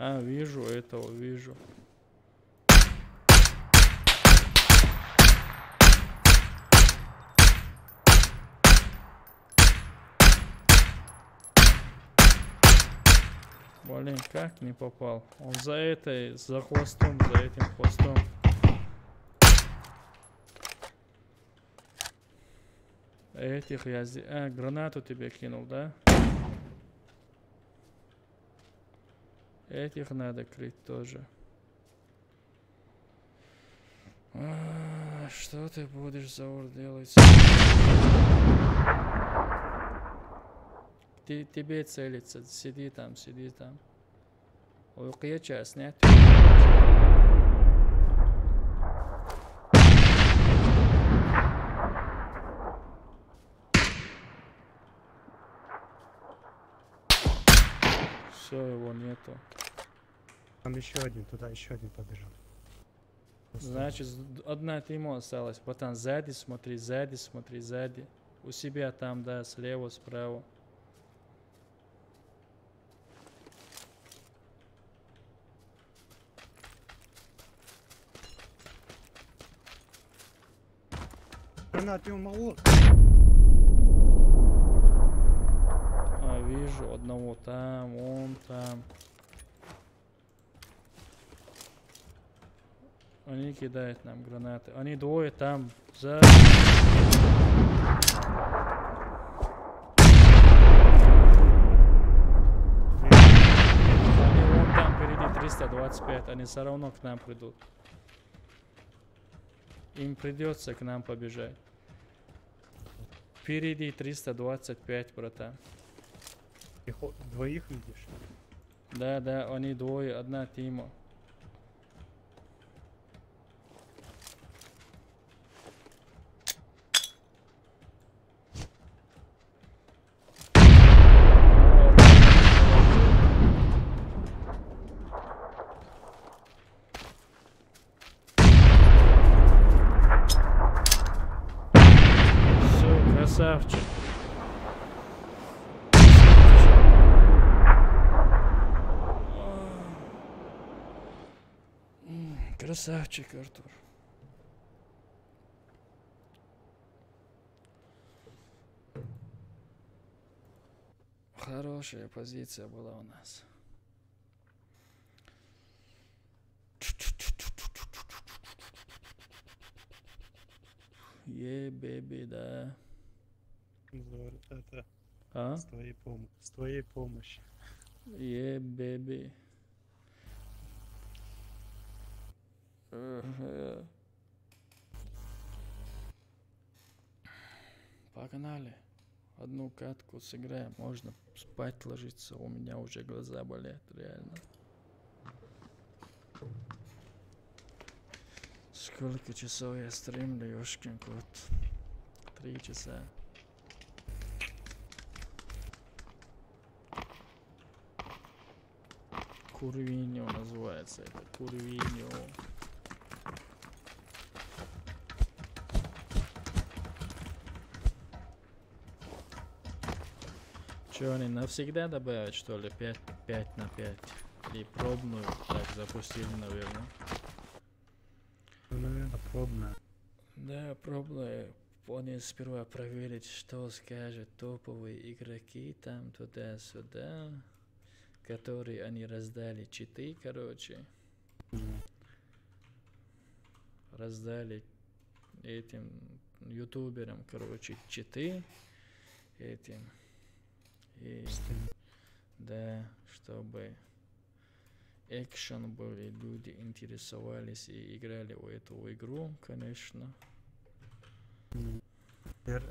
А, вижу этого, вижу. Блин, как не попал? Он за этой, за хвостом, за этим хвостом. Этих я здесь... А, гранату тебе кинул, да? Этих надо крыть тоже. Что ты будешь, Заур, делать? Тебе целится. Сиди там, сиди там. Uykuya час, нет? Все, его нету. Там еще один, туда еще один побежал. Значит, одна ему осталась. Братан, сзади смотри, сзади смотри, сзади. У себя там, да, слева, справа. Гранаты у мало. вижу одного там, он там. Они кидают нам гранаты. Они двое там. За... Они вон там впереди 325. Они все равно к нам придут. Им придется к нам побежать. Впереди 325, братан. Двоих видишь? Да, да, они двое, одна тима. Все, красавчик. Красавчик, Артур. Хорошая позиция была у нас. Бэби, да. Это А? с твоей помощью. Бэби. Погнали. Одну катку сыграем. Можно спать ложиться. У меня уже глаза болят, реально. Сколько часов я стримлю, ёшкин кот? 3 часа. Курвиньо называется это. Курвиньо. Че, они навсегда добавят, что ли? 5 на 5? И пробную так запустили, наверное. Ну, наверное, пробная. Да, пробную. Они сперва проверить, что скажут топовые игроки там туда-сюда, которые они раздали читы, короче. Раздали этим ютуберам, короче, читы этим. И, да, чтобы экшен был, и люди интересовались и играли в эту игру, конечно. Теперь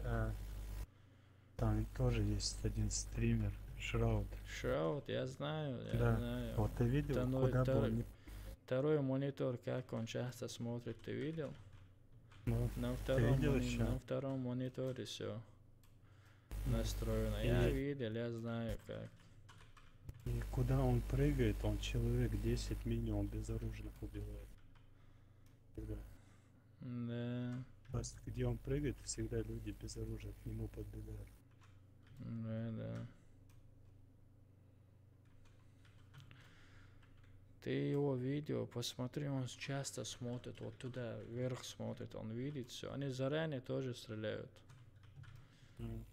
там тоже есть один стример, Шраут. Шраут, я знаю, я Да. знаю. Вот ты видел, Второй- куда второй- был? Не- Второй монитор, как он часто смотрит, ты видел? Ну, На втором, видел ещё? на втором мониторе все настроено. Я И- видел, я знаю как. и куда он прыгает, он человек 10 минимум безоружных убивает. Всегда. Да, Просто где он прыгает, всегда люди без оружия к нему подбегают. да, да. Ты его видео посмотри, он часто смотрит вот туда, вверх смотрит, он видит все. Они заранее тоже стреляют. Ну,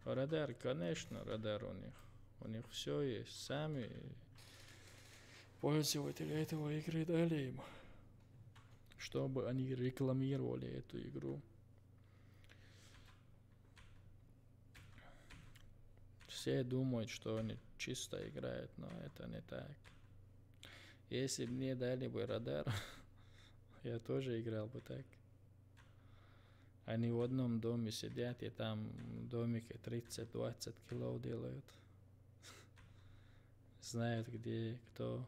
Радар, конечно, радар у них. У них все есть. Сами пользователи этого игры дали им, чтобы они рекламировали эту игру. Все думают, что они чисто играют, но это не так. Если бы мне дали бы радар, я тоже играл бы так. Они в одном доме сидят, и там в домике 30-20 кило делают. Знают, где кто.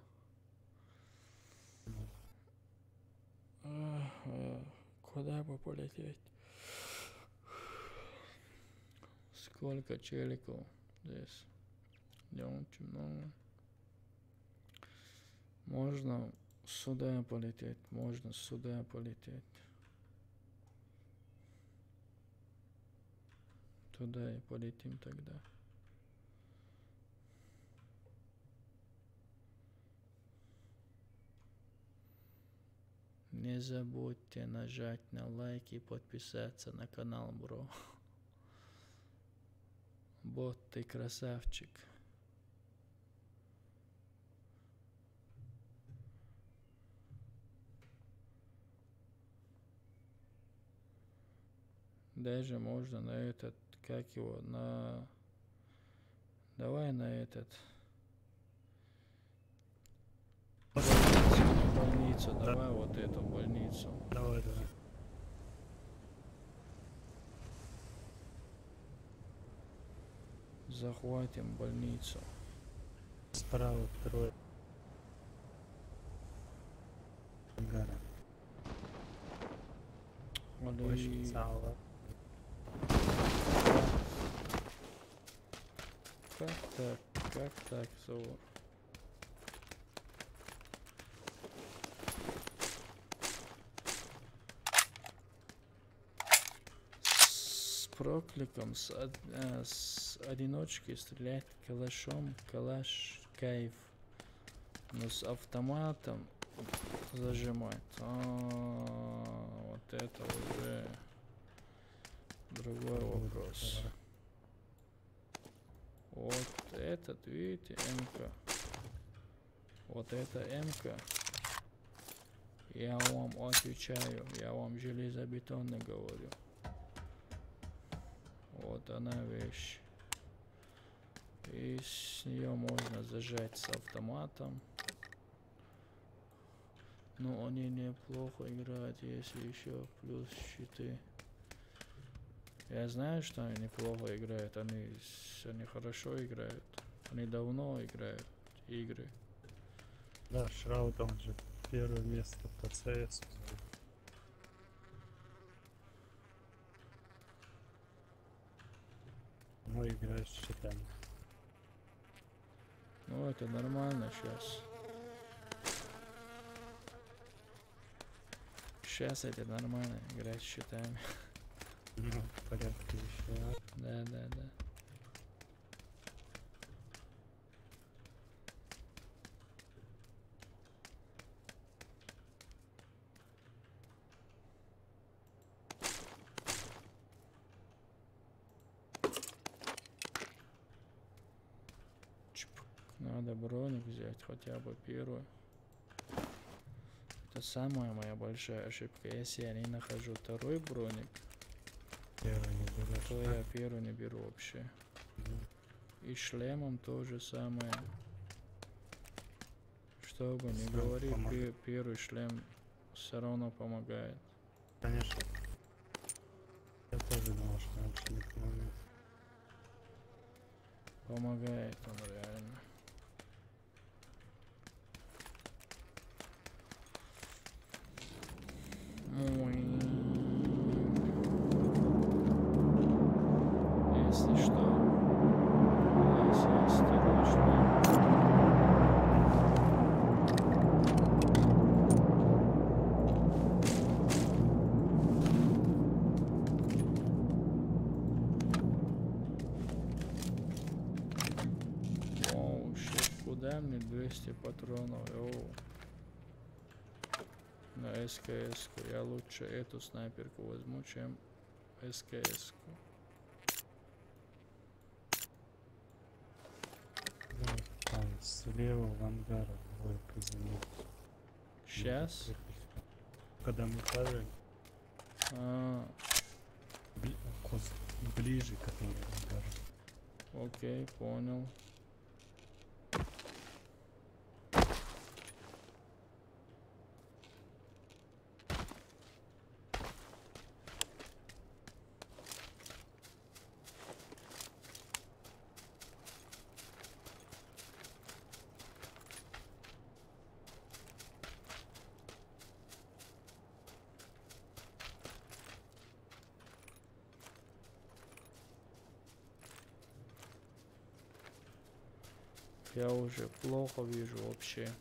Куда бы полететь? Сколько челиков здесь? Идем темно. Можно сюда полететь, можно сюда полететь. Туда и полетим тогда. Не забудьте нажать на лайк и подписаться на канал, бро. Бот, ты красавчик. Даже можно на этот, как его, на... Давай на этот... Больницу, Да. давай вот эту больницу. Давай, давай. Захватим больницу. Справа трое. Ангара. Очень Али, сало. как так? Как так, Зор? С прокликом, с одиночки стрелять калашом, калаш кайф. Но с автоматом зажимать. Вот это уже другой вопрос. Вот этот, видите, МК. Вот это МК. Я вам отвечаю, я вам железобетонно говорю. Вот она вещь. И с нее можно зажать с автоматом. Но они неплохо играют, если еще плюс щиты. Я знаю, что они неплохо играют, они хорошо играют. Они давно играют игры. Да, Шраут, он же первое место по CS. Ну, играешь с щитами. Ну это нормально сейчас. Сейчас это нормально, играть с щитами. Ну, в порядке еще. Да, да, да. Чпок. Надо броник взять, хотя бы первую. Это самая моя большая ошибка. Если я не нахожу второй броник, Первый не берешь. то я первый не беру вообще. И шлемом то же самое. Что бы ни Всё, говори, помогает. первый шлем все равно помогает. Конечно. Я тоже думал, что раньше не помогает. Помогает он реально. Ой. Если что, у нас есть второй шлем. Оу, щит, куда мне 200 патронов? Оу. На СКС-ку. Я лучше эту снайперку возьму, чем СКС-ку. Да, там слева в ангар двойка занят. Сейчас? Когда мы падаем, ближе к этому ангару. Окей, понял. Я уже плохо вижу вообще.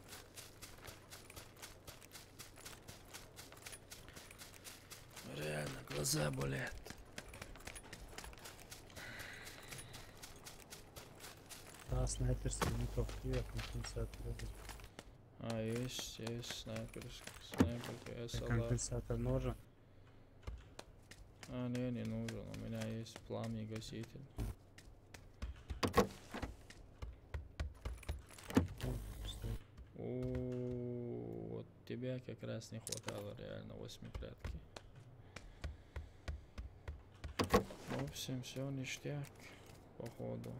Реально, глаза болят. Да, снайперский винтовки, я компенсатор. Есть снайперка, SLR. Компенсатор ножа. Не нужен, у меня есть пламя гаситель. как раз не хватало реально 8-клетки. В общем, все ништяк, походу.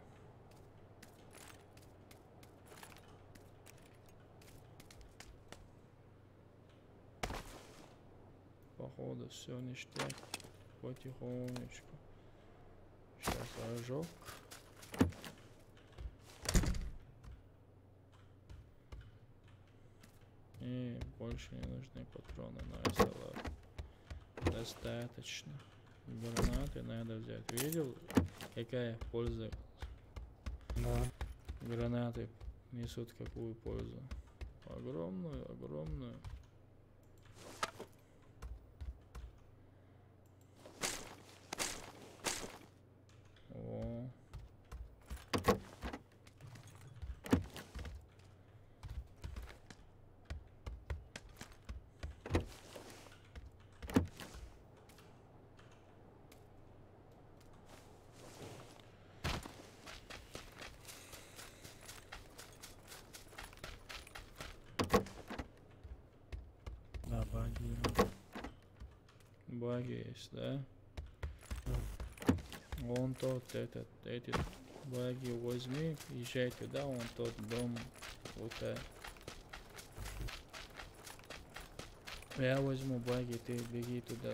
Походу, все ништяк, потихонечку. Сейчас рожок. И больше не нужны патроны на СЛР. Достаточно. Гранаты надо взять. Видел, какая польза? Да. Гранаты несут какую пользу? Огромную, огромную. О. Да, баги. Баги есть, да? Да. Вон тот, эти баги возьми, езжай туда, вон тот дом, лутай. Я возьму баги, ты беги туда.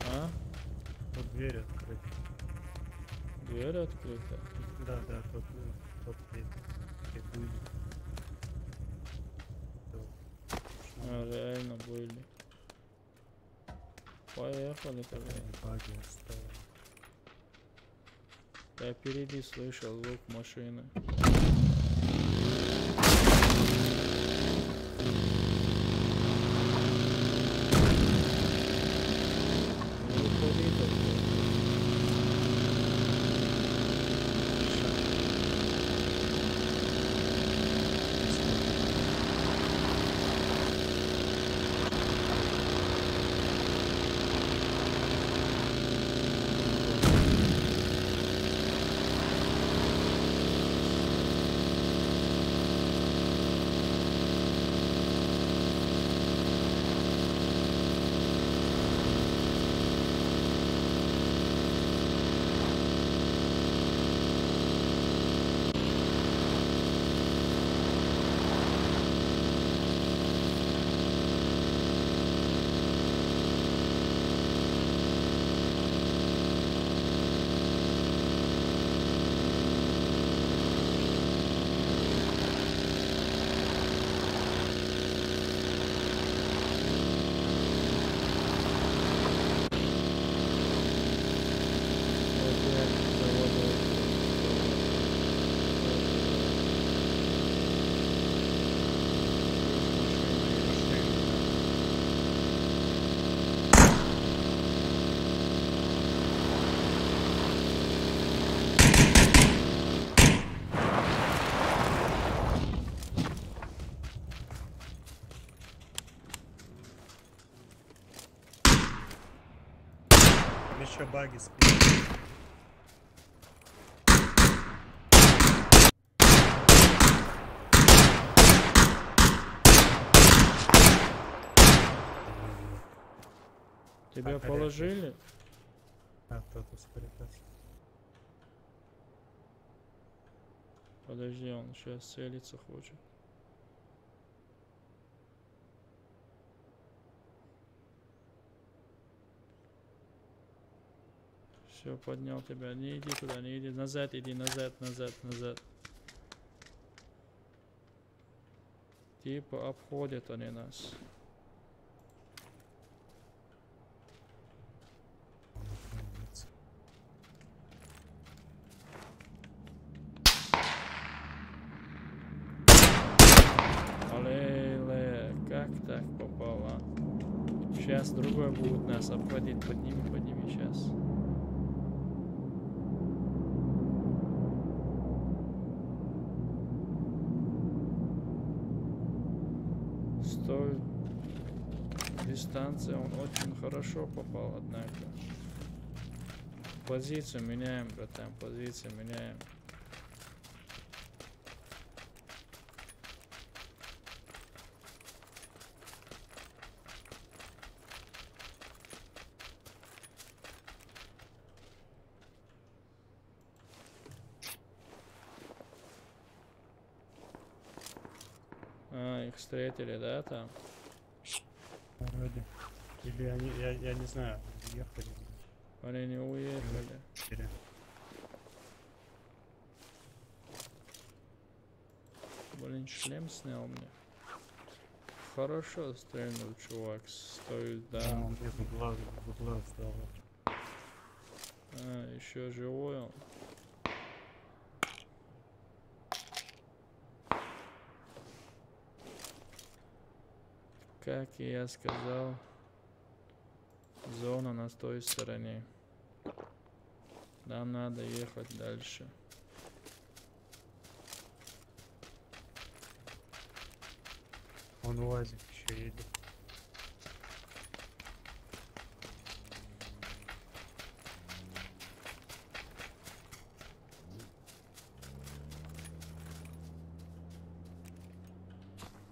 А? Вот дверь открыта. Дверь открыта. Да, да, тот дверь. Где были. Да. А, реально были. Поехали тогда. Баги оставили. Я впереди слышал звук машины. Не уходи только. Еще баги спят. Тебя А, положили? А, кто-то спрятался. Подожди, он сейчас целиться хочет. Все, поднял тебя. Не иди туда, не иди. Назад иди, назад, назад, назад. Типа обходят они нас. Молодец. Алле, как так попало? Сейчас другой будет нас обходить. Подними, подними, сейчас. той дистанции он очень хорошо попал, однако. Позицию меняем, братан, позицию меняем. А, их встретили, да, там? Вроде. Или они, я не знаю, уехали. Они не уехали. Или... Блин, шлем снял мне. Хорошо стрельнул, чувак. Стоит, Да, да. он мне в глаз дал. А, еще живой он. Как и я сказал, зона на той стороне. Нам надо ехать дальше. Он УАЗик еще едет.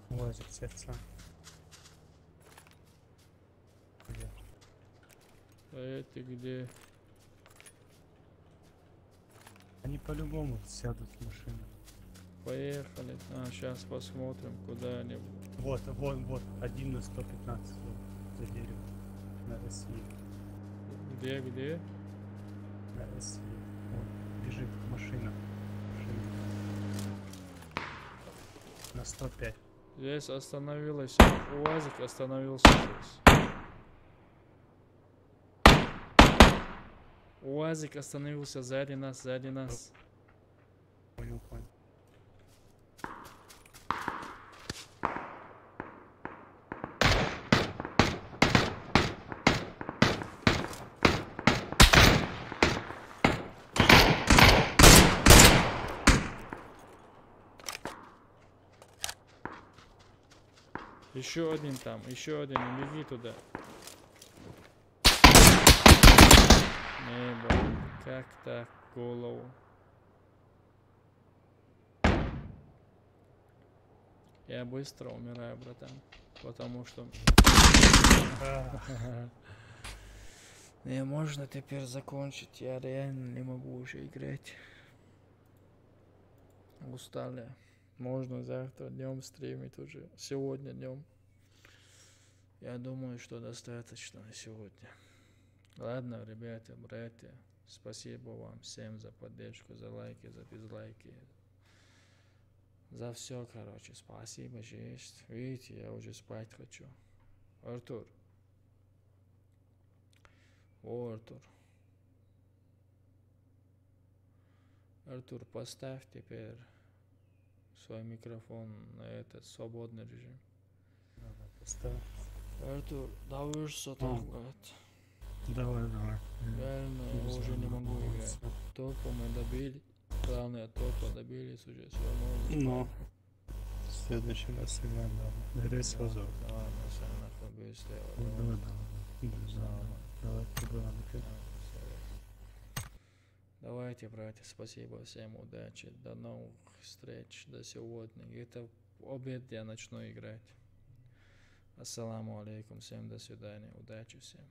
УАЗик сердца. Где? А эти где? Они по-любому сядут в машину. Поехали. А, сейчас посмотрим, куда они. Вот, вот, 1 на 115 вот, за деревом. На России. Где? На России. Вот, бежит машина. На 105. Здесь остановилась. УАЗик остановился здесь. УАЗик остановился сзади нас, сзади нас. Понял. Еще один там, еще один, не беги туда. Небо, как так, голову. Я быстро умираю, братан, потому что... Не можно теперь закончить, я реально не могу уже играть. Устали. Можно завтра днем стримить уже. Сегодня днем. Я думаю, что достаточно на сегодня. Ладно, ребята, братья. Спасибо вам всем за поддержку, за лайки, за дизлайки. За все, короче. Спасибо же есть. Видите, я уже спать хочу. Артур. О, Артур. Артур, поставь теперь свой микрофон на этот свободный режим. Давай, поставь. Артур, давай что так, брат. Давай. Реально, я уже не могу играть. Топу мы добили. Главное, топа добились уже. Все, можно. Ну, в следующий раз сыграем, да. Давай сразу. Давай, на самом побыстрее. Давай, Давайте, братья, спасибо всем, удачи, до новых встреч, до сегодня. Где-то в обед я начну играть. Ассаламу алейкум, всем до свидания, удачи всем.